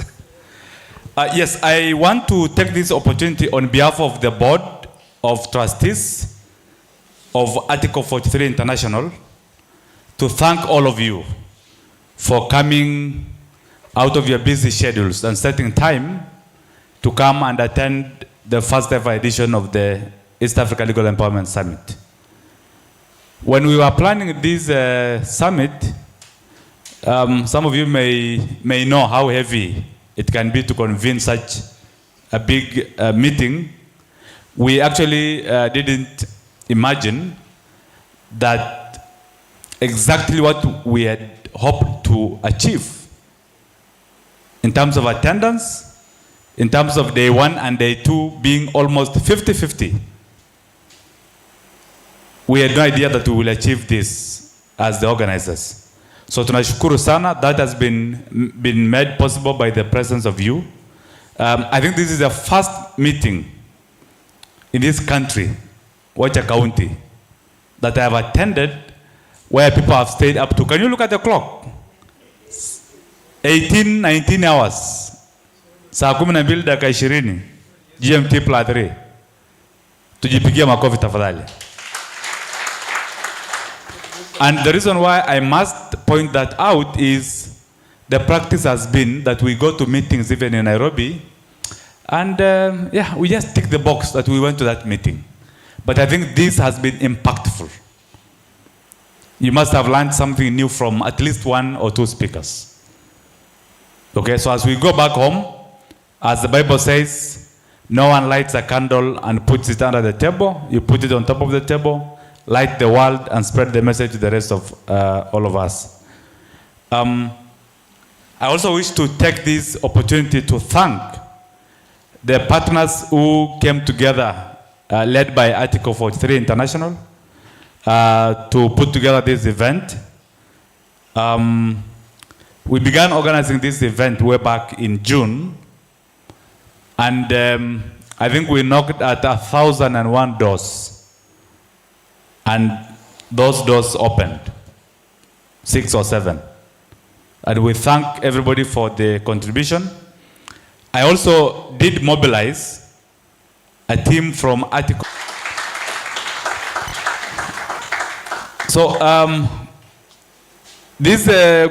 Yes, I want to take this opportunity on behalf of the Board of Trustees of Article 43 International to thank all of you for coming out of your busy schedules and setting time to come and attend the first ever edition of the East Africa Legal Empowerment Summit. When we were planning this summit, some of you may know how heavy it can be to convene such a big meeting. We actually didn't imagine that exactly what we had hoped to achieve in terms of attendance, in terms of day one and day two being almost 50-50. We had no idea that we will achieve this as the organizers. So tunashukuru sana, that has been made possible by the presence of you. I think this is the first meeting in this country, Wacha County, that I have attended where people have stayed up to, can you look at the clock? 18, 19 hours. Saa 12 dakika 20 GMT plus 3. Tujipigia makofi tafadhali. And the reason why I must point that out is the practice has been that we go to meetings even in Nairobi, and yeah, we just tick the box that we went to that meeting. But I think this has been impactful. You must have learned something new from at least one or two speakers. Okay, so as we go back home, as the Bible says, no one lights a candle and puts it under the table. You put it on top of the table, light the world, and spread the message to the rest of all of us. I also wish to take this opportunity to thank the partners who came together, led by Article 43 International, to put together this event. We began organizing this event way back in June, and I think we knocked at 1,001 doors. And those doors opened, 6 or 7. And we thank everybody for the contribution. I also did mobilize a team from Article. So this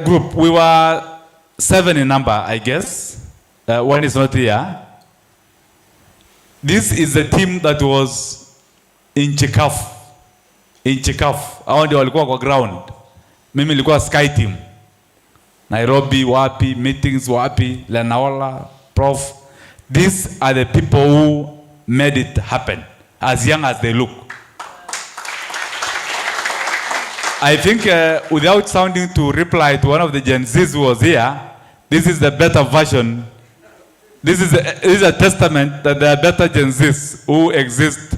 group, we were 7 in number, I guess. One is not here. This is the team that was in Chikafu. In Chikafu, hao ndio walikuwa kwa ground. Mimi nilikuwa sky team. Nairobi, wapi, meetings, wapi, Lenaola, Prof. These are the people who made it happen, as young as they look. I think without sounding to reply to one of the Gen Zs who was here, this is the better version. This is a testament that there are better Gen Zs who exist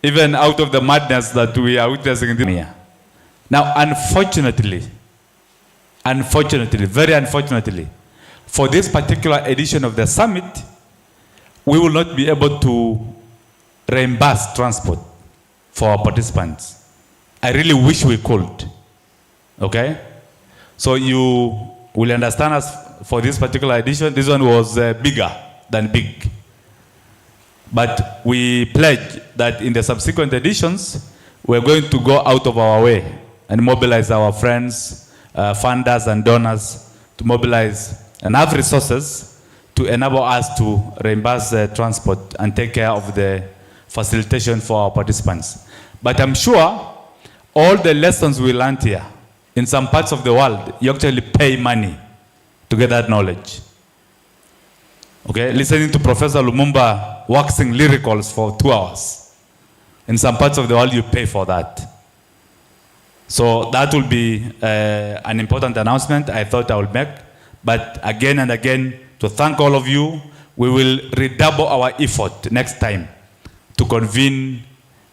even out of the madness that we are witnessing here. Now, unfortunately, very unfortunately, for this particular edition of the summit, we will not be able to reimburse transport for our participants. I really wish we could. Okay? So you will understand us for this particular edition. This one was bigger than big. But we pledge that in the subsequent editions, we're going to go out of our way and mobilize our friends, funders and donors to mobilize enough resources to enable us to reimburse transport and take care of the facilitation for our participants. But I'm sure all the lessons we learned here, in some parts of the world, you actually pay money to get that knowledge. Okay, listening to Professor Lumumba waxing lyricals for 2 hours. In some parts of the world, you pay for that. So that will be an important announcement I thought I would make. But again and again, to thank all of you, we will redouble our effort next time to convene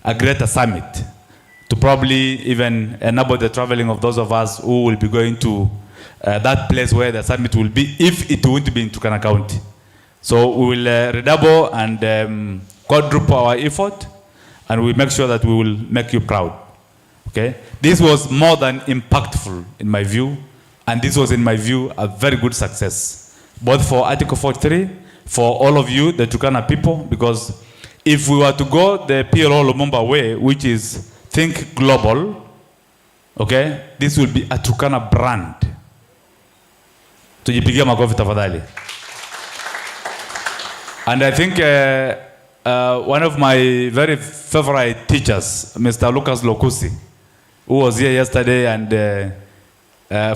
a greater summit, to probably even enable the traveling of those of us who will be going to that place where the summit will be, if it won't be in Turkana County. So we will redouble and quadruple our effort, and we make sure that we will make you proud. Okay? This was more than impactful in my view, and this was in my view a very good success, both for Article 43, for all of you, the Turkana people, because if we were to go the PLO Lumumba way, which is think global, okay, this will be a Turkana brand. Tujipigia makofi tafadhali. And I think one of my very favorite teachers, Mr. Lucas Lokusi, who was here yesterday, and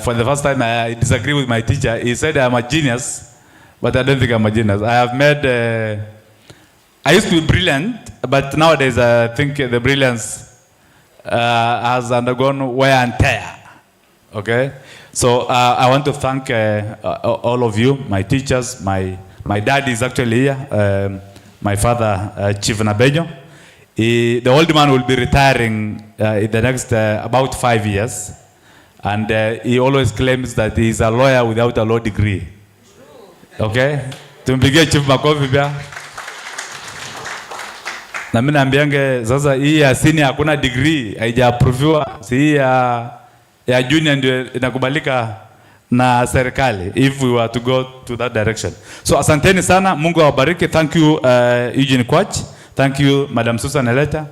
for the first time I disagree with my teacher. He said I'm a genius, but I don't think I'm a genius. I have made, I used to be brilliant, but nowadays I think the brilliance has undergone wear and tear. Okay? So I want to thank all of you, my teachers. My dad is actually here, my father, Chief Nabejo. The old man will be retiring in the next about 5 years. And he always claims that he is a lawyer without a law degree. Okay? Tumpigie Chief makofi pia. Na mimi naambiange sasa hii ya senior hakuna degree, haijaapproviwa. Si hii ya junior ndio inakubalika na serikali if we were to go to that direction. So asanteni sana, Mungu awabariki. Thank you Eugene Kwach. Thank you Madam Susan Eleta.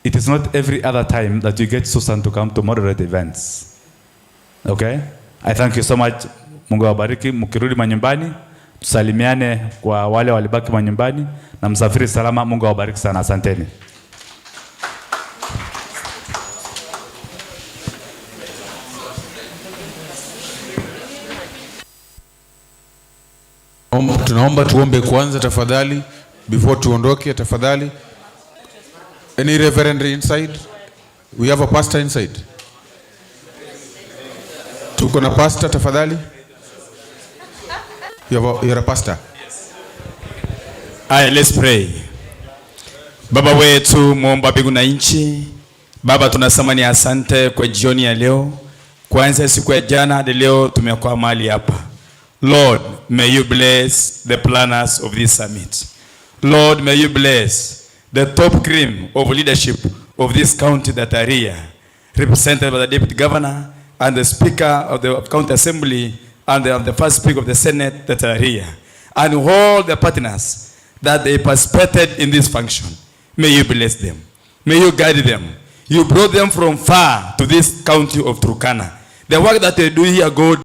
It is not every other time that you get Susan to come to moderate events. Okay? I thank you so much. Mungu awabariki. Mkirudi manyumbani, tusalimiane kwa wale walibaki manyumbani, na msafiri salama. Mungu awabariki sana. Asanteni. Tunaomba tuombe kwanza tafadhali, before tuondoke tafadhali. Any reverend inside? We have a pastor inside. Tuko na pastor tafadhali. You're a pastor. Aye, let's pray. Baba wetu muomba mbingu na nchi, Baba tunasema ni asante kwa jioni ya leo. Kuanzia siku ya jana hadi leo tumekuwa mahali hapa. Lord, may you bless the planners of this summit. Lord, may you bless the top cream of leadership of this county that are here, represented by the Deputy Governor and the Speaker of the County Assembly and the first Speaker of the Senate that are here, and all the partners that they participated in this function. May you bless them. May you guide them. You brought them from far to this county of Turkana. The work that they do here, God,